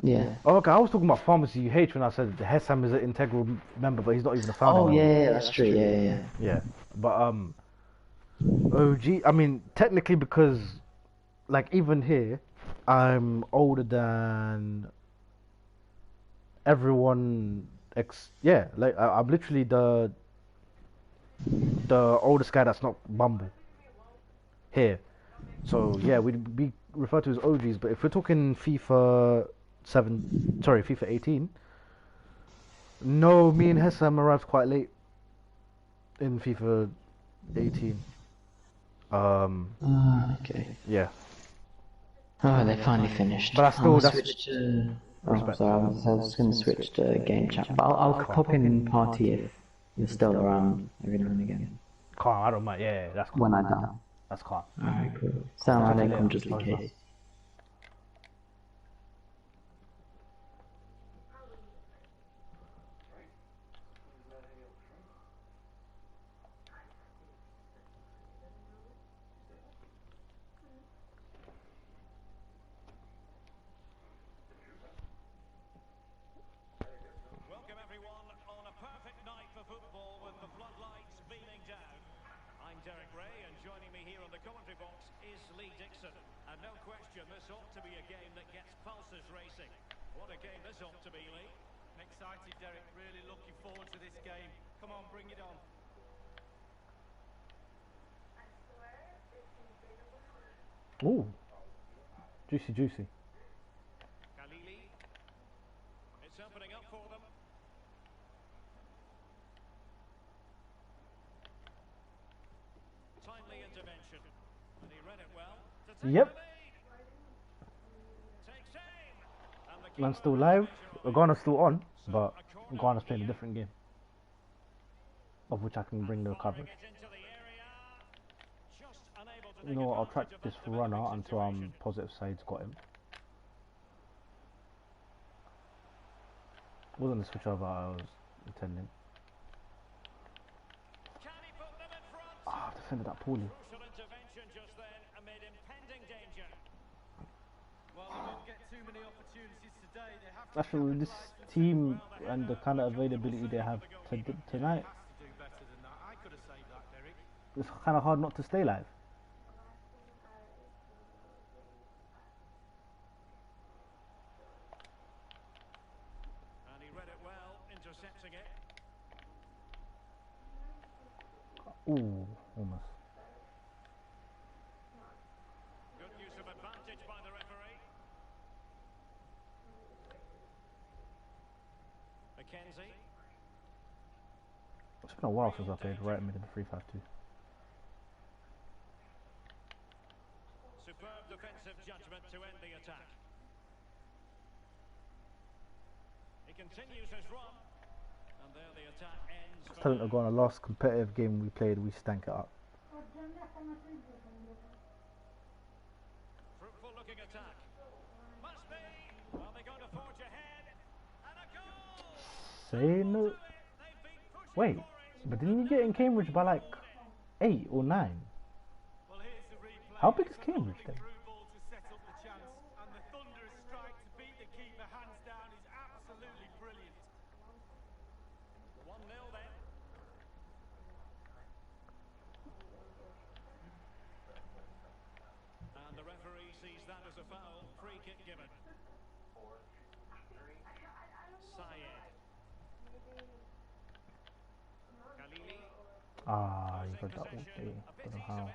Speaker 2: Yeah.
Speaker 1: Oh, okay, I was talking about Pharmacy UH when I said Hessam is an integral member, but he's not even a founding member.
Speaker 2: Yeah, that's true. Yeah.
Speaker 1: Yeah, but OG. I mean, technically, because like even here, I'm older than everyone. Yeah, like I'm literally the oldest guy that's not Bumble here. So yeah, we'd be referred to as OGs. But if we're talking FIFA 7, sorry, FIFA 18, no, me and Hessam arrived quite late in FIFA 18.
Speaker 2: Okay.
Speaker 1: Yeah,
Speaker 2: Oh, they finally finished.
Speaker 1: but
Speaker 2: I'm gonna
Speaker 1: that's
Speaker 2: switch to. Oh,
Speaker 1: respect.
Speaker 2: sorry, I was gonna switch to game chat, but I'll pop in party if you're still around every now and again.
Speaker 1: calm. I don't mind. Yeah, that's calm.
Speaker 2: When I'm done.
Speaker 1: That's calm.
Speaker 2: Alright, cool. Sound
Speaker 1: Chat to you
Speaker 2: alaikum
Speaker 1: later.
Speaker 2: just in
Speaker 1: Alright,
Speaker 2: case.
Speaker 3: Welcome everyone on a perfect night for football with the floodlights beaming down. I'm Derek Ray and joining me here on the commentary box is Lee Dixon. And no question, this ought to be a game that gets pulses racing. What a game this ought to be, Lee.
Speaker 4: Excited, Derek. Really looking forward to this game. Come on, bring it on.
Speaker 1: Ooh, juicy, juicy.
Speaker 3: Khalili. It's opening up for them. Timely intervention. And he read it well. To take
Speaker 1: Yep.
Speaker 3: the lead. Takes aim. And the
Speaker 1: Man's
Speaker 3: keeper
Speaker 1: still live.
Speaker 3: eventually-
Speaker 1: Ghana's still on, but
Speaker 3: A corner
Speaker 1: Ghana's playing a
Speaker 3: here.
Speaker 1: different game, of which I can bring the
Speaker 3: Following
Speaker 1: coverage.
Speaker 3: it into the area. Just unable to
Speaker 1: You
Speaker 3: take
Speaker 1: know what? I'll track
Speaker 3: advantage
Speaker 1: this
Speaker 3: of a
Speaker 1: runner
Speaker 3: developing
Speaker 1: until
Speaker 3: situation.
Speaker 1: positive side's got him. Wasn't the switch over I was intending.
Speaker 3: Can he put them in front?
Speaker 1: Ah, defended that poorly.
Speaker 3: Crucial intervention just then amid impending danger.
Speaker 4: Well, they didn't get too many opportunities today. They have to
Speaker 1: Actually, this team and the kind of availability they have tonight,
Speaker 4: has to do better than that. I could have saved that, Derek.
Speaker 1: it's kind of hard not to stay live.
Speaker 3: And he read it well, intercepting it.
Speaker 1: Ooh, almost.
Speaker 3: Good use of advantage by the referee. Mackenzie.
Speaker 1: It's been a while since I played right mid in the 3-5-2.
Speaker 3: Superb defensive judgment to end the attack. He continues his run. And there the attack ends.
Speaker 1: I was telling Ghana, last competitive game we played, we stank it up.
Speaker 3: Fruitful looking attack. Must be. Are they going to forge ahead? And a goal!
Speaker 1: Say no.
Speaker 3: They've been pushing
Speaker 1: Wait,
Speaker 3: for it.
Speaker 1: but didn't you get in Cambridge by like 8 or 9?
Speaker 4: Well, here's the replay.
Speaker 1: How big is
Speaker 4: It's a
Speaker 1: Cambridge
Speaker 4: lovely
Speaker 1: then?
Speaker 4: through ball to set up the chance, and the thunderous strike to beat the keeper hands down is absolutely brilliant.
Speaker 3: 1-0 then. And the referee sees that as a foul. Free kick given. Syed. Khalili.
Speaker 1: Ah, you got that all day.
Speaker 3: A
Speaker 1: Don't know
Speaker 3: pity
Speaker 1: how.
Speaker 3: to me.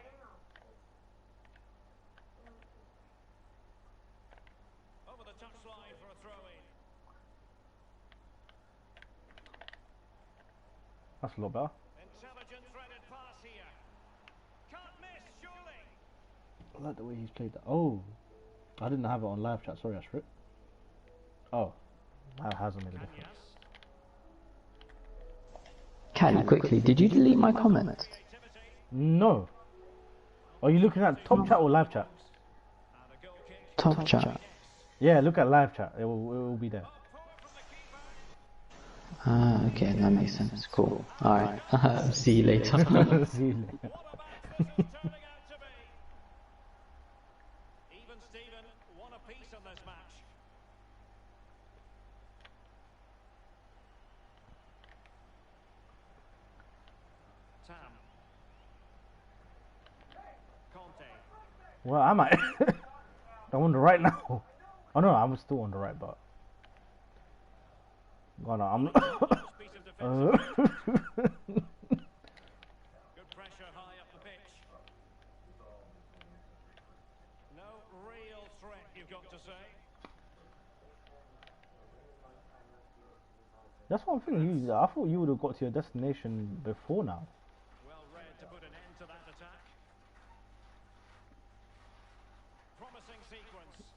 Speaker 3: Over the touchline for a throw in.
Speaker 1: That's a lot better.
Speaker 3: Intelligent threaded pass here. Can't miss, surely.
Speaker 1: I like the way he's played that. Oh, I didn't have it on live chat. Sorry, Ashford. Oh, that hasn't made a difference.
Speaker 3: Kanyas.
Speaker 2: Callie, quickly, did you delete my comments?
Speaker 3: Creativity.
Speaker 1: No. Are you looking at top chat or live chat?
Speaker 3: And a goal kick.
Speaker 2: Top chat.
Speaker 1: Yeah, look at live chat. It will be there.
Speaker 3: Forward from the keeper.
Speaker 2: Ah, okay, that makes sense. Cool. Alright, see you later.
Speaker 1: See you later.
Speaker 3: What about this one turning out to be? Even Steven, one apiece on this match. Tam. Conte.
Speaker 1: Well, I might. I'm on the right now. Oh no, I'm still on the right, but. Oh no, I'm.
Speaker 3: Nice piece of defensive.
Speaker 1: Uh,
Speaker 3: Good pressure high up the pitch. you've got to say.
Speaker 1: That's one thing. I thought you would have got to your destination before now.
Speaker 3: Well read to put an end to that attack. Promising sequence.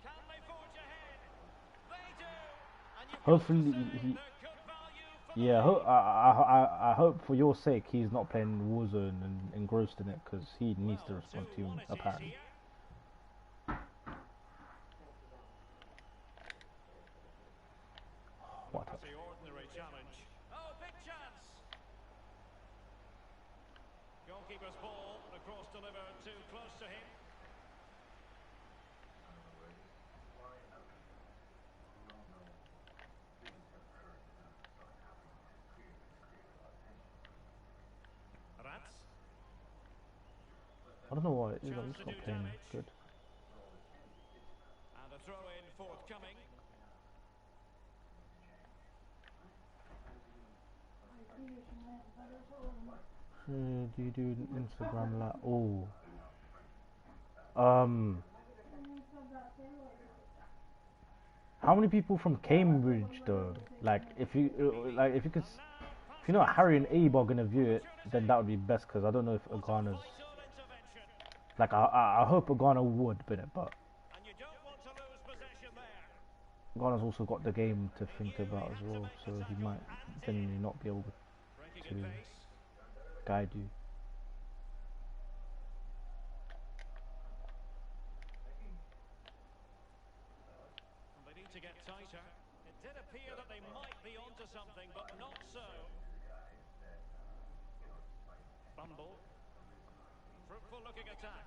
Speaker 3: Can they forge ahead? They do. And you've got to
Speaker 1: Hopefully,
Speaker 3: say
Speaker 1: he.
Speaker 3: they're good value for the
Speaker 1: Yeah,
Speaker 3: money.
Speaker 1: I hope for your sake he's not playing Warzone and engrossed in it because he needs to
Speaker 3: Well,
Speaker 1: respond to
Speaker 3: 2-1
Speaker 1: him
Speaker 3: it is
Speaker 1: apparently.
Speaker 3: here.
Speaker 1: What a
Speaker 3: Not
Speaker 1: touch.
Speaker 3: the ordinary challenge. Oh, big chance. Goalkeeper's ball, the cross delivered too close to him. Rats.
Speaker 1: I don't know why it is. I'm
Speaker 3: Chance
Speaker 1: just
Speaker 3: to
Speaker 1: not
Speaker 3: do
Speaker 1: playing
Speaker 3: damage.
Speaker 1: good.
Speaker 3: And a throw in forthcoming.
Speaker 1: Do you do Instagram like um how many people from Cambridge though? Like if you could
Speaker 3: And now
Speaker 1: if you know
Speaker 3: passing it
Speaker 1: Harry and
Speaker 3: through.
Speaker 1: Abe are gonna view it, then
Speaker 3: Opportunity.
Speaker 1: that would be best because I don't know if
Speaker 3: What a
Speaker 1: Agana's
Speaker 3: vital intervention.
Speaker 1: like I hope Agana would, but
Speaker 3: And you don't want to lose possession there.
Speaker 1: Agana's also got the game to
Speaker 3: He
Speaker 1: think
Speaker 3: knew he
Speaker 1: about as
Speaker 3: had to
Speaker 1: well,
Speaker 3: make
Speaker 1: so
Speaker 3: the
Speaker 1: he
Speaker 3: tackle
Speaker 1: might
Speaker 3: and did.
Speaker 1: genuinely not be able
Speaker 3: Breaking
Speaker 1: to
Speaker 3: at pace.
Speaker 1: guide you.
Speaker 3: And they need to get tighter. It did appear that they might be onto something, but not so. Bumble. Fruitful looking attack.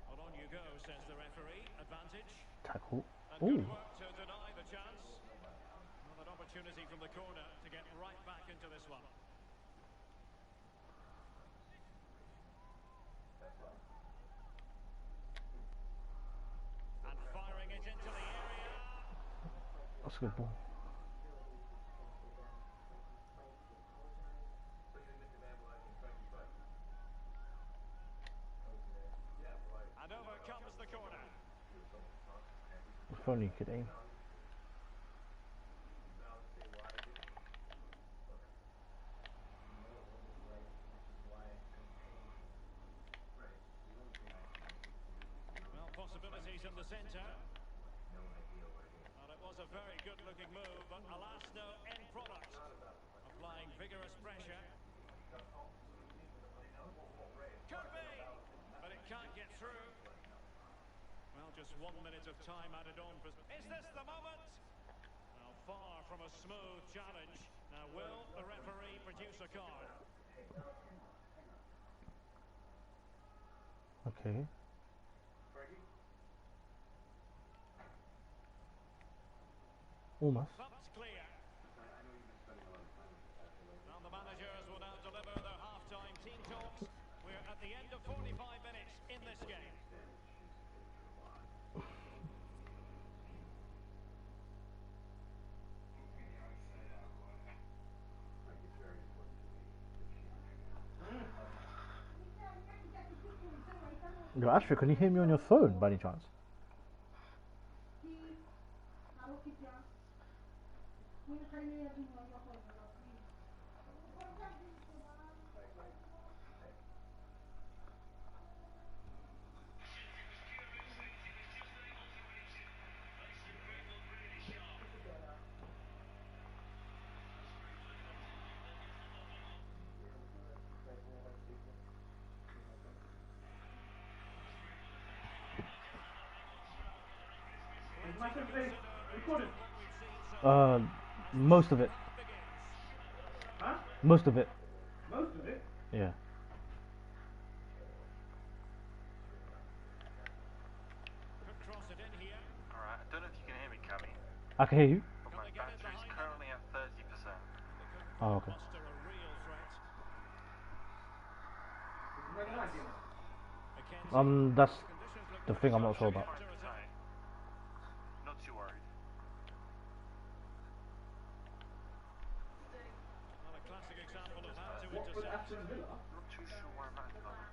Speaker 3: Well, on you go, says the referee. Advantage.
Speaker 1: Tackle.
Speaker 3: And good
Speaker 1: Ooh.
Speaker 3: work to deny the chance. Well, an opportunity from the corner to get right back into this one. And firing it into the area.
Speaker 1: That's a good ball.
Speaker 3: And over comes the corner.
Speaker 1: If only you could aim.
Speaker 3: Well, possibilities in the centre. Well, it was a very good-looking move, but alas, no end product. Applying vigorous pressure. Could be, but it can't get through. Well, just 1 minute of time added on. Is this the moment? Now, far from a smooth challenge. Now, will the referee produce a card?
Speaker 1: Okay. Almost.
Speaker 3: Bumped clear. Now the managers will now deliver their half-time team talks. We're at the end of 45 minutes in this game.
Speaker 1: Yo, Ashford, can you hear me on your phone by any chance?
Speaker 3: Plenty to consider based on what we've seen so
Speaker 1: Uh,
Speaker 3: far as the
Speaker 1: most of
Speaker 3: second
Speaker 1: it.
Speaker 3: half begins.
Speaker 1: Most of it.
Speaker 5: Most of it?
Speaker 1: Yeah.
Speaker 3: Could cross it in here.
Speaker 4: Alright, I don't know if you can hear me, Cammy,
Speaker 1: I can hear you.
Speaker 4: but
Speaker 3: Can
Speaker 4: my
Speaker 3: they get in
Speaker 4: battery's
Speaker 3: behind them?
Speaker 4: currently at 30%.
Speaker 3: They couldn't
Speaker 1: Oh,
Speaker 3: quite
Speaker 1: okay.
Speaker 3: muster a real threat. Mackenzie.
Speaker 1: That's
Speaker 3: Conditions look
Speaker 1: the
Speaker 3: pretty
Speaker 1: thing I'm
Speaker 3: good
Speaker 1: not sure
Speaker 3: for
Speaker 1: about.
Speaker 3: counter-attack.
Speaker 4: Not too worried.
Speaker 3: Well, a classic example of how to
Speaker 5: What was
Speaker 3: intercept.
Speaker 5: Aston Villa?
Speaker 4: Not too sure where I'm at the moment.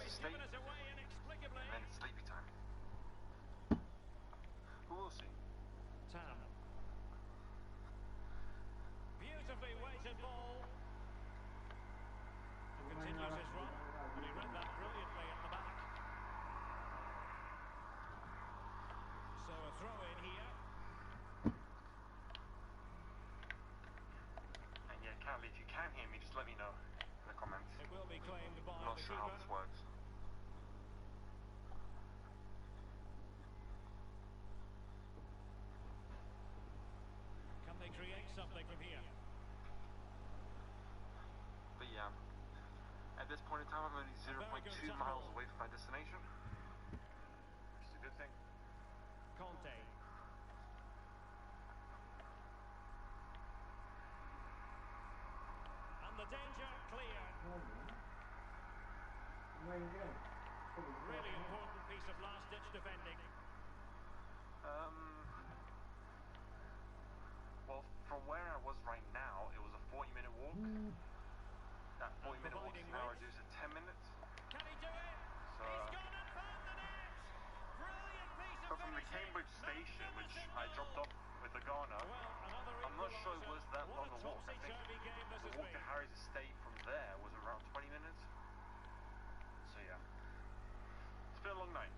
Speaker 3: He's
Speaker 5: State,
Speaker 3: given us away inexplicably.
Speaker 5: and then it's sleepy time. Who will see?
Speaker 3: Tam. Beautifully weighted ball. And continues his run. But he read that brilliantly at the back. So a throw in here.
Speaker 5: And yeah, Callie, if you can hear me, just let me know in the comments.
Speaker 3: It will be claimed by
Speaker 5: I'm not
Speaker 3: the
Speaker 5: sure how
Speaker 3: keeper.
Speaker 5: this works.
Speaker 3: Can they create something from here?
Speaker 5: But yeah, at this point in time, I'm only 0.2 miles away from my destination, which is a good thing.
Speaker 3: Conte. And the danger clear. Really important piece of last-ditch defending.
Speaker 5: Well, from where I was right now, it was a 40-minute walk. That 40-minute walk is now reduced to 10 minutes.
Speaker 3: Can he do it?
Speaker 5: So,
Speaker 3: He's gone and found the net. Brilliant piece of
Speaker 5: but from the
Speaker 3: finishing.
Speaker 5: Cambridge station, which I
Speaker 3: Magnificent
Speaker 5: dropped
Speaker 3: goal.
Speaker 5: off with the Ghana,
Speaker 3: Well, another
Speaker 5: I'm not sure it was that
Speaker 3: What
Speaker 5: long
Speaker 3: a
Speaker 5: a walk. I think
Speaker 3: topsy-turvy game this
Speaker 5: the
Speaker 3: has
Speaker 5: walk to
Speaker 3: been.
Speaker 5: Harry's estate from there was around 20 minutes. So yeah, it's been a long night.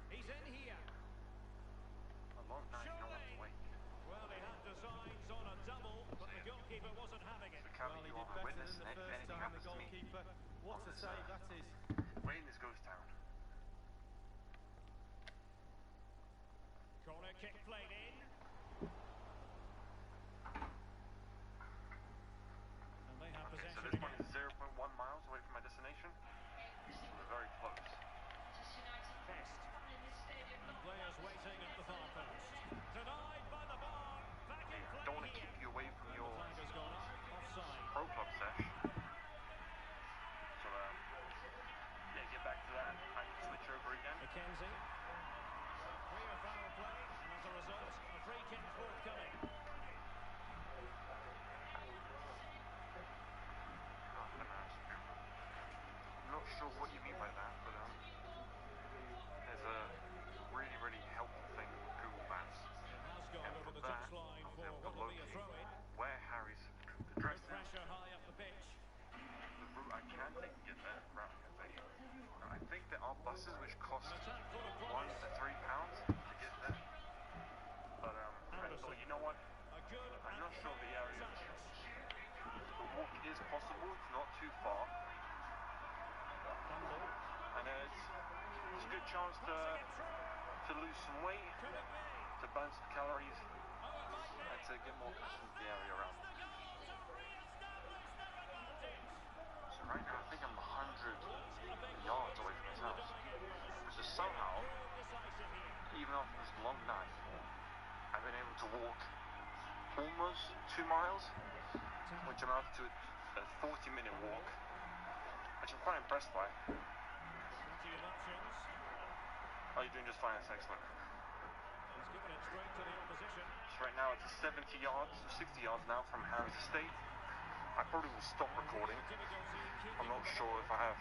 Speaker 3: He's in here.
Speaker 5: A long night, no one's awake.
Speaker 3: Well, he had designs on a double, but the goalkeeper wasn't having it.
Speaker 5: So Callie,
Speaker 4: Well, he
Speaker 5: you
Speaker 4: did
Speaker 5: are my
Speaker 4: better
Speaker 5: witness,
Speaker 4: than
Speaker 5: and
Speaker 4: the
Speaker 5: if
Speaker 4: first
Speaker 5: anything
Speaker 4: time, the
Speaker 5: happens to me,
Speaker 4: goalkeeper. What a save that is.
Speaker 5: we're in this ghost town.
Speaker 3: Corner kick played in. And they have
Speaker 5: Okay, so
Speaker 3: possession
Speaker 5: this
Speaker 3: again.
Speaker 5: point is 0.1 miles away from my destination. So we're very close.
Speaker 3: Best. And players waiting at the far post. Denied by the bar. Back in
Speaker 5: Yeah,
Speaker 3: play
Speaker 5: don't want to
Speaker 3: here.
Speaker 5: keep you away from
Speaker 3: And
Speaker 5: your
Speaker 3: the flag has gone up. Offside.
Speaker 5: pro club sesh. So yeah, get back to that. I can switch over again.
Speaker 3: McKenzie. Clear foul play. And as a result, a free kick forthcoming.
Speaker 5: I'm not sure what you mean by that, but there's a really, really helpful thing with Google Maps.
Speaker 3: It has gone
Speaker 5: And
Speaker 3: over
Speaker 5: from
Speaker 3: the
Speaker 5: that,
Speaker 3: touchline
Speaker 5: I was
Speaker 3: for
Speaker 5: able
Speaker 3: what
Speaker 5: to
Speaker 3: will be a
Speaker 5: locate
Speaker 3: throw-in.
Speaker 5: where Harry's
Speaker 3: No
Speaker 5: address is,
Speaker 3: pressure high up the pitch.
Speaker 5: the route I can take to get there, route I can take. Now, I think there are buses which cost
Speaker 3: An attack full of
Speaker 5: £1
Speaker 3: promise.
Speaker 5: to £3 to get there. But I thought, you know what?
Speaker 3: A good
Speaker 5: I'm not sure the area.
Speaker 3: chance.
Speaker 5: The walk is possible. It's not too far,
Speaker 3: Campbell.
Speaker 5: and it's a good chance
Speaker 3: Passing it through.
Speaker 5: to lose some weight,
Speaker 3: Could it be?
Speaker 5: to burn some calories,
Speaker 3: Oh, it might be.
Speaker 5: and to get more accustomed to the area around.
Speaker 3: The goal to re-establish their advantage.
Speaker 5: So right now, I think I'm 100
Speaker 3: What a big
Speaker 5: yards
Speaker 3: moment
Speaker 5: away from his
Speaker 3: in the
Speaker 5: house.
Speaker 3: dying embers.
Speaker 5: So somehow,
Speaker 3: Prove decisive here.
Speaker 5: even after this long night, I've been able to walk almost 2 miles, which amounts to a 40-minute walk, which I'm quite impressed by.
Speaker 3: Plenty of options.
Speaker 5: Oh, you're doing just fine. That's excellent.
Speaker 3: He's given it straight to the opposition.
Speaker 5: So right now it's 70 yards, or 60 yards now from Harry's estate. I probably will stop recording.
Speaker 3: Difficulty keeping
Speaker 5: I'm not
Speaker 3: the
Speaker 5: sure
Speaker 3: ball.
Speaker 5: if I have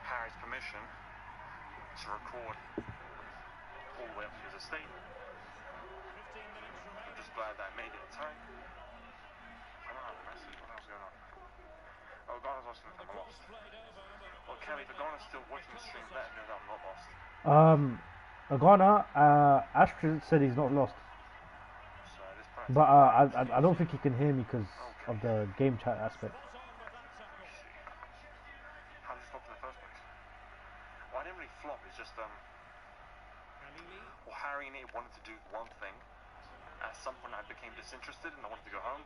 Speaker 5: Harry's permission to record all the way up to his estate.
Speaker 3: 15 minutes
Speaker 5: I'm
Speaker 3: remaining.
Speaker 5: just glad that I made it in time. I don't have a message. What else is going on? Oh, Ghana's lost in
Speaker 3: The
Speaker 5: time. I
Speaker 3: cross
Speaker 5: lost.
Speaker 3: played over, but
Speaker 5: Well, Kelly, if Ghana's still watching the stream, let him know that I'm not lost.
Speaker 1: Ghana, Astrid said he's not lost,
Speaker 5: So at this point,
Speaker 1: but I don't think he can hear me because of the game chat aspect.
Speaker 3: spot on with that tackle.
Speaker 5: how did you flop in the first place? Well, I didn't really flop. It's just
Speaker 3: Khalili.
Speaker 5: well, Harry and Nate wanted to do one thing. At some point, I became disinterested and I wanted to go home.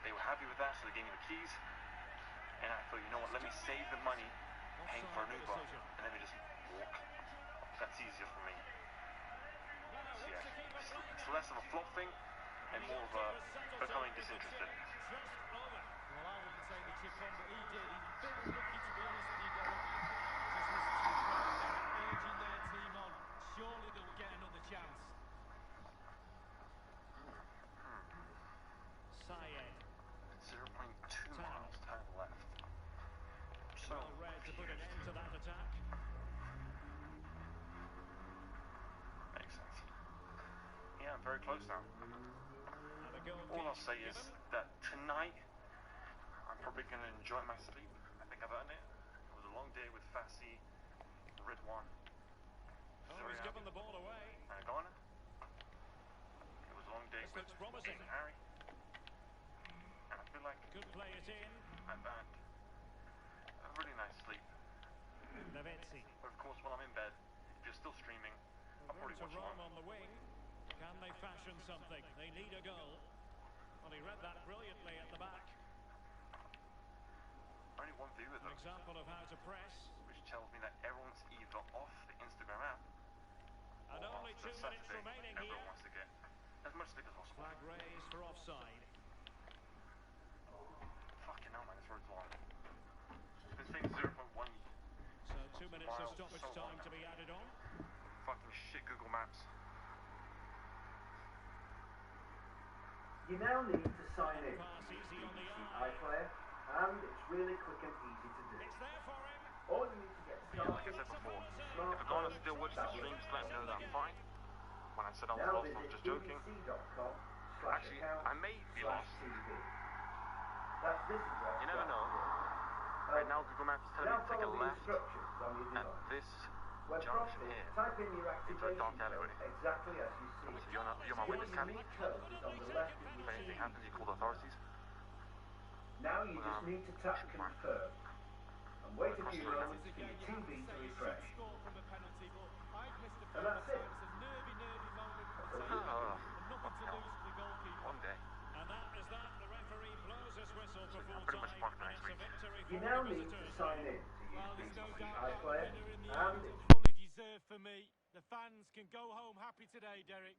Speaker 5: They were happy with that, so they gave me the keys. And I thought, you know what? Let me save the money paying for an Uber, and let me just walk. That's easier for me. So yeah, it's less of a flop thing and more of a becoming disinterested.
Speaker 3: Just over.
Speaker 4: Well, I wouldn't say the chip on, but he did. He's very lucky, to be honest with you, Derek. Just listen to the crowd there, urging their team on. Surely they'll get another chance.
Speaker 3: Syed.
Speaker 5: 0.2 miles time left. very close now.
Speaker 3: And the goal
Speaker 5: All I'll
Speaker 3: kick
Speaker 5: say is
Speaker 3: given.
Speaker 5: that tonight, I'm probably going to enjoy my sleep. I think I've earned it. It was a long day with Fassi, Ridwan,
Speaker 3: Oh, he's given the ball away.
Speaker 5: and Ghana. It was a long day
Speaker 3: This
Speaker 5: with
Speaker 3: looks promising.
Speaker 5: Harry. And I feel like
Speaker 3: Could play it in.
Speaker 5: I've earned a really nice sleep.
Speaker 3: Lavezzi.
Speaker 5: But of course, while I'm in bed, if you're still streaming, I'll
Speaker 3: Room
Speaker 5: probably
Speaker 3: to
Speaker 5: watch
Speaker 3: roam
Speaker 5: along.
Speaker 3: on the wing. Can they fashion something? They need a goal. Well, he read that brilliantly at the back.
Speaker 5: Only one viewer
Speaker 3: An
Speaker 5: though,
Speaker 3: example of how to press.
Speaker 5: which tells me that everyone's either off the Instagram app
Speaker 3: And
Speaker 5: or
Speaker 3: only
Speaker 5: after
Speaker 3: 2 minutes
Speaker 5: Saturday,
Speaker 3: remaining
Speaker 5: everyone
Speaker 3: here.
Speaker 5: wants to get as much sleep as possible.
Speaker 3: Flag raised for offside.
Speaker 5: Fucking hell, man, this road's long. It's been saying 0.1
Speaker 3: So 2 minutes of
Speaker 5: miles
Speaker 3: stoppage
Speaker 5: so long
Speaker 3: time to
Speaker 5: now.
Speaker 3: be added on.
Speaker 5: Fucking shit Google Maps.
Speaker 6: You now need to sign in to
Speaker 3: Pass
Speaker 6: use
Speaker 3: easy on the
Speaker 6: BBC
Speaker 3: eye.
Speaker 6: iPlayer, and it's really quick and easy to do.
Speaker 3: It's there for him.
Speaker 6: All you need to get
Speaker 5: Yeah, like I
Speaker 6: started
Speaker 5: said
Speaker 6: is
Speaker 5: before,
Speaker 6: smartphone,
Speaker 5: if Ghana still watches the
Speaker 6: tablet,
Speaker 5: stream, just let me know that I'm fine. When I said I was
Speaker 6: Now
Speaker 5: lost, I was
Speaker 6: visit
Speaker 5: just joking. Actually, I may be lost.
Speaker 6: bbc.com/account/TV. That's this address.
Speaker 5: You never know. Right now, Google Maps is telling me to take a
Speaker 6: follow the
Speaker 5: left
Speaker 6: instructions on your
Speaker 5: at
Speaker 6: device.
Speaker 5: this
Speaker 6: When
Speaker 5: junction
Speaker 6: prompted,
Speaker 5: here.
Speaker 6: type in your
Speaker 5: into a dark
Speaker 6: activation
Speaker 5: alleyway.
Speaker 6: code exactly as you see
Speaker 5: So
Speaker 6: it.
Speaker 5: you're my
Speaker 6: Your
Speaker 5: witness, Cali.
Speaker 6: unique code is on the left of
Speaker 5: If
Speaker 6: your
Speaker 5: anything
Speaker 6: TV.
Speaker 5: happens, you call the authorities.
Speaker 6: Now you just need to tap
Speaker 5: should be fine.
Speaker 6: confirm and wait a
Speaker 5: Across
Speaker 6: few
Speaker 5: the road now.
Speaker 6: moments for your TV to refresh.
Speaker 4: Score from a penalty, but I've missed a few
Speaker 6: And that's
Speaker 4: at
Speaker 6: it.
Speaker 4: times. A nervy moment with the
Speaker 6: That's
Speaker 4: takeback,
Speaker 5: all.
Speaker 4: and nothing to lose for the goalkeeper.
Speaker 5: One day.
Speaker 3: And that is that. The referee blows his whistle for
Speaker 5: I'm
Speaker 3: full
Speaker 5: pretty much
Speaker 3: time.
Speaker 5: parked for
Speaker 3: And
Speaker 5: next
Speaker 3: it's a
Speaker 5: week.
Speaker 3: victory
Speaker 6: You
Speaker 3: for
Speaker 6: now
Speaker 3: the
Speaker 6: need to
Speaker 3: visitors.
Speaker 6: sign in to use
Speaker 4: Well, there's no
Speaker 6: BBC
Speaker 4: doubt about the
Speaker 6: iPlayer,
Speaker 4: winner in the
Speaker 6: and
Speaker 4: end.
Speaker 6: it's
Speaker 4: Fully deserved for me. The fans can go home happy today, Derek.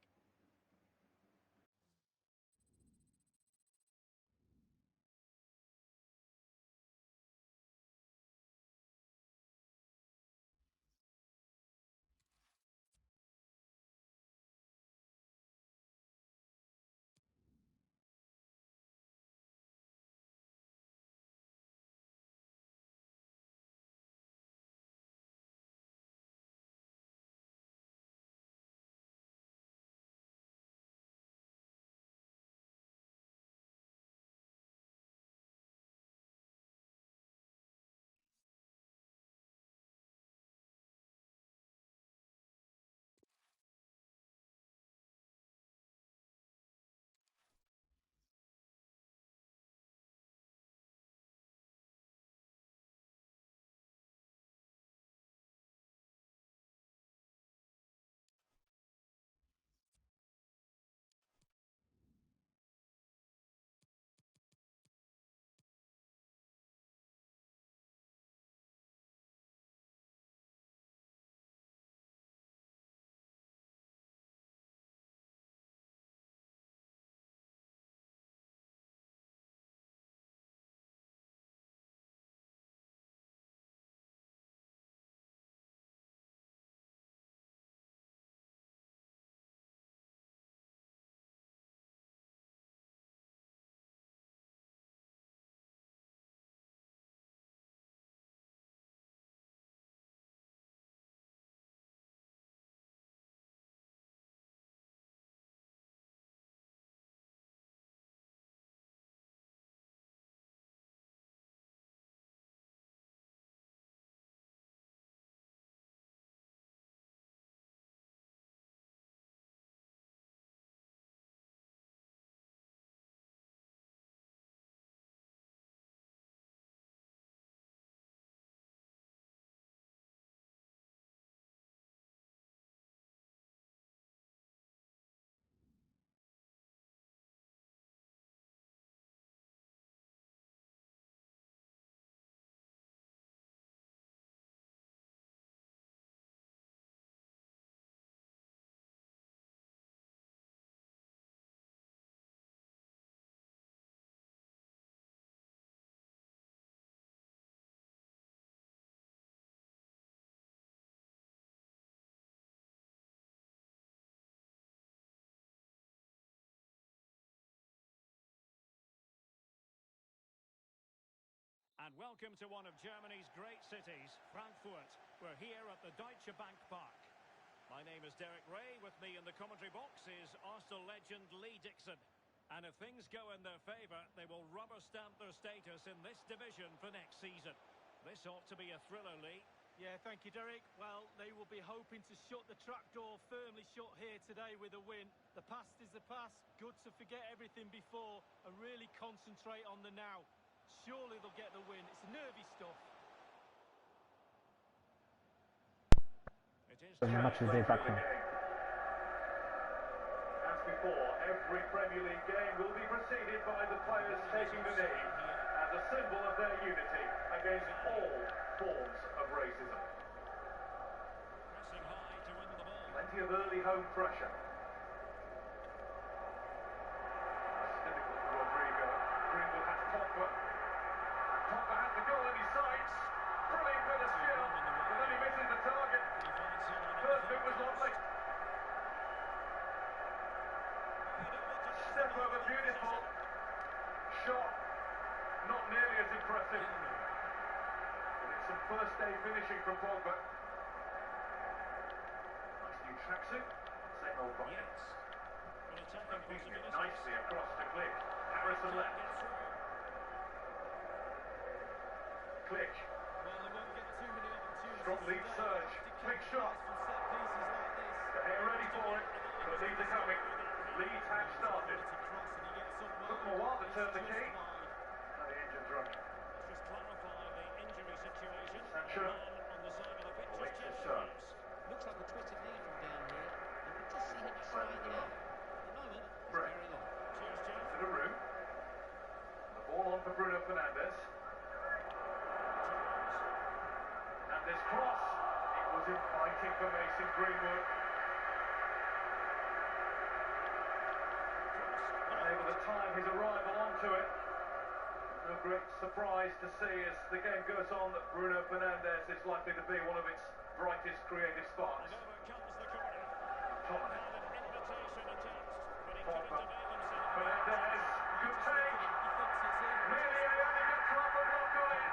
Speaker 3: And welcome to one of Germany's great cities, Frankfurt. We're here at the Deutsche Bank Park. My name is Derek Ray. With me in the commentary box is Arsenal legend Lee Dixon. And if things go in their favour, they will rubber stamp their status in this division for next season. This ought to be a thriller, Lee.
Speaker 4: Yeah, thank you, Derek. Well, they will be hoping to shut the trapdoor firmly shut here today with a win. The past is the past. Good to forget everything before and really concentrate on the now. Surely they'll get the win. It's nervy stuff.
Speaker 3: It is
Speaker 1: Much as they're back in.
Speaker 7: As before, every Premier League game will be preceded by the players taking the knee as a symbol of their unity against all forms of racism.
Speaker 3: pressing high to win the ball.
Speaker 7: Plenty of early home pressure. That's difficult for Rodrigo. Greenwood has Pogba. And Pogba has the goal in his sights. Brilliant bit of skill, but then he misses the target. First bit was lovely. Step over, beautiful. Shot, not nearly as impressive. But it's some first day finishing from Pogba. Nice new tracksuit. Same old bucket.
Speaker 3: Yes. Well, attacking
Speaker 7: Beating it
Speaker 3: possibilities.
Speaker 7: nicely across to Click. Harrison left.
Speaker 3: Get through.
Speaker 7: Click.
Speaker 4: Well, they won't get too many opportunities.
Speaker 7: Strong lead
Speaker 4: today.
Speaker 7: surge.
Speaker 4: To
Speaker 7: Big
Speaker 4: capitalize
Speaker 7: shot.
Speaker 4: from set pieces like this.
Speaker 7: De Gea ready for it. But Leeds are coming. Leeds have started.
Speaker 4: Cross and he gets up well.
Speaker 7: Took them a while to turn the
Speaker 4: It's
Speaker 7: key.
Speaker 4: just wide.
Speaker 7: And the engine's running.
Speaker 3: Let's just clarify the injury situation.
Speaker 7: Sancho.
Speaker 3: The man on the side of the pitch
Speaker 7: Awaits
Speaker 3: is
Speaker 7: his
Speaker 3: Jeff
Speaker 7: turn.
Speaker 3: Reeves.
Speaker 8: Looks like a twisted knee from down here. You can just see him sliding it out. At the moment, it's
Speaker 7: Right.
Speaker 8: carrying on.
Speaker 3: Cheers, Jeff.
Speaker 7: To the room. The ball on for Bruno Fernandes. Fernandes cross. It was inviting for Mason Greenwood. Unable to time his arrival onto it. No great surprise to see as the game goes on that Bruno Fernandes is likely to be one of its brightest creative sparks.
Speaker 3: And over comes the corner.
Speaker 7: McTominay.
Speaker 3: Had an invitation attempt, but he
Speaker 7: Pogba.
Speaker 3: couldn't avail himself.
Speaker 7: Fernandes. Good take.
Speaker 4: He thinks it's in.
Speaker 7: Nearly a Yannick Trump block on it.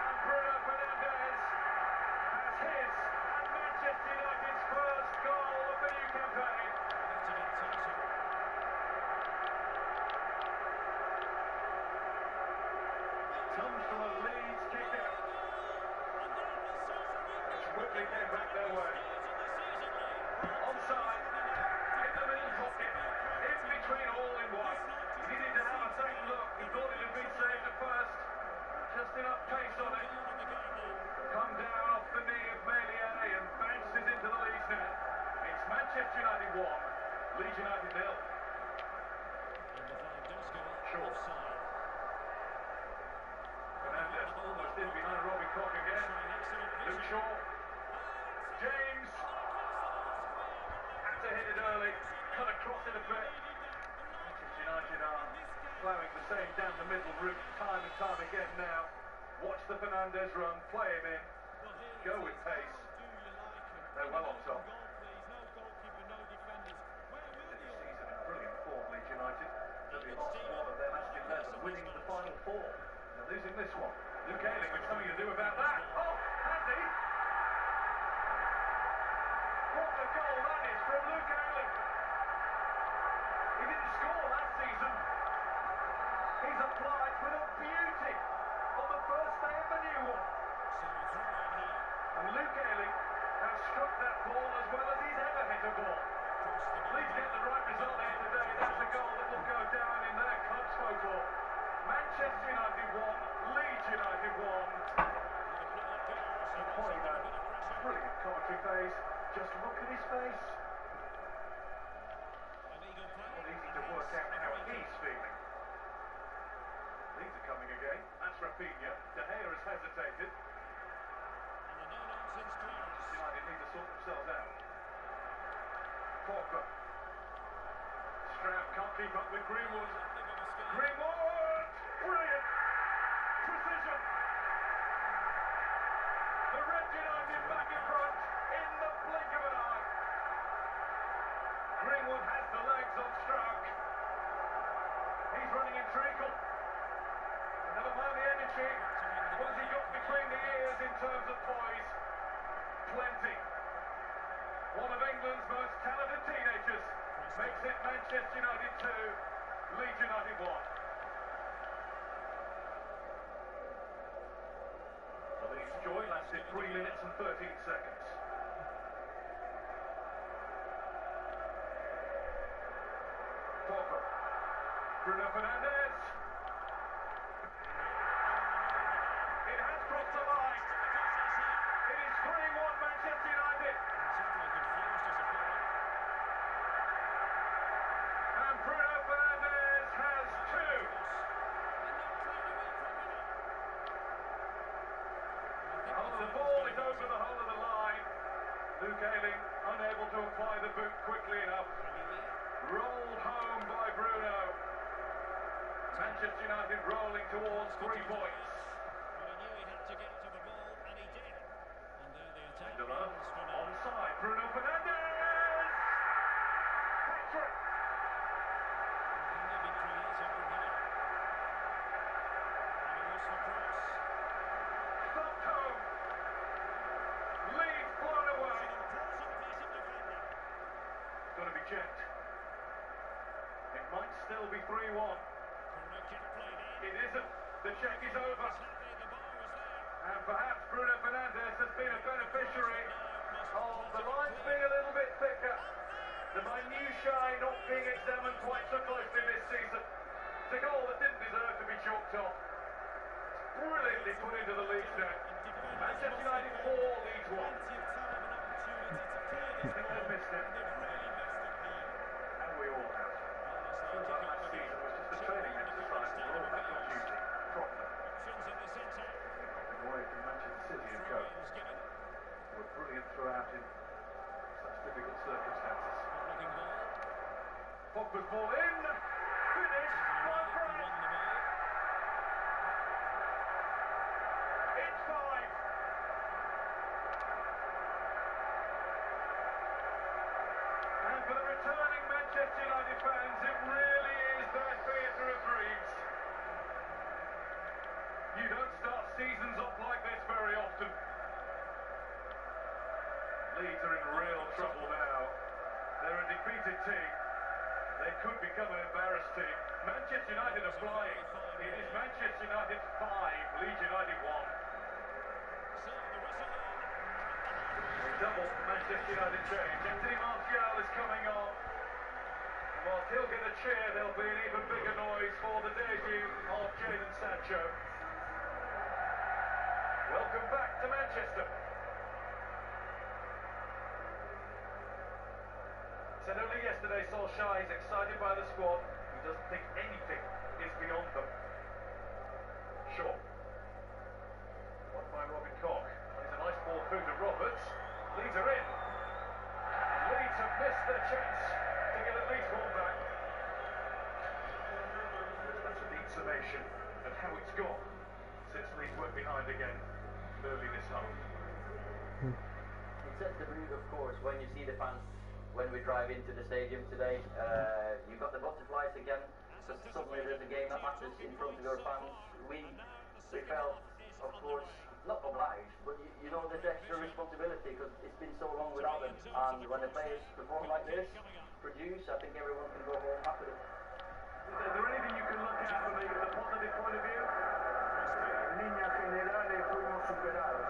Speaker 7: And Bruno Fernandes has his and Manchester United's first goal of the new campaign.
Speaker 3: That's a bit tighter.
Speaker 7: Comes from a Leeds kick out, which quickly came back their way. Onside, in the middle pocket, in between all in one. He needed to have a second look. He thought it had been saved at first. Just enough pace on it. Come down off the knee of Melier and bounces into the Leeds net. It's Manchester United 1, Leeds United 0.
Speaker 3: And the flag does go
Speaker 7: Sure.
Speaker 3: offside.
Speaker 7: Fernandes almost in behind Robbie Koch again. Luke Shaw. James had to hit it early. Cut across it a bit. Manchester United are ploughing the same down the middle route time and time again now. Watch the Fernandes run, play him in.
Speaker 4: Well, here it
Speaker 7: Go
Speaker 4: is.
Speaker 7: with pace.
Speaker 4: How do you like him?
Speaker 7: They're well on top.
Speaker 4: Goal, please. No goalkeeper, no defenders. Where were
Speaker 7: This
Speaker 4: they all?
Speaker 7: season in brilliant form, Leeds United. They've lost one of their last 11, winning the final 4. They're losing this one. Luke Ayling with something to do about that. Oh, has he? What a goal that is from Luke Ayling. He didn't score last season. He's applied with a beauty on the first day of the new one.
Speaker 3: So through in here.
Speaker 7: And Luke Ayling has struck that ball as well as he's ever hit a ball.
Speaker 3: Across the
Speaker 7: Please get the right result here today. That's a goal that will go down in their club's folklore. Manchester United 1, Leeds United 1. Poyner, brilliant commentary phase. Just look at his face. Not easy to work out how he's feeling. Leeds are coming again. That's Rafinha. De Gea has hesitated.
Speaker 3: And the no-nonsense clearance.
Speaker 7: United need to sort themselves out. Pogba. Stroud can't keep up with Greenwood. Greenwood! Brilliant! Precision! The Red United back in front in the blink of an eye. Greenwood has the legs on Stroud. He's running in treacle. And never mind the energy. What has he got between the ears in terms of poise? Plenty. United 2, Leeds United 1. So the joy lasted 3 minutes and 13 seconds. Pogba. Bruno Fernandes. It has crossed the line. It is 3-1 Manchester United. And Bruno Fernandes has 2. Oh, the ball is over the whole of the line. Luke Ayling unable to apply the boot quickly enough. Rolled home by Bruno. Manchester United rolling towards 3 points.
Speaker 3: Well, he knew he had to get to the ball, and he did. And there the attack
Speaker 7: Lindelof
Speaker 3: comes from him.
Speaker 7: onside. Bruno Fernandes. Hat-trick.
Speaker 3: Can they be creative from here? And a useful cross.
Speaker 7: Stopped home. Leeds blown away.
Speaker 3: It's an important piece of defending.
Speaker 7: It's going to be checked. It might still be 3-1.
Speaker 3: Corner kick played in.
Speaker 7: It isn't. The check is over.
Speaker 3: It's happy, the bar was there.
Speaker 7: And perhaps Bruno Fernandes has been a beneficiary of the lines being a little bit thicker. The minutiae not being examined quite so closely this season. It's a goal that didn't deserve to be chalked off. It's brilliantly put into the Leeds net. Manchester United 4, Leeds 1.
Speaker 3: Plenty of time and opportunity to clear
Speaker 7: I
Speaker 3: this
Speaker 7: think
Speaker 3: ball.
Speaker 7: they've missed it.
Speaker 3: They've really missed it here.
Speaker 7: And we all have. Feels like last season was just a training exercise. We're all back on duty. Properly.
Speaker 3: Options in the centre.
Speaker 7: Nothing away from Manchester City and co.
Speaker 3: Throw-ins given.
Speaker 7: Were brilliant throughout in such difficult circumstances.
Speaker 3: Good-looking ball.
Speaker 7: Pogba's ball in. Finish.
Speaker 3: He
Speaker 7: One
Speaker 3: won
Speaker 7: break.
Speaker 3: the ball.
Speaker 7: It's 5. And for the returning Manchester United fans, it really is their theatre of dreams. You don't start seasons off like this very often. Leeds are in real trouble now. They're a defeated team. They could become an embarrassed team. Manchester United are flying. It is Manchester United 5, Leeds United 1.
Speaker 3: So the whistle in.
Speaker 7: Double Manchester United change. Anthony Martial is coming on. Whilst he'll get a cheer, there'll be an even bigger noise for the debut of Jadon Sancho. Welcome back to Manchester. Said only yesterday Solskjaer is excited by the squad. He doesn't think anything is beyond them. Sure. Won by Robin Koch. It's a nice ball through to Roberts. Leeds are in. And Leeds have missed their chance to get at least one back. That's a neat summation of how it's gone since Leeds went behind again early this half.
Speaker 9: It sets the mood, of course, when you see the fans. When we drive into the stadium today, you got the butterflies again. So suddenly there's a game that matters in front of your fans. We felt, of course, not obliged, but you know there's extra responsibility because it's been so long without them. And when the players perform like this, produce, I think everyone can go home happily.
Speaker 7: Is there anything you can look at from the positive point of view?
Speaker 6: En línea generales fuimos superados.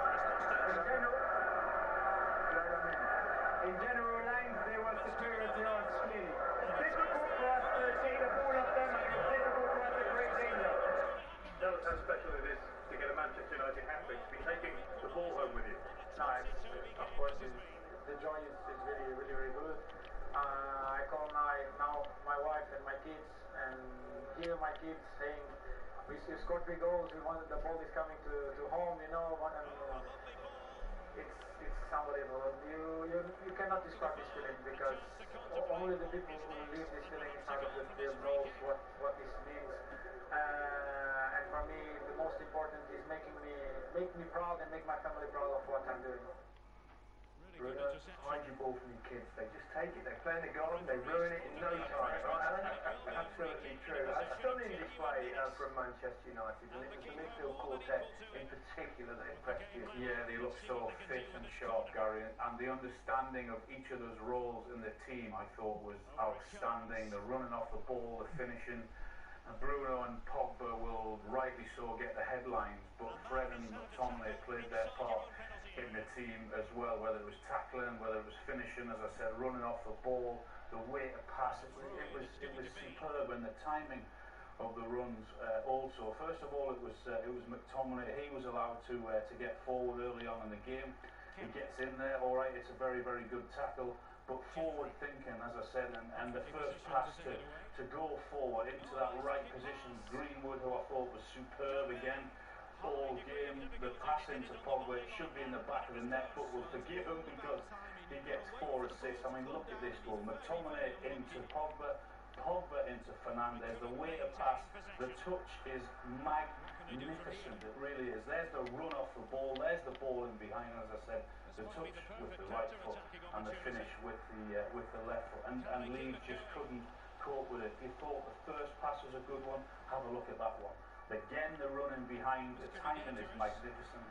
Speaker 6: In general lines, there was superiority on clearly. It's difficult for us to take the ball off them, and it's difficult for us to create danger.
Speaker 7: Tell us how special it is to get a Manchester United hat-trick, to be taking the ball home with you.
Speaker 6: No, of course, the joy is really good. I call now my wife and my kids, and hear my kids saying, we scored 3 goals, we wanted the ball is coming to home, you know, it's unbelievable. You cannot describe this feeling because only the people who live this feeling inside of the field knows what this means. And for me, the most important is make me proud and make my family proud of what I'm doing.
Speaker 3: Bruno,
Speaker 6: hide your ball from your kids. They just take it. They play in the garden. They ruin it in no time. Right? Absolutely true. A stunning display of from Manchester United, and it was the midfield quartet in particular that impressed you.
Speaker 7: Yeah, they look so fit and sharp, Gary, and the understanding of each other's roles in the team, I thought, was outstanding. The running off the ball, the finishing. And Bruno and Pogba will rightly so get the headlines, but Fred and McTominay played their part in the team as well, whether it was tackling, whether it was finishing, as I said, running off the ball, the way to pass. It was superb, and the timing of the runs also. First of all, it was McTominay. He was allowed to get forward early on in the game. He gets in there, all right. It's a very, very good tackle, but forward thinking, as I said, and the first pass to go forward into that right position. Greenwood, who I thought was superb again all game. The pass into Pogba, it should be in the back of the net, but we'll forgive him because he gets 4 assists. I mean, look at this goal. McTominay into Pogba. Pogba into Fernandes, the way to pass, the touch is magnificent, it really is. There's the run off the ball, there's the ball in behind, as I said, the touch with the right foot and the finish with the left foot, and Leeds just couldn't cope with it. If you thought the first pass was a good one, have a look at that one. Again, the running behind, the timing is magnificent.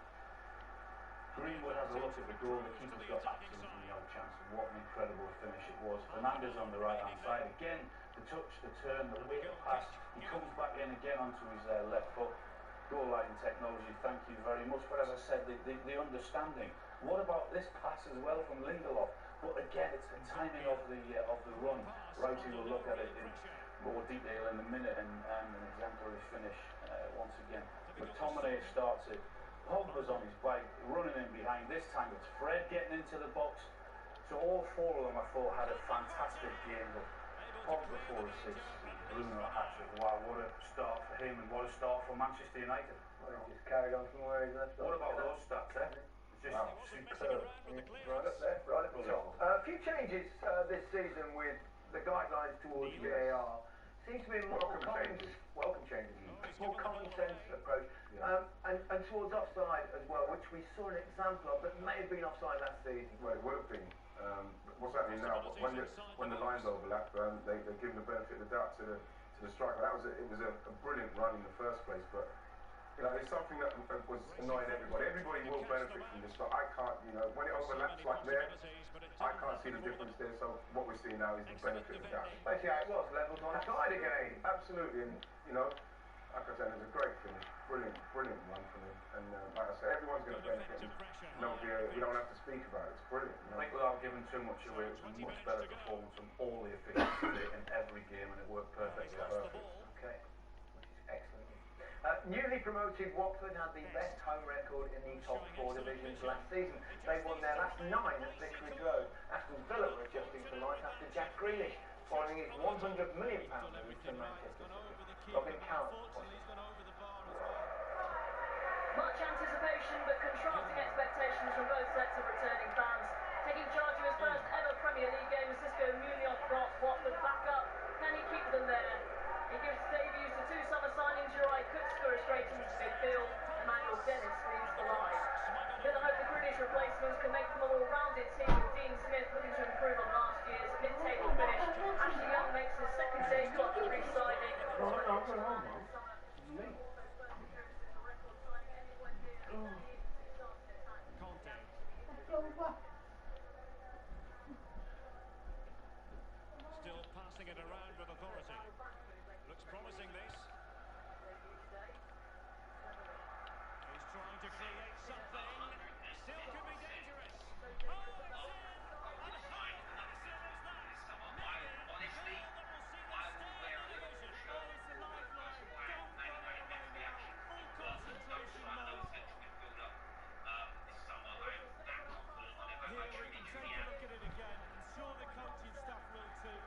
Speaker 7: Greenwood has a look at the goal, the keeper's got absolutely no chance. What an incredible finish it was. Fernandes on the right hand side, again, the touch, the turn, the way to pass. He comes back in again onto his left foot. Goal line technology, thank you very much. But as I said, the understanding. What about this pass as well from Lindelof? But again, it's the timing of the run. Righty will look at it in more detail in a minute, and an exemplary finish once again. McTominay starts it. Pogba's on his bike, running in behind. This time it's Fred getting into the box. So all 4 of them, I thought, had a fantastic game. But Pogba 4 assists, Bruno a hat-trick. Wow, what a start for him, and what a start for Manchester United.
Speaker 6: Well, he just carried on from where he left off.
Speaker 7: What about those stats, eh? It's just superb.
Speaker 6: Right up there, right at the top. A few changes this season with the guidelines towards VAR. Seems to be a more welcome changes. More common sense approach. And towards offside as well, which we saw an example of that may have been offside last season.
Speaker 10: Well, it would have been. What's happening now? When the lines overlap, they give the benefit of the doubt to the striker. It was a brilliant run in the first place, but you know, it's something that was annoying everybody. Everybody will benefit from this, but I can't. You know, when it overlaps like there, I can't see the difference there. So what we're seeing now is the benefit of the doubt.
Speaker 6: Basically, how it was levels on side again.
Speaker 10: Absolutely, and you know, like I said, it was a great finish, brilliant run from him, and like I said, everyone's going to benefit. No, we don't have to speak about it. It's brilliant. You know?
Speaker 7: I think without giving too much away, it was a much better performance from all the officials today in every game, and it worked perfectly.
Speaker 6: Okay, which is excellent. Newly promoted Watford had the best home record in the top 4 divisions last season. They won their last 9 at Vicarage Road. Aston Villa were adjusting for life after Jack Grealish following his £100 million move to Manchester City. Robin Cowell.
Speaker 11: Much anticipation, but contrasting expectations from both sets of returning fans. Taking charge of his first ever Premier League game, Xisco Munoz got Watford back up. Can he keep them there? He gives debuts to 2 summer signings. Uri Kutsker straight into midfield. Emmanuel Dennis leads the line. Villa hope the Grealish replacements can make them a all-rounded team, with Dean Smith looking to improve on last year's mid-table finish. Ashley Young makes his second debut after re-signing.
Speaker 3: Still passing it around with authority. Looks promising, this. He's trying to create something. Still could be dangerous. Oh, it's in! And how massive is that?
Speaker 12: Honestly, I would wear a Liverpool shirt.
Speaker 3: Oh, it's a lifeline. Don't run away now. Full concentration mode.
Speaker 12: This summer, I'm that confident on it.
Speaker 4: Here we can take a look at it again. I'm sure the coaching staff will too.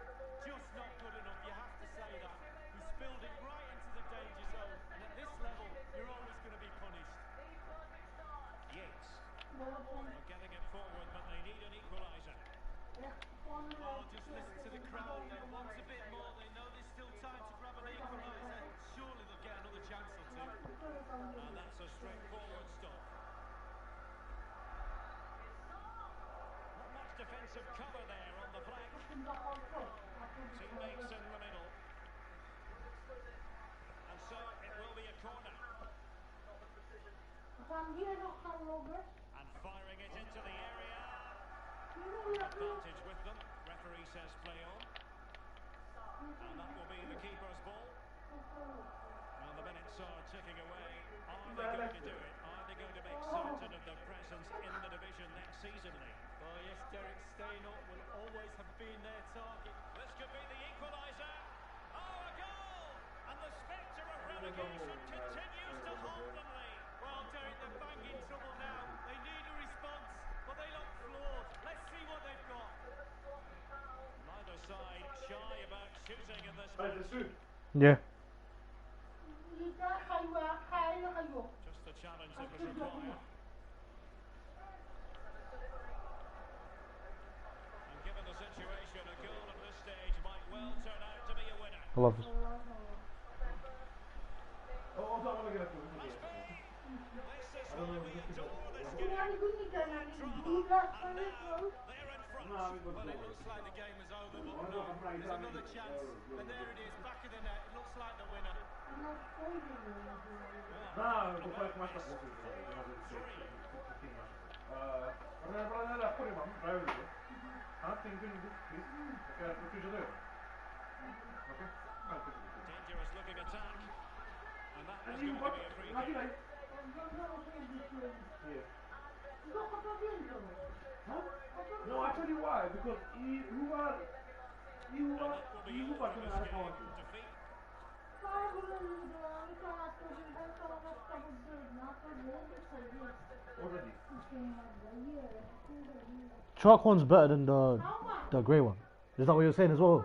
Speaker 4: Just not good enough, you have to say that. He spilled it right into the danger zone, and at this level, you're always going to be punished.
Speaker 3: And firing it into the area. Advantage with them. Referee says play on. And that will be the keeper's ball. And the minutes are ticking away. Are they going to do it? Are they going to make certain of their presence in the division next season, Lee?
Speaker 4: Oh yes, Derek, staying up will always have been their target.
Speaker 3: This could be the equaliser. Oh, a goal! And the spectre of relegation continues to haunt them, Lee.
Speaker 4: Well, Derek, they're bang in trouble now. They need a response, but they look flawed. Let's see what they've got.
Speaker 3: Neither side shy about shooting in this match.
Speaker 1: Yeah.
Speaker 3: Just the challenge that was required. And given the situation, a goal at this stage might well turn out to be a winner.
Speaker 1: I love it.
Speaker 3: This is why we adore this game. Drama, and now they're in front.
Speaker 4: Well, it looks like the game is over, but no, there's another chance. And there it is, back of the net. It looks like the winner.
Speaker 3: Dangerous looking attack. And that was going to be a free kick.
Speaker 10: No, I tell you why, because
Speaker 3: And that will be all from this game defeat.
Speaker 1: Chalk one's better than the grey one. Is that what you're saying as well?